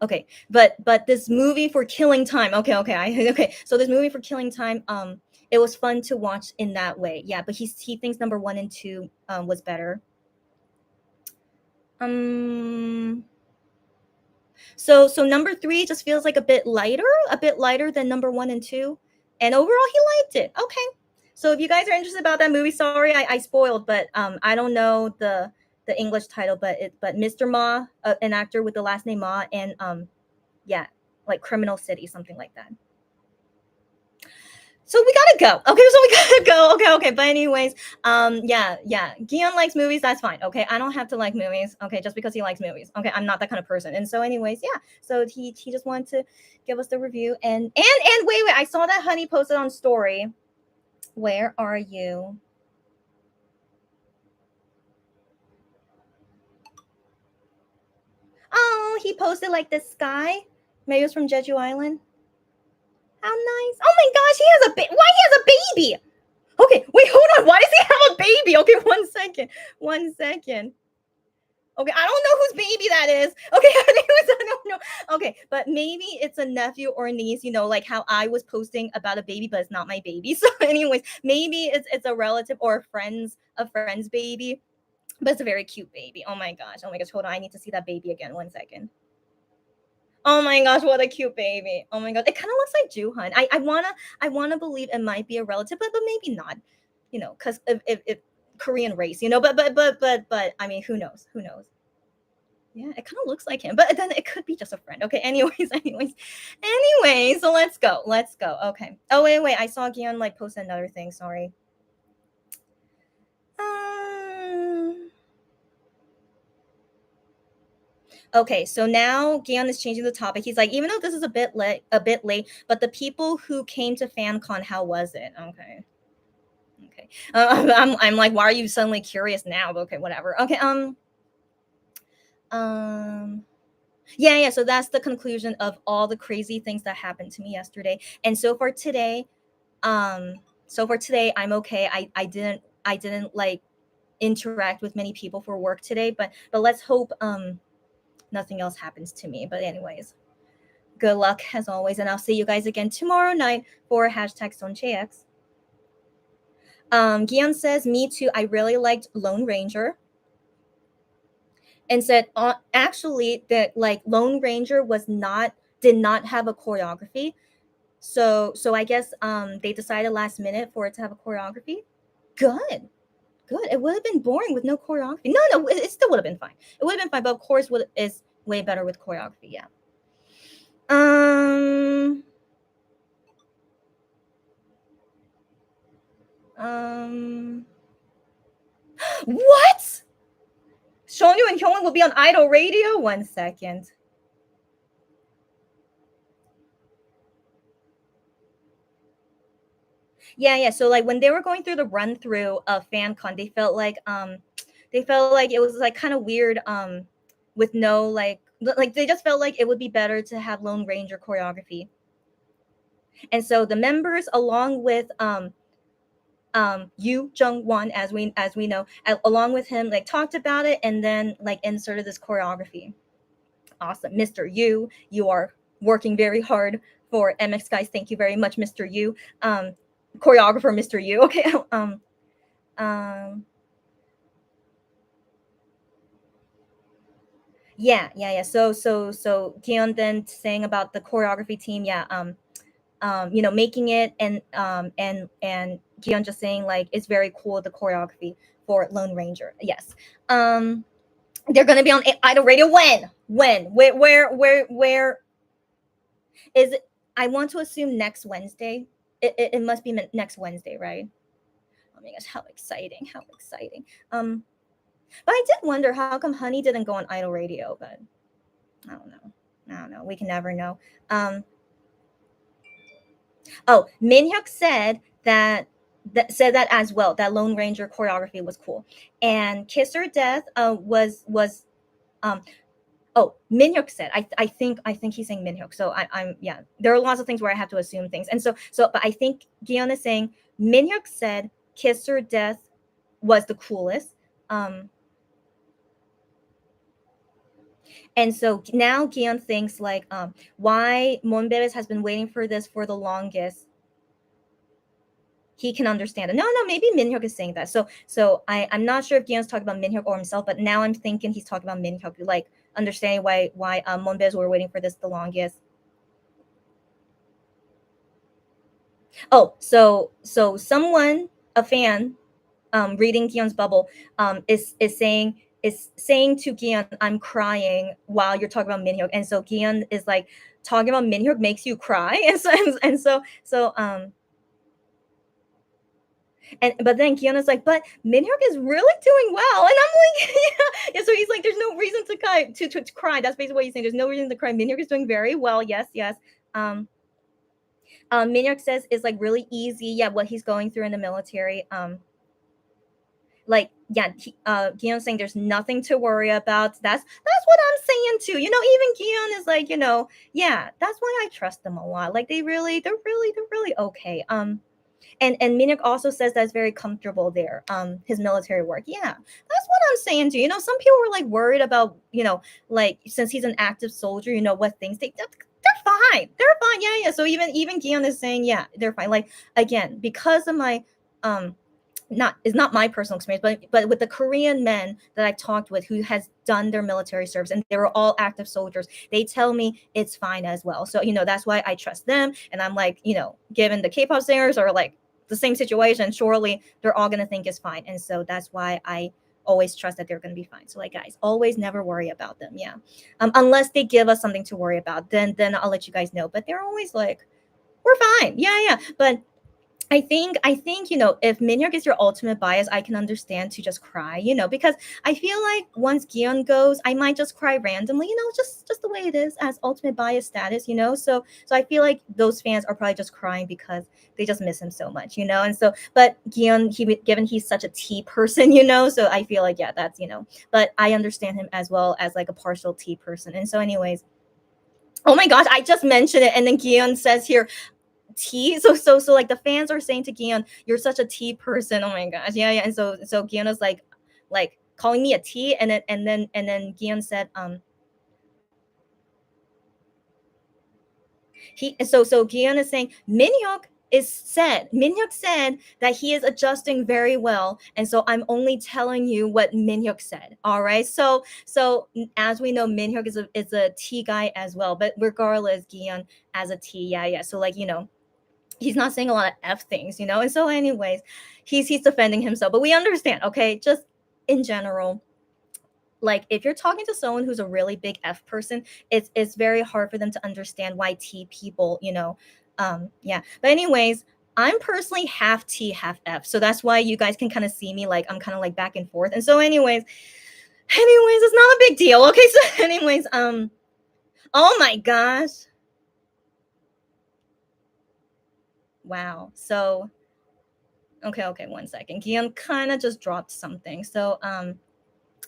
Okay. But this movie for Killing Time. Okay. Okay. So this movie for Killing Time. It was fun to watch in that way. Yeah. But he thinks number 1 and 2 was better. So number 3 just feels like a bit lighter than number 1 and 2. And overall, he liked it. Okay. So if you guys are interested about that movie, sorry I spoiled, but I don't know the English title, but Mr. Ma, an actor with the last name Ma, and yeah, like Criminal City, something like that. So we gotta go. Okay, so we gotta go. Okay. But anyways, yeah. Gion likes movies. That's fine. Okay, I don't have to like movies. Okay, just because he likes movies. Okay, I'm not that kind of person. And so, anyways, yeah. So he just wanted to give us the review. And wait. I saw that Honey posted on story. Where are you? Oh, he posted like this sky. Maybe it was from Jeju Island. How nice. Oh my gosh, he has a baby. Why he has a baby? Okay, wait, hold on. Why does he have a baby? Okay, 1 second. Okay, I don't know whose baby that is. Okay, I don't know. Okay, but maybe it's a nephew or a niece, like how I was posting about a baby, but it's not my baby. So anyways, maybe it's a relative or a friend's baby, but it's a very cute baby. Oh my gosh, hold on. I need to see that baby again. 1 second. Oh my gosh, what a cute baby. Oh my god. It kind of looks like Juhan. I wanna believe it might be a relative, but maybe not. Because if Korean race, but I mean, who knows? Yeah, it kind of looks like him, but then it could be just a friend. Okay, anyways, so let's go. Okay. Oh wait, I saw Gion like post another thing. Sorry. Okay, so now Gion is changing the topic. He's like, even though this is a bit late, but the people who came to FanCon, how was it? Okay. I'm like, why are you suddenly curious now? Okay, whatever. Okay. Yeah. So that's the conclusion of all the crazy things that happened to me yesterday. And so far today, I'm okay. I didn't like interact with many people for work today, but let's hope nothing else happens to me. But anyways, good luck as always, and I'll see you guys again tomorrow night for #SonCheX. Gion says, me too. I really liked Lone Ranger. And said, actually, that like Lone Ranger did not have a choreography. So I guess they decided last minute for it to have a choreography. Good. It would have been boring with no choreography. No, it still would have been fine. It would have been fine, but of course, is way better with choreography. Yeah. What? Shonyu and Hyunwoo will be on Idol Radio? 1 second. Yeah. So like when they were going through the run through of FanCon, they felt like it was like kind of weird with no like they just felt like it would be better to have Lone Ranger choreography. And so the members, along with Yu Jung-won, as we know, along with him, like talked about it and then like inserted this choreography. Awesome. Mr. Yu, you are working very hard for MX guys. Thank you very much, Mr. Yu. Choreographer Mr. Yu. Okay. Yeah. So Gion then saying about the choreography team, making it, and Gion just saying like it's very cool, the choreography for Lone Ranger. Yes. They're gonna be on Idol Radio when? Where is it? I want to assume next Wednesday. It must be next Wednesday, right? Oh my gosh, how exciting. But I did wonder how come Honey didn't go on Idol Radio, but I don't know. We can never know. Minhyuk said that as well, that Lone Ranger choreography was cool. And Kiss or Death was Minhyuk said, I think he's saying Minhyuk. So I'm there are lots of things where I have to assume things. And so but I think Gion is saying Minhyuk said Kiss or Death was the coolest. And so now Gion thinks like, why Monbebes has been waiting for this for the longest. He can understand it. No, maybe Minhyuk is saying that. So I'm not sure if Gion's talking about Minhyuk or himself, but now I'm thinking he's talking about Minhyuk, like understanding why Monbebes were waiting for this the longest. Oh, so someone, a fan, reading Gion's bubble, is saying to Gion, I'm crying while you're talking about Minhyuk. And so Gion is like, talking about Minhyuk makes you cry. But then Gion is like, but Minhyuk is really doing well. And I'm like, yeah. So he's like, there's no reason to cry. To cry. That's basically what he's saying. There's no reason to cry. Minhyuk is doing very well. Yes. Minhyuk says is like really easy. Yeah, what he's going through in the military. Like, yeah, Gion's saying there's nothing to worry about. That's what I'm saying too. Even Gion is like, yeah, that's why I trust them a lot. Like they're really okay. And Minhyuk also says that's very comfortable there. His military work. Yeah, that's what I'm saying too. Some people were like worried about, like since he's an active soldier, what things they're fine. They're fine. Yeah. So even Gion is saying, yeah, they're fine. Like again, because of my not my personal experience, but with the Korean men that I've talked with who has done their military service and they were all active soldiers, they tell me it's fine as well. So that's why I trust them. And I'm like, given the K-pop singers are like the same situation, surely they're all gonna think it's fine. And so that's why I always trust that they're gonna be fine. So like guys, always never worry about them. Yeah. Unless they give us something to worry about, then I'll let you guys know. But they're always like, we're fine. Yeah. But I think if Minhyuk is your ultimate bias, I can understand to just cry, because I feel like once Gion goes, I might just cry randomly, just the way it is as ultimate bias status, So I feel like those fans are probably just crying because they just miss him so much, And so, but Gion, given he's such a T person, so I feel like yeah, that's But I understand him as well as like a partial T person, and so anyways. Oh my gosh, I just mentioned it, and then Gion says here, T. So like the fans are saying to Gion, you're such a T person. Oh my gosh. Yeah. And so Gion is like calling me a T, and then Gion said, Gion is saying Minhyuk said that he is adjusting very well, and so I'm only telling you what Minhyuk said. All right. So as we know, Minhyuk is a T guy as well, but regardless, Gion as a T, yeah. So like he's not saying a lot of F things, And so, anyways, he's defending himself. But we understand, okay? Just in general, like if you're talking to someone who's a really big F person, it's very hard for them to understand why T people, yeah. But anyways, I'm personally half T, half F. So that's why you guys can kind of see me like I'm kind of like back and forth. And so, anyways, it's not a big deal. Okay. So, anyways, oh my gosh. Wow. So okay, 1 second. Gion kind of just dropped something. So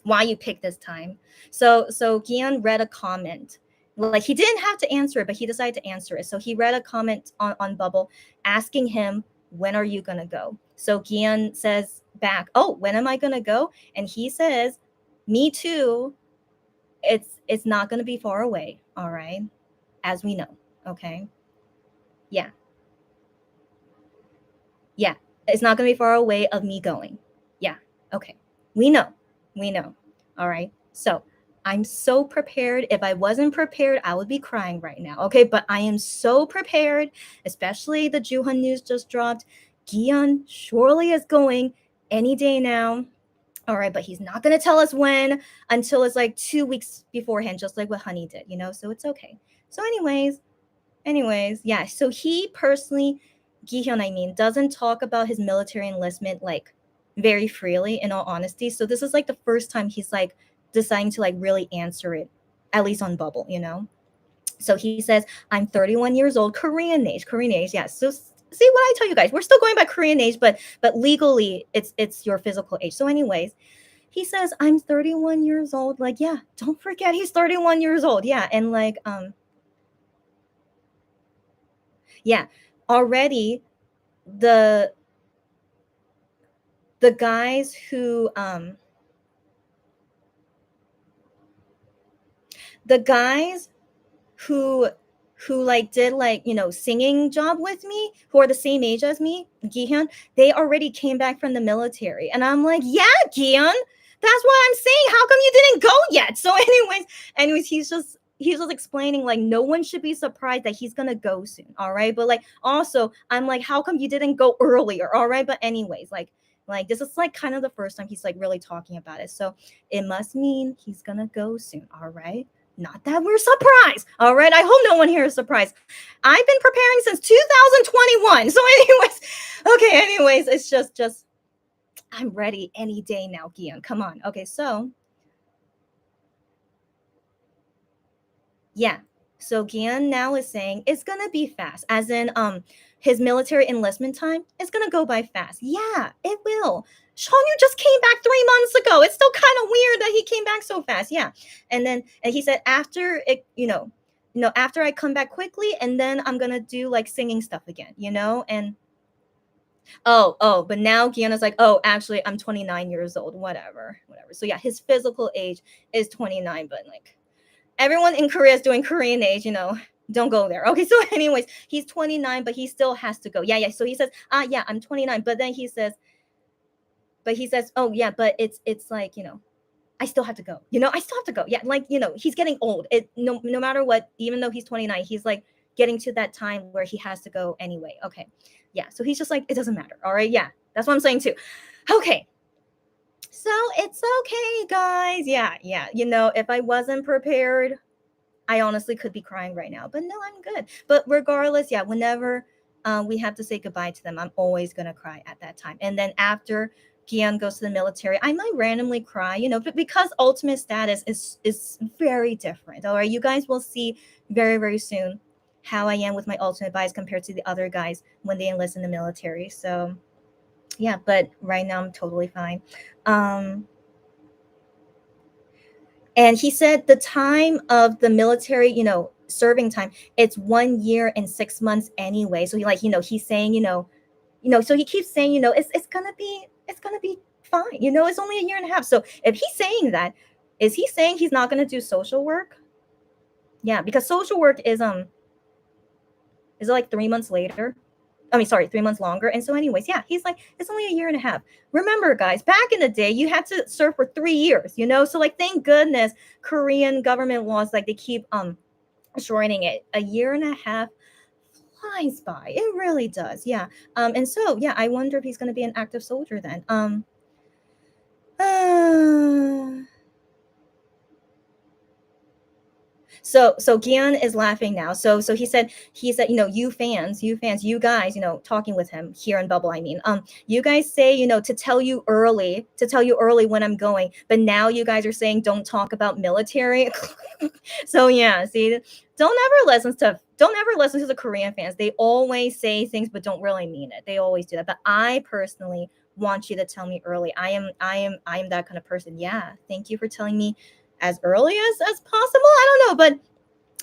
why you picked this time. So Gion read a comment. Like he didn't have to answer it, but he decided to answer it. So he read a comment on Bubble asking him, when are you gonna go? So Gion says back, oh, when am I gonna go? And he says, me too. It's not gonna be far away, all right? As we know. Okay. Yeah. Yeah, it's not going to be far away of me going. Yeah, okay. We know. All right. So I'm so prepared. If I wasn't prepared, I would be crying right now. Okay, but I am so prepared, especially the Juhan news just dropped. Gion surely is going any day now. All right, but he's not going to tell us when until it's like 2 weeks beforehand, just like what Honey did, So it's okay. So anyways, yeah. So he personally, Gihyun, I mean, doesn't talk about his military enlistment like very freely, in all honesty. So this is like the first time he's like deciding to like really answer it, at least on Bubble, So he says, I'm 31 years old, Korean age. Yeah. So see what I tell you guys, we're still going by Korean age, but legally it's your physical age. So anyways, he says, I'm 31 years old. Like, yeah, don't forget he's 31 years old. Yeah. And like, yeah, already the guys who the guys who like did like, you know, singing job with me, who are the same age as me, Gihyun, they already came back from the military. And I'm like, yeah, Gihyun, that's what I'm saying. How come you didn't go yet? So anyways, he's just explaining like no one should be surprised that he's gonna go soon. All right. But like also I'm like, how come you didn't go earlier? All right. But anyways, like this is like kind of the first time he's like really talking about it. So it must mean he's gonna go soon. All right. Not that we're surprised. All right. I hope no one here is surprised. I've been preparing since 2021. So anyways, it's just I'm ready any day now, Gihyun. Come on. Okay, so yeah. So Gihyun now is saying it's gonna be fast, as in his military enlistment time is gonna go by fast. Yeah, it will. Shongyu just came back 3 months ago. It's still kind of weird that he came back so fast. Yeah. And he said after it, after I come back quickly, and then I'm gonna do like singing stuff again, and but now Gihyun's like, oh, actually, I'm 29 years old, whatever. So yeah, his physical age is 29, but like everyone in Korea is doing Korean age, don't go there. Okay, so anyways, he's 29, but he still has to go. Yeah. So he says, yeah, I'm 29, but then he says, oh yeah, but it's like, I still have to go. I still have to go. Yeah, like, he's getting old. No matter what, even though he's 29, he's like getting to that time where he has to go anyway. Okay. Yeah. So he's just like, it doesn't matter. All right. Yeah. That's what I'm saying too. Okay. So it's okay, guys. Yeah. If I wasn't prepared, I honestly could be crying right now. But no, I'm good. But regardless, yeah, whenever we have to say goodbye to them, I'm always gonna cry at that time. And then after Gihyun goes to the military, I might randomly cry, but because ultimate status is very different. All right. You guys will see very, very soon how I am with my ultimate bias compared to the other guys when they enlist in the military. So yeah, but right now I'm totally fine. And he said the time of the military, serving time, it's 1 year and 6 months anyway. So he's saying, so he keeps saying, it's gonna be fine. It's only a year and a half. So if he's saying that, is he saying he's not gonna do social work? Yeah, because social work is it like 3 months later? 3 months longer. And so anyways, yeah, he's like, it's only a year and a half. Remember, guys, back in the day, you had to serve for 3 years, so like, thank goodness Korean government laws, like they keep shortening it. A year and a half flies by. It really does. Yeah. And so yeah, I wonder if he's going to be an active soldier then. So Gihyun is laughing now. So he said, you fans, you guys, talking with him here in Bubble. I mean, you guys say, to tell you early when I'm going, but now you guys are saying don't talk about military. So yeah, see, don't ever listen to the Korean fans. They always say things but don't really mean it. They always do that. But I personally want you to tell me early. I am that kind of person. Yeah, thank you for telling me as early as possible. I don't know,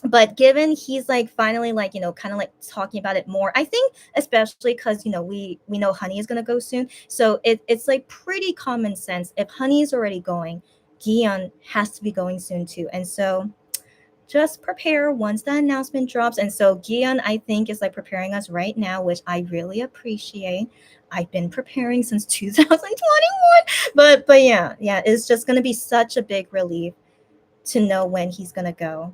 but given he's like finally like, kind of like talking about it more, I think especially because, we know Honey is going to go soon. So it's like pretty common sense. If Honey is already going, Gihyun has to be going soon too. And so just prepare once the announcement drops. And so Gihyun, I think, is like preparing us right now, which I really appreciate. I've been preparing since 2021, but yeah, it's just going to be such a big relief to know when he's going to go.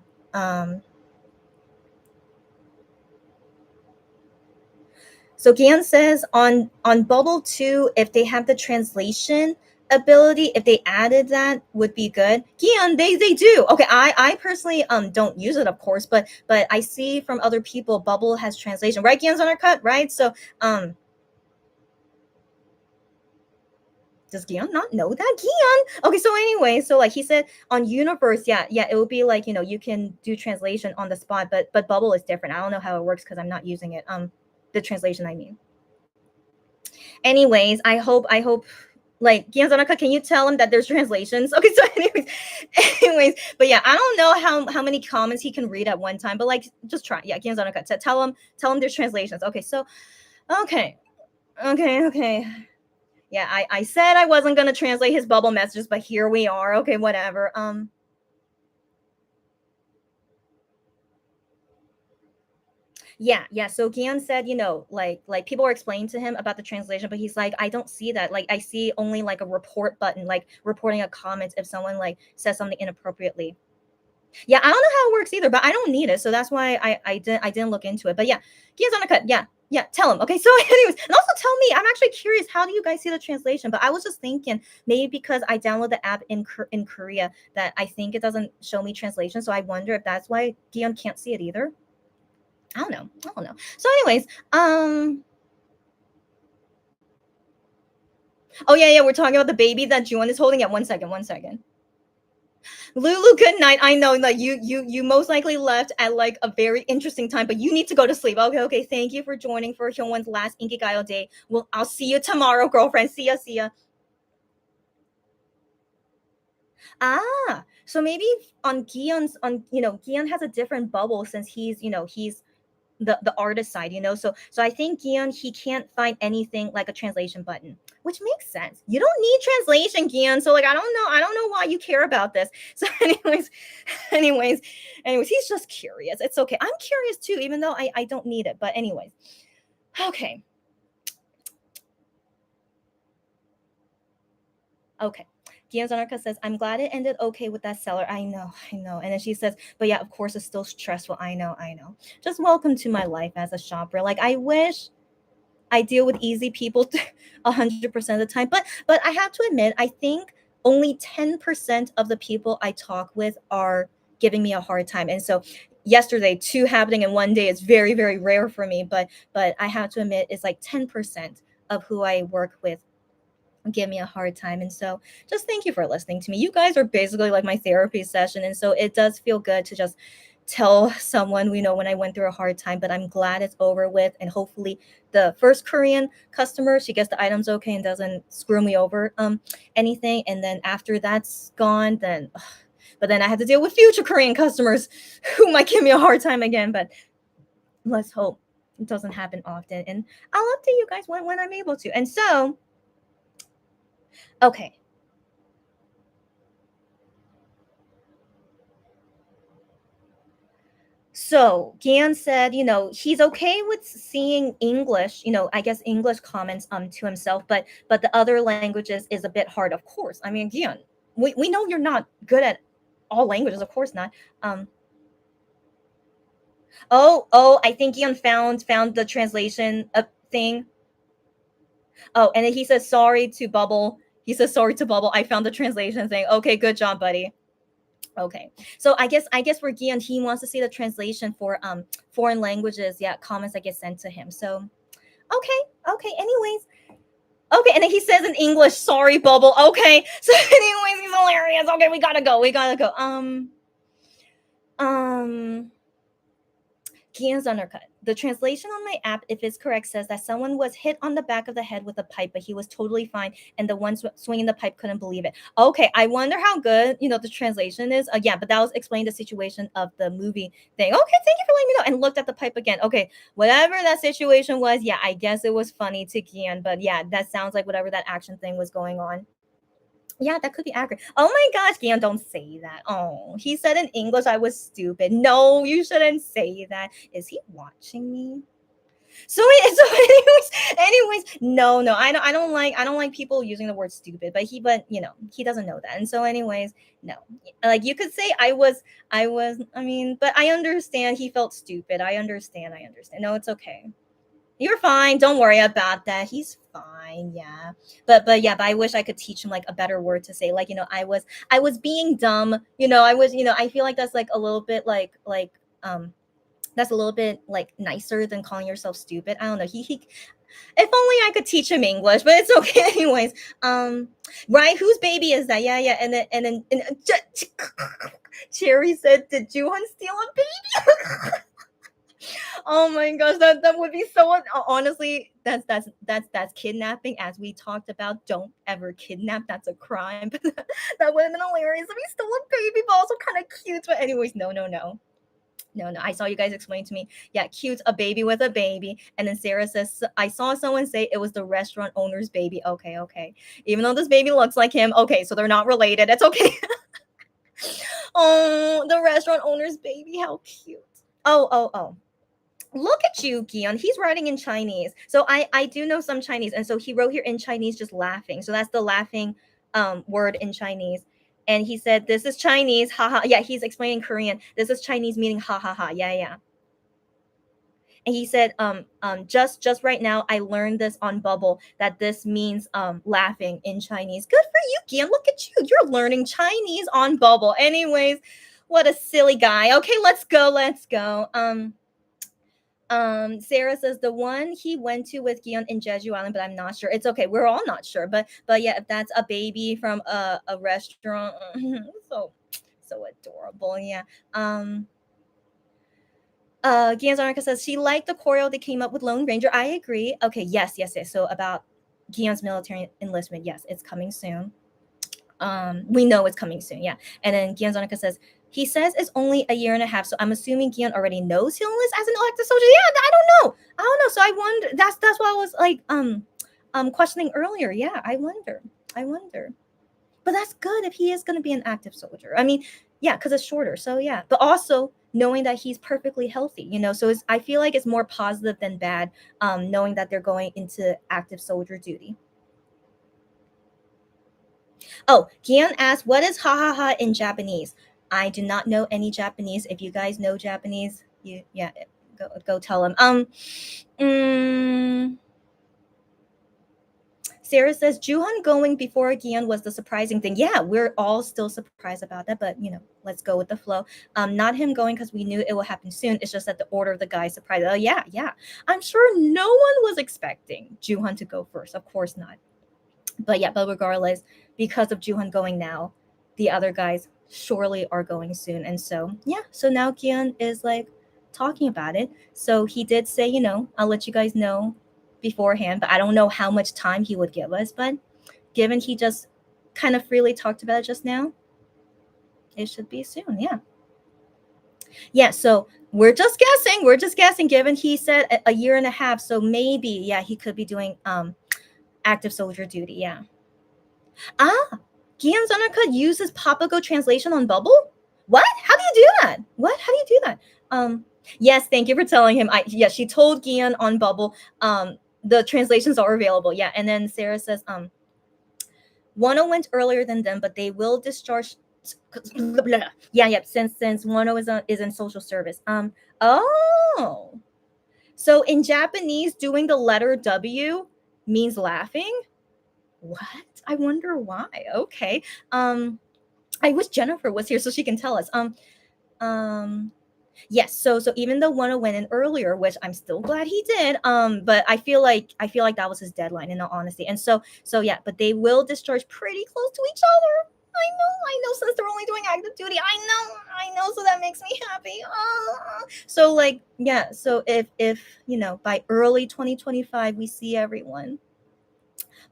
So Gihyun says on Bubble 2, if they have the translation ability, if they added that, would be good. Gihyun, they do. Okay, I personally don't use it, of course, but I see from other people Bubble has translation, right? Gihyun's Undercut, right? So does Gihyun not know that? Gihyun. Okay, so anyway, so like he said on Universe, yeah, it will be like, you can do translation on the spot, but Bubble is different. I don't know how it works because I'm not using it. The translation, I mean. Anyways, I hope like Gianzanaka, can you tell him that there's translations? Okay, so anyways, but yeah, I don't know how many comments he can read at one time, but like just try. Yeah, Gianzanaka, tell him there's translations. Okay, so okay. Yeah, I said I wasn't gonna translate his Bubble messages, but here we are. Okay, whatever. Yeah. So Gian said, like people were explaining to him about the translation, but he's like, I don't see that. Like I see only like a report button, like reporting a comment if someone like says something inappropriately. Yeah, I don't know how it works either, but I don't need it, so that's why I didn't look into it. But yeah, Gia's Undercut. Yeah. Tell him. Okay. So, anyways, and also tell me. I'm actually curious. How do you guys see the translation? But I was just thinking maybe because I download the app in Korea that I think it doesn't show me translation. So I wonder if that's why Gian can't see it either. I don't know. So, anyways, oh yeah, we're talking about the baby that Juan is holding. Yeah, 1 second. Lulu, good night. I know, like you most likely left at like a very interesting time, but you need to go to sleep. Okay. Thank you for joining for Hyungwon's last Inkigayo day. Well, I'll see you tomorrow, girlfriend. See ya. So maybe on Gion's Gion has a different bubble since he's the artist side, so I think Gion, he can't find anything like a translation button, which makes sense. You don't need translation, Gion, so like I don't know why you care about this. So anyways anyways, he's just curious. It's okay, I'm curious too, even though I don't need it. But anyways, okay. Gian's Anarka says, I'm glad it ended okay with that seller. I know. And then she says, but yeah, of course it's still stressful. I know. Just welcome to my life as a shopper. Like I wish I deal with easy people 100% of the time. But I have to admit, I think only 10% of the people I talk with are giving me a hard time. And so yesterday, two happening in one day is very, very rare for me. But I have to admit, it's like 10% of who I work with give me a hard time. And so just thank you for listening to me. You guys are basically like my therapy session. And so it does feel good to just tell someone, when I went through a hard time. But I'm glad it's over with. And hopefully the first Korean customer, she gets the items okay and doesn't screw me over anything. And then after that's gone, then but then I have to deal with future Korean customers who might give me a hard time again. But let's hope it doesn't happen often. And I'll update you guys when I'm able to. And so okay. So Gian said, he's okay with seeing English, I guess English comments to himself, but the other languages is a bit hard, of course. I mean, Gian, we know you're not good at all languages, of course not. Oh, I think Gian found the translation thing. Oh, and then he says sorry to Bubble. I found the translation thing. Okay, good job, buddy. Okay, so I guess for Gian, he wants to see the translation for foreign languages. Yeah, comments that get sent to him. So okay. Anyways, okay, and then he says in English, "Sorry, Bubble." Okay, so anyways, he's hilarious. Okay, we gotta go. Gian's Undercut. The translation on my app, if it's correct, says that someone was hit on the back of the head with a pipe, but he was totally fine, and the one swinging the pipe couldn't believe it. Okay, I wonder how good the translation is. Yeah, but that was explaining the situation of the movie thing. Okay, thank you for letting me know. And looked at the pipe again. Okay, whatever that situation was, yeah, I guess it was funny to Gian, but yeah, that sounds like whatever that action thing was going on. Yeah, that could be accurate. Oh my gosh, Gian, don't say that. Oh, he said in English I was stupid. No, you shouldn't say that. Is he watching me? So, anyways, no, I don't like people using the word stupid, but he doesn't know that. And so, anyways, no, like you could say I mean, but I understand he felt stupid. I understand. No, it's okay. You're fine. Don't worry about that. He's fine. Yeah. But I wish I could teach him like a better word to say. Like, I was being dumb. I feel like that's like a little bit that's a little bit like nicer than calling yourself stupid. I don't know. He if only I could teach him English, but it's okay anyways. Right, whose baby is that? Yeah. And then Cherry said, did Juhan steal a baby? Oh my gosh, that would be so honestly, that's kidnapping, as we talked about. Don't ever kidnap. That's a crime. But that would have been hilarious if he stole a baby, but also kind of cute. But anyways, no. I saw you guys explain to me. Yeah, cute, a baby with a baby. And then Sarah says, I saw someone say it was the restaurant owner's baby. Okay. Even though this baby looks like him. Okay, so they're not related. It's okay. Oh, the restaurant owner's baby. How cute. Oh. Look at you, Gion. He's writing in Chinese. So I do know some Chinese, and so he wrote here in Chinese just laughing. So that's the laughing word in Chinese. And he said, "This is Chinese, haha." Yeah, he's explaining Korean. This is Chinese meaning ha ha ha. Yeah, yeah. And he said, just right now, I learned this on Bubble that this means laughing in Chinese. Good for you, Gian. Look at you. You're learning Chinese on Bubble. Anyways, what a silly guy. Okay, let's go. Let's go. Sarah says the one he went to with Gion in Jeju Island, but I'm not sure. It's okay. We're all not sure. But yeah, if that's a baby from a restaurant, so adorable. Yeah. Gian's says she liked the choreo they came up with Lone Ranger. I agree. Okay, yes. So about Gian's military enlistment, yes, it's coming soon. We know it's coming soon, yeah. And then Gian says he says it's only a year and a half, so I'm assuming Gian already knows he'll enlist as an elected soldier. Yeah, I don't know. So I wonder. That's why I was like questioning earlier. Yeah, I wonder. But that's good if he is going to be an active soldier. I mean, yeah, because it's shorter. So yeah, but also knowing that he's perfectly healthy, So I feel like it's more positive than bad, knowing that they're going into active soldier duty. Oh, Gian asked, "What is ha ha ha in Japanese?" I do not know any Japanese. If you guys know Japanese, go tell him. Sarah says Juhan going before Gian was the surprising thing. Yeah, we're all still surprised about that, but let's go with the flow. Not him going because we knew it will happen soon. It's just that the order of the guys surprised. Oh yeah. I'm sure no one was expecting Juhan to go first. Of course not. But regardless, because of Juhan going now, the other guys surely are going soon. And so now Gian is like talking about it. So he did say, I'll let you guys know beforehand, but I don't know how much time he would give us. But given he just kind of freely talked about it just now, it should be soon. Yeah, so we're just guessing, given he said a year and a half. So maybe, he could be doing active soldier duty. Yeah. Gian's undercut uses Papago translation on Bubble? What? How do you do that? What? How do you do that? Yes, thank you for telling him. She told Gian on Bubble. The translations are available. Yeah, and then Sarah says, Wano went earlier than them, but they will discharge. Yeah. Since Wano is in social service. Oh, so in Japanese, doing the letter W means laughing. What? I wonder why. Okay. I wish Jennifer was here so she can tell us. Yes, so even though Wano went in earlier, which I'm still glad he did, but I feel like that was his deadline in all honesty. And so yeah, but they will discharge pretty close to each other. I know, since they're only doing active duty. I know, so that makes me happy. So so if by early 2025 we see everyone.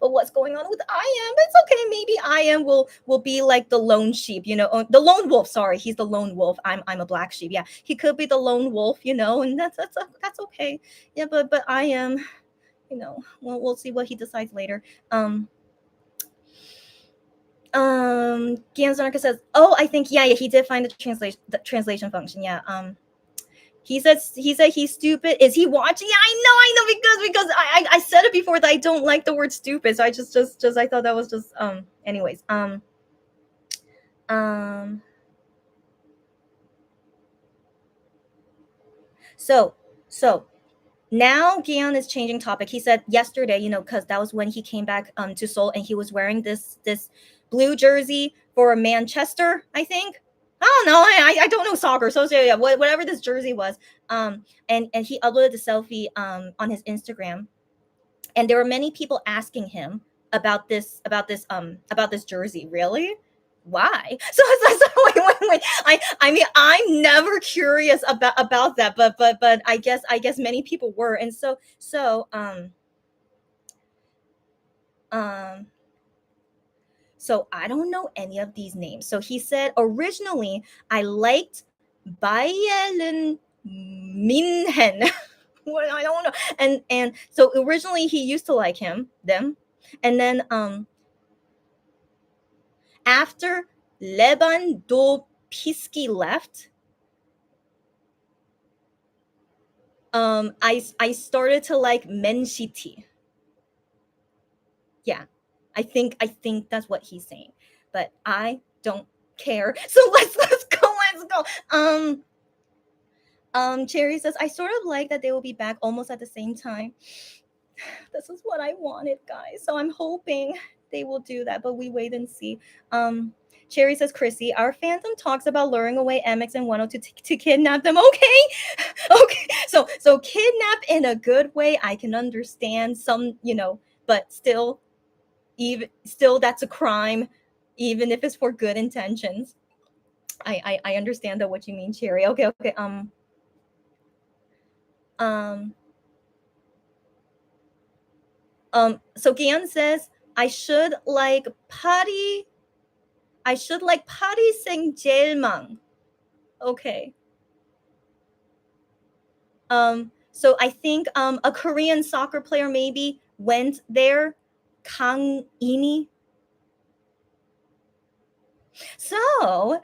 But what's going on with I.M? It's okay. Maybe I.M will be like the lone sheep, the lone wolf. Sorry, he's the lone wolf. I'm a black sheep. Yeah, he could be the lone wolf, and that's okay. Yeah, but I.M, we'll see what he decides later. Gianzarka says, "Oh, I think he did find the translation function. Yeah. He said he's stupid. Is he watching? Yeah, I know because I said it before that I don't like the word stupid. So I just I thought that was just anyways. So now Gian is changing topic. He said yesterday, because that was when he came back to Seoul and he was wearing this blue jersey for Manchester, I think. I don't know. I don't know soccer. So yeah, whatever this jersey was. And he uploaded the selfie on his Instagram. And there were many people asking him about this jersey. Really? Why? So wait. I mean, I'm never curious about that, but I guess many people were, and so I don't know any of these names. So he said originally I liked Bayern Minhen. What, I don't know, and so originally he used to like them, and then after Lewandowski left, I started to like Menshiti. Yeah, I think that's what he's saying, but I don't care. So let's go. Cherry says I sort of like that they will be back almost at the same time. This is what I wanted, guys. So I'm hoping they will do that, but we wait and see. Cherry says, Chrissy, our fandom talks about luring away MX and 102 to kidnap them. Okay. Okay. So kidnap in a good way, I can understand some, but still that's a crime, even if it's for good intentions. I understand that what you mean, Cherry. Okay. So Gian says I should like Pari Sing Jailmang. Okay. So I think a Korean soccer player maybe went there, Kang Ini. So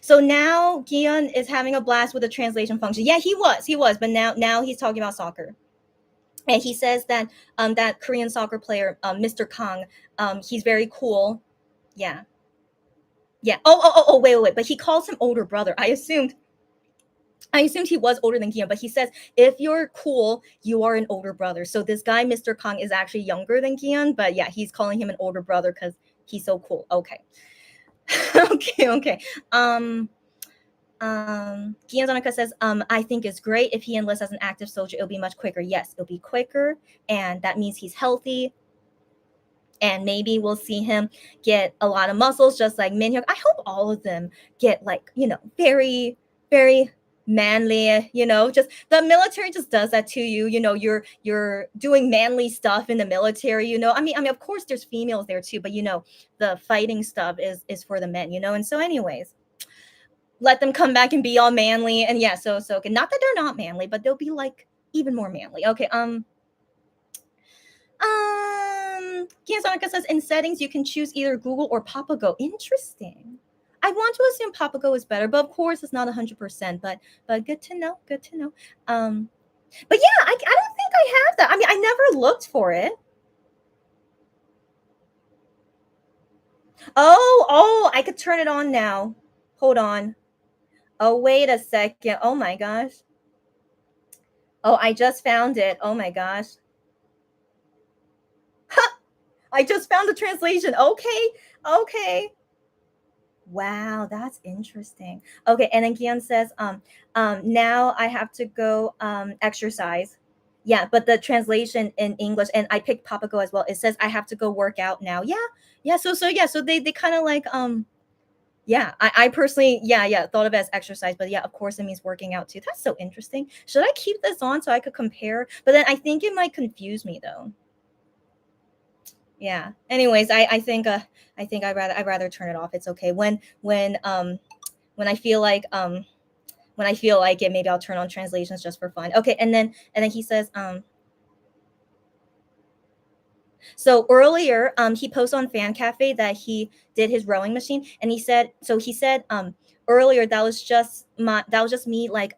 so now Gian is having a blast with the translation function. Yeah, he was, but now he's talking about soccer. And he says that that Korean soccer player, Mr. Kang, he's very cool. Yeah. Wait. But he calls him older brother. I assumed he was older than Gian, but he says if you're cool, you are an older brother. So this guy, Mr. Kang, is actually younger than Gian, but yeah, he's calling him an older brother because he's so cool. Okay. Okay. Gian Donica says, I think it's great if he enlists as an active soldier, it'll be much quicker. Yes, it'll be quicker, and that means he's healthy. And maybe we'll see him get a lot of muscles, just like Minhyuk. I hope all of them get very, very manly. Just the military just does that to you. You're doing manly stuff in the military. I mean, of course, there's females there too, but the fighting stuff is for the men. And so, anyways, let them come back and be all manly. And yeah, so okay. Not that they're not manly, but they'll be like even more manly. Okay. Kiasonica says in settings you can choose either Google or Papago. Interesting. I want to assume Papago is better, but of course it's not 100%. But good to know. Good to know. But yeah, I don't think I have that. I mean, I never looked for it. Oh, I could turn it on now. Hold on. Oh, wait a second. Oh my gosh. Oh, I just found it. Oh my gosh. I just found the translation. Okay. Wow, that's interesting. Okay, and then Gian says, now I have to go exercise. Yeah, but the translation in English, and I picked Papago as well. It says I have to go work out now. Yeah. So they kind of like yeah, I personally thought of it as exercise, but yeah, of course it means working out too. That's so interesting. Should I keep this on so I could compare? But then I think it might confuse me though. Yeah. Anyways, I think I'd rather turn it off. It's okay. When I feel like it, maybe I'll turn on translations just for fun. Okay, and then he says so earlier he posted on Fan Cafe that he did his rowing machine, and he said earlier that was just me like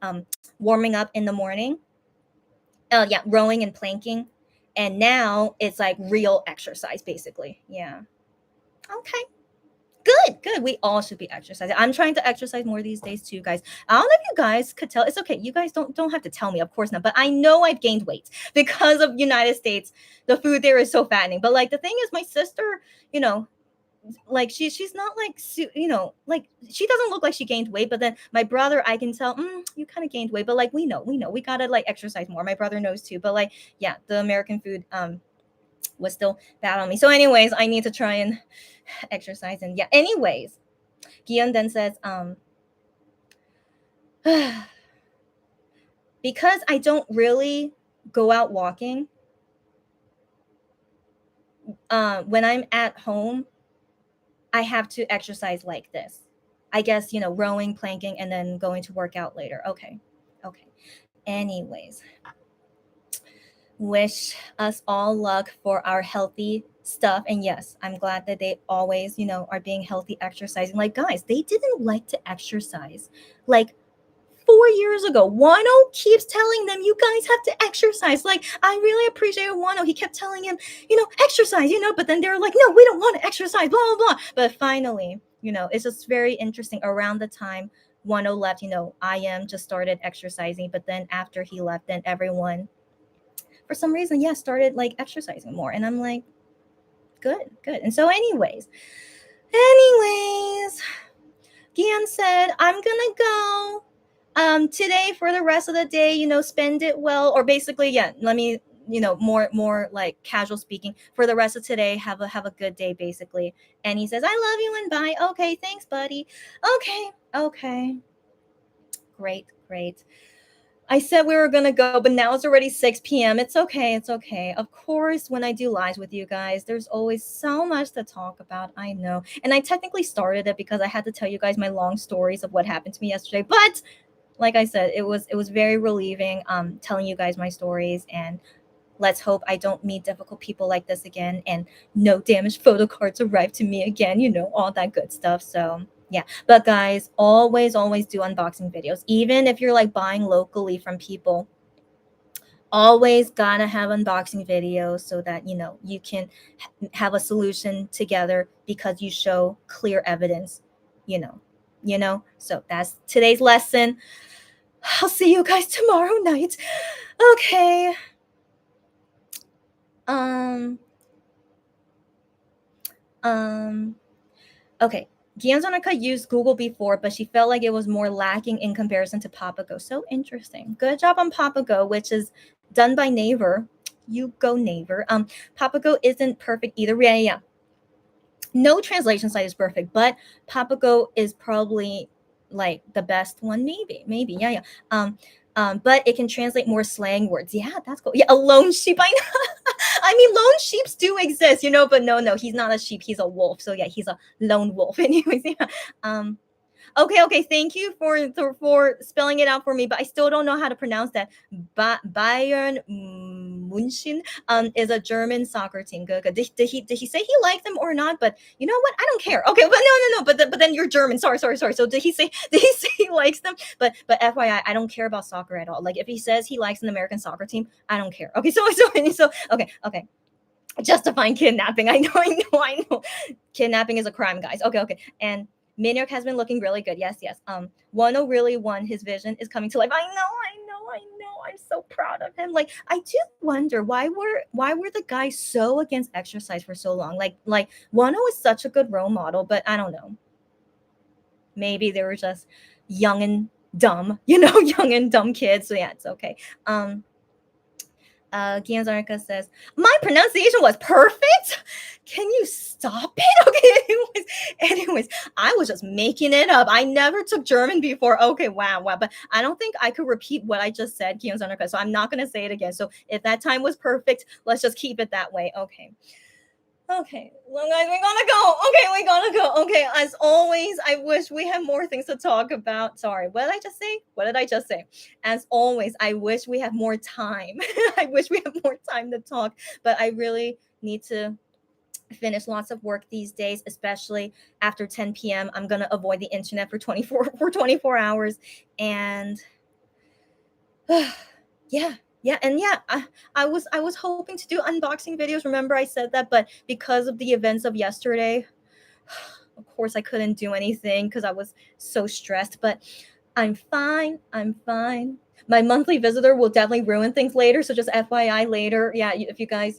warming up in the morning. Yeah, rowing and planking. And now it's like real exercise basically. Yeah. Okay. Good. We all should be exercising. I'm trying to exercise more these days too, guys. I don't know if you guys could tell. It's okay. You guys don't have to tell me, of course not. But I know I've gained weight because of United States. The food there is so fattening. But like the thing is, my sister, like she's not like like she doesn't look like she gained weight. But then my brother, I can tell, you kind of gained weight. But like we know we gotta like exercise more. My brother knows too. But like yeah, the American food was still bad on me. So anyways, I need to try and exercise. And yeah, anyways, Gian then says because I don't really go out walking when I'm at home, I have to exercise like this. I guess rowing, planking, and then going to work out later. Okay. Anyways, wish us all luck for our healthy stuff. And yes, I'm glad that they always are being healthy, exercising. Like guys, they didn't like to exercise like 4 years ago. Wano keeps telling them, you guys have to exercise. Like, I really appreciate Wano. He kept telling him, exercise, but then they're like, no, we don't want to exercise, blah, blah, blah. But finally, it's just very interesting. Around the time Wano left, IM just started exercising. But then after he left, then everyone, for some reason, started like exercising more. And I'm like, good. And so anyways, Gian said, I'm gonna go today for the rest of the day, spend it well, or basically, let me, more like casual speaking, for the rest of today, have a good day, basically. And he says, I love you and bye. Okay, thanks, buddy. Okay. Great. I said we were going to go, but now it's already 6 p.m. It's okay. Of course, when I do lives with you guys, there's always so much to talk about. I know. And I technically started it because I had to tell you guys my long stories of what happened to me yesterday. But like I said, it was very relieving telling you guys my stories, and let's hope I don't meet difficult people like this again, and no damaged photo cards arrive to me again, all that good stuff. So yeah, but guys, always do unboxing videos. Even if you're like buying locally from people, always gotta have unboxing videos so that you can have a solution together, because you show clear evidence. So that's today's lesson. I'll see you guys tomorrow night. Okay. Okay. Gianzonaka used Google before, but she felt like it was more lacking in comparison to Papago. So interesting. Good job on Papago, which is done by Naver. You go, Naver. Papago isn't perfect either. Yeah. No translation site is perfect, but Papago is probably like the best one. Maybe. Yeah. But it can translate more slang words. Yeah, that's cool. Yeah, a lone sheep. I know. I mean, lone sheeps do exist, but no, he's not a sheep. He's a wolf. So yeah, he's a lone wolf. Anyways, yeah. Okay. Thank you for spelling it out for me, but I still don't know how to pronounce that. Bayern München is a German soccer team. Good. Did he say he liked them or not? But you know what? I don't care. Okay, but no. But then you're German. Sorry. So did he say he likes them? But FYI, I don't care about soccer at all. Like if he says he likes an American soccer team, I don't care. Okay, so okay. Justifying kidnapping. I know. Kidnapping is a crime, guys. Okay. And Minark has been looking really good. Yes. Wano really won. His vision is coming to life. I know. I'm so proud of him. Like, I do wonder why were the guys so against exercise for so long? Like Wano is such a good role model, but I don't know. Maybe they were just young and dumb, young and dumb kids. So yeah, it's okay. Gianzarka says, my pronunciation was perfect. Can you stop it? Okay, anyways, I was just making it up. I never took German before. Okay, wow. But I don't think I could repeat what I just said, Gianzarka, so I'm not going to say it again. So if that time was perfect, let's just keep it that way. Okay, well, guys, we're gonna go. Okay, we're gonna go. Okay, as always, I wish we had more things to talk about. Sorry, what did I just say? As always, I wish we had more time. I wish we had more time to talk, but I really need to finish lots of work these days, especially after 10 p.m. I'm gonna avoid the internet for 24 hours, and yeah. I was hoping to do unboxing videos. Remember I said that, but because of the events of yesterday, of course I couldn't do anything because I was so stressed, but I'm fine. My monthly visitor will definitely ruin things later, so just FYI later. Yeah, if you guys,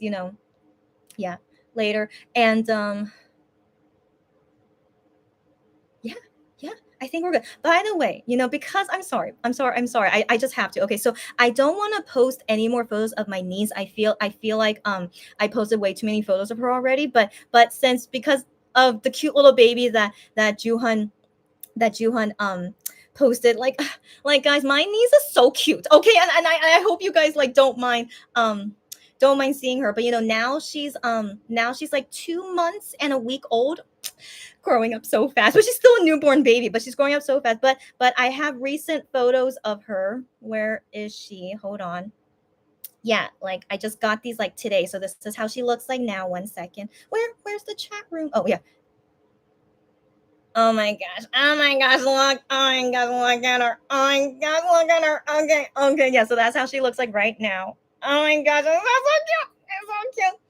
later. And yeah, I think we're good. By the way, because I'm sorry. I just have to. Okay, so I don't want to post any more photos of my niece. I feel like I posted way too many photos of her already. But because of the cute little baby that Juhan posted, like guys, my niece is so cute. Okay, and I hope you guys don't mind seeing her. But now she's like 2 months and a week old, growing up so fast. But she's still a newborn baby, but she's growing up so fast. But I have recent photos of her. Where is she? Hold on. Yeah, I just got these today. So this is how she looks like now. 1 second. Where's the chat room? Oh yeah. Oh my gosh. Oh my gosh. Look. Oh my gosh. Look at her. Oh my gosh. Look at her. Okay. Okay. Yeah. So that's how she looks like right now. Oh my gosh. It's so cute. It's so cute.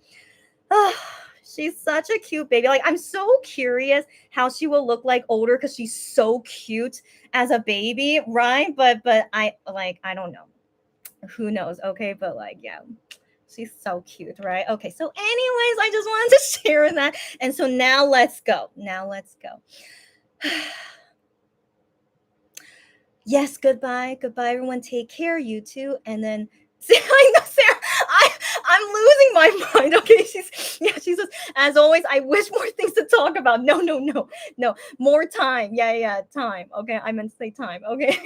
Oh, she's such a cute baby. Like, I'm so curious how she will look like older because she's so cute as a baby, right? But I don't know. Who knows? Okay, but like, yeah. She's so cute, right? Okay, so anyways, I just wanted to share that. And so now let's go. Now let's go. Yes, goodbye. Goodbye, everyone. Take care, you too. And then I know, Sarah, I'm losing my mind. Okay, she says, as always, I wish more things to talk about. No. More time. Yeah, time. Okay, I meant to say time. Okay.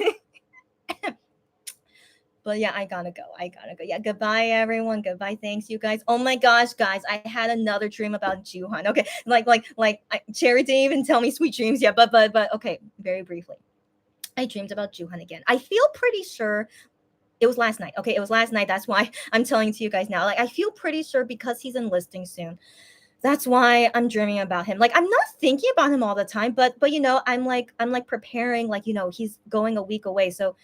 But yeah, I gotta go. Yeah, goodbye, everyone. Goodbye. Thanks, you guys. Oh my gosh, guys, I had another dream about Juhan. Okay, Cherry didn't even tell me sweet dreams yet. But okay, very briefly, I dreamed about Juhan again. I feel pretty sure it was last night. Okay, it was last night. That's why I'm telling to you guys now. Like, I feel pretty sure because he's enlisting soon. That's why I'm dreaming about him. Like, I'm not thinking about him all the time, but I'm like preparing, like, he's going a week away. So,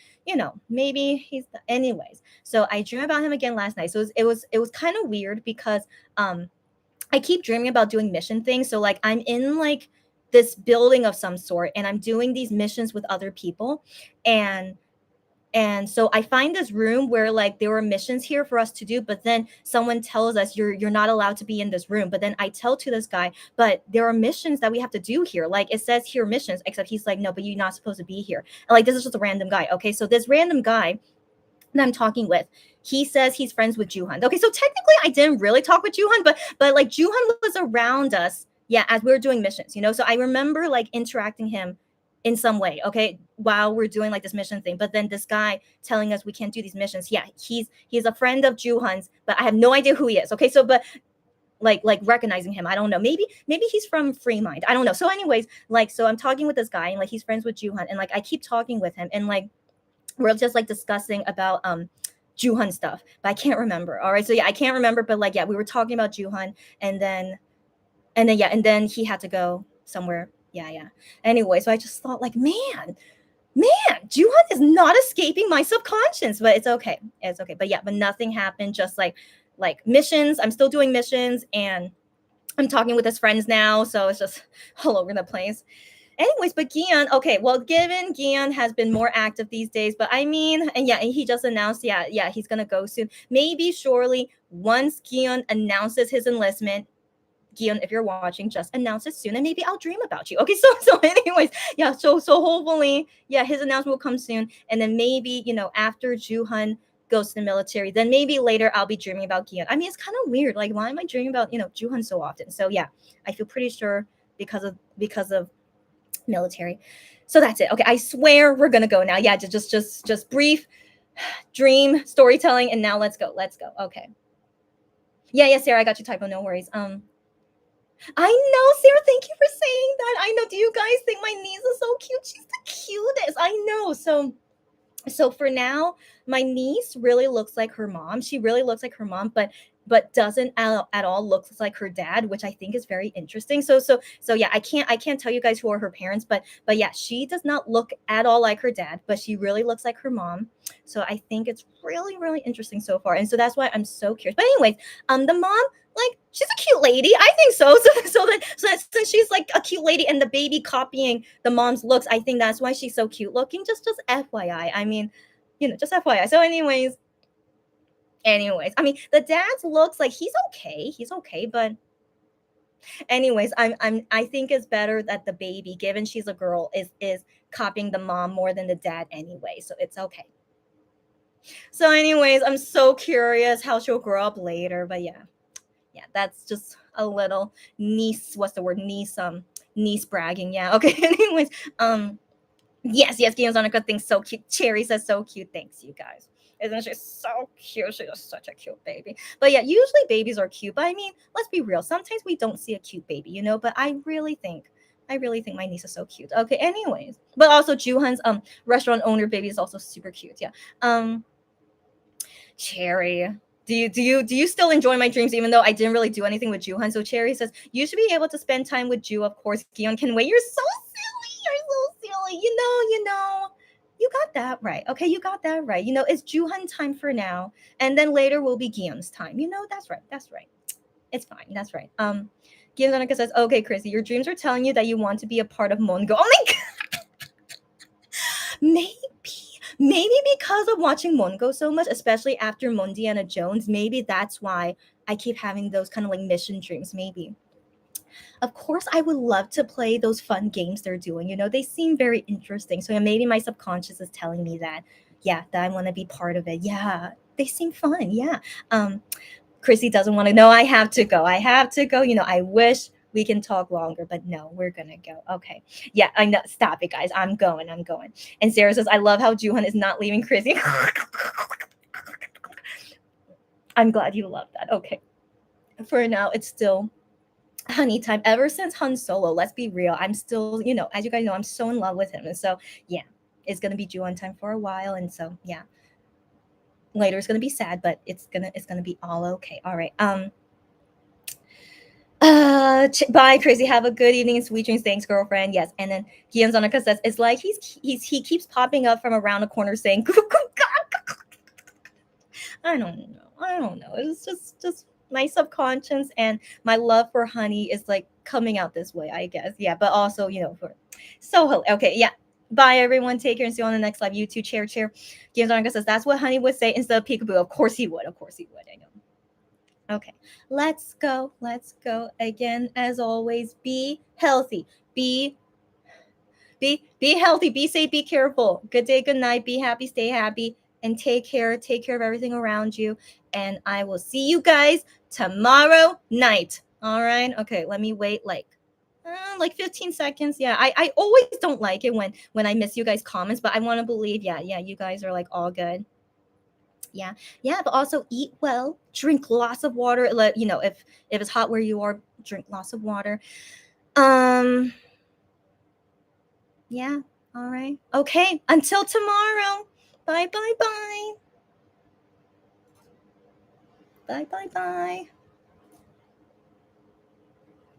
maybe anyways. So I dreamed about him again last night. So it was kind of weird because I keep dreaming about doing mission things. So like I'm in like this building of some sort and I'm doing these missions with other people. And so I find this room where like there were missions here for us to do, but then someone tells us you're not allowed to be in this room. But then I tell to this guy, but there are missions that we have to do here. Like it says here missions, except he's like, no, but you're not supposed to be here. And like this is just a random guy. Okay, so this random guy that I'm talking with, he says he's friends with Juhan. Okay, so technically I didn't really talk with Juhan, but like Juhan was around us, yeah, as we were doing missions, So I remember like interacting him in some way, okay, while we're doing like this mission thing. But then this guy telling us we can't do these missions. Yeah, he's a friend of Juhan's, but I have no idea who he is. Okay, so but like recognizing him, I don't know. Maybe he's from Free Mind. I don't know. So anyways, like so I'm talking with this guy and like he's friends with Juhan and like I keep talking with him and like we're just like discussing about Juhan stuff, but I can't remember. All right, so yeah, I can't remember, but like yeah, we were talking about Juhan and then he had to go somewhere. Yeah. Anyway, so I just thought like, man, Juhan is not escaping my subconscious, but it's okay. But yeah, but nothing happened. Just like missions. I'm still doing missions and I'm talking with his friends now. So it's just all over the place. Anyways, but Gian, okay, well, given Gian has been more active these days, but I mean, and yeah, he just announced, yeah, he's gonna go soon. Maybe surely once Gian announces his enlistment, Gian, if you're watching, just announce it soon and maybe I'll dream about you. Okay, so anyways, yeah, so hopefully, yeah, his announcement will come soon. And then maybe, after Juhan goes to the military, then maybe later I'll be dreaming about Gian. I mean, it's kind of weird. Like, why am I dreaming about, Juhan so often? So yeah, I feel pretty sure because of military. So that's it. Okay, I swear we're gonna go now. Yeah, just brief dream storytelling, and now let's go. Okay. Yeah, Sarah, I got your typo. No worries. I know, Sarah. Thank you for saying that. I know. Do you guys think my niece is so cute? She's the cutest. I know. So for now, my niece really looks like her mom. She really looks like her mom, but doesn't at all look like her dad, which I think is very interesting. So yeah, I can't tell you guys who are her parents, but yeah, she does not look at all like her dad, but she really looks like her mom. So I think it's really, really interesting so far. And so that's why I'm so curious. But anyways, the mom, like, she's a cute lady. I think so. So that since she's like a cute lady and the baby copying the mom's looks, I think that's why she's so cute looking. Just FYI. I mean, just FYI. So anyways, I mean, the dad's looks like he's okay, but anyways, I think it's better that the baby, given she's a girl, is copying the mom more than the dad anyway. So it's okay. So anyways, I'm so curious how she'll grow up later, but yeah, that's just a little niece. What's the word? Niece bragging. Yeah. Okay. Anyways, yes, Games on a good thing. So cute. Cherry says so cute. Thanks, you guys. Isn't she so cute? She's just such a cute baby. But yeah, usually babies are cute. But I mean, let's be real. Sometimes we don't see a cute baby, But I really think my niece is so cute. Okay. Anyways, but also Juhan's restaurant owner baby is also super cute. Yeah. Cherry. Do you still enjoy my dreams even though I didn't really do anything with Juhan? So Cherry says, you should be able to spend time with Ju, of course. Gion can wait. You're so you got that right. Okay, you got that right. It's Juhan time for now, and then later will be Guillaume's time. That's right. That's right. It's fine. That's right. Guillaume Donica says, okay, Chrissy, your dreams are telling you that you want to be a part of Mongo. Oh my god. Maybe because of watching Mongo so much, especially after Mondiana Jones, maybe that's why I keep having those kind of like mission dreams. Maybe. Of course, I would love to play those fun games they're doing. They seem very interesting. So maybe my subconscious is telling me that, yeah, that I want to be part of it. Yeah, they seem fun. Yeah. Chrissy doesn't want to know. I have to go. I wish we can talk longer, but no, we're gonna go. Okay. Yeah, I know. Stop it, guys. I'm going. And Sarah says, I love how Juhan is not leaving Chrissy. I'm glad you love that. Okay. For now, it's still Honey time. Ever since Han Solo, let's be real, I'm still, as you guys know, I'm so in love with him. And so, yeah, it's gonna be Juhan time for a while. And so, yeah, later it's gonna be sad, but it's gonna be all okay. All right. Bye, Crazy. Have a good evening and sweet dreams. Thanks, girlfriend. Yes. And then Guillaume Zonica says it's like he keeps popping up from around the corner saying, I don't know. It's just my subconscious and my love for Honey is like coming out this way, I guess. Yeah, but also, okay, yeah. Bye, everyone. Take care and see you on the next live. You too. Chair. Guillaume Zonica says that's what Honey would say instead of peekaboo. Of course he would. I know. Okay, let's go. Again, as always, be healthy. Be healthy. Be safe. Be careful. Good day, good night. Be happy, stay happy, and take care. Take care of everything around you. And I will see you guys tomorrow night. All right. Okay, let me wait like 15 seconds. Yeah, I always don't like it when I miss you guys' comments, but I want to believe, yeah, you guys are like all good. Yeah, but also eat well, drink lots of water. If it's hot where you are, drink lots of water. Yeah, all right. Okay, until tomorrow. Bye. Bye.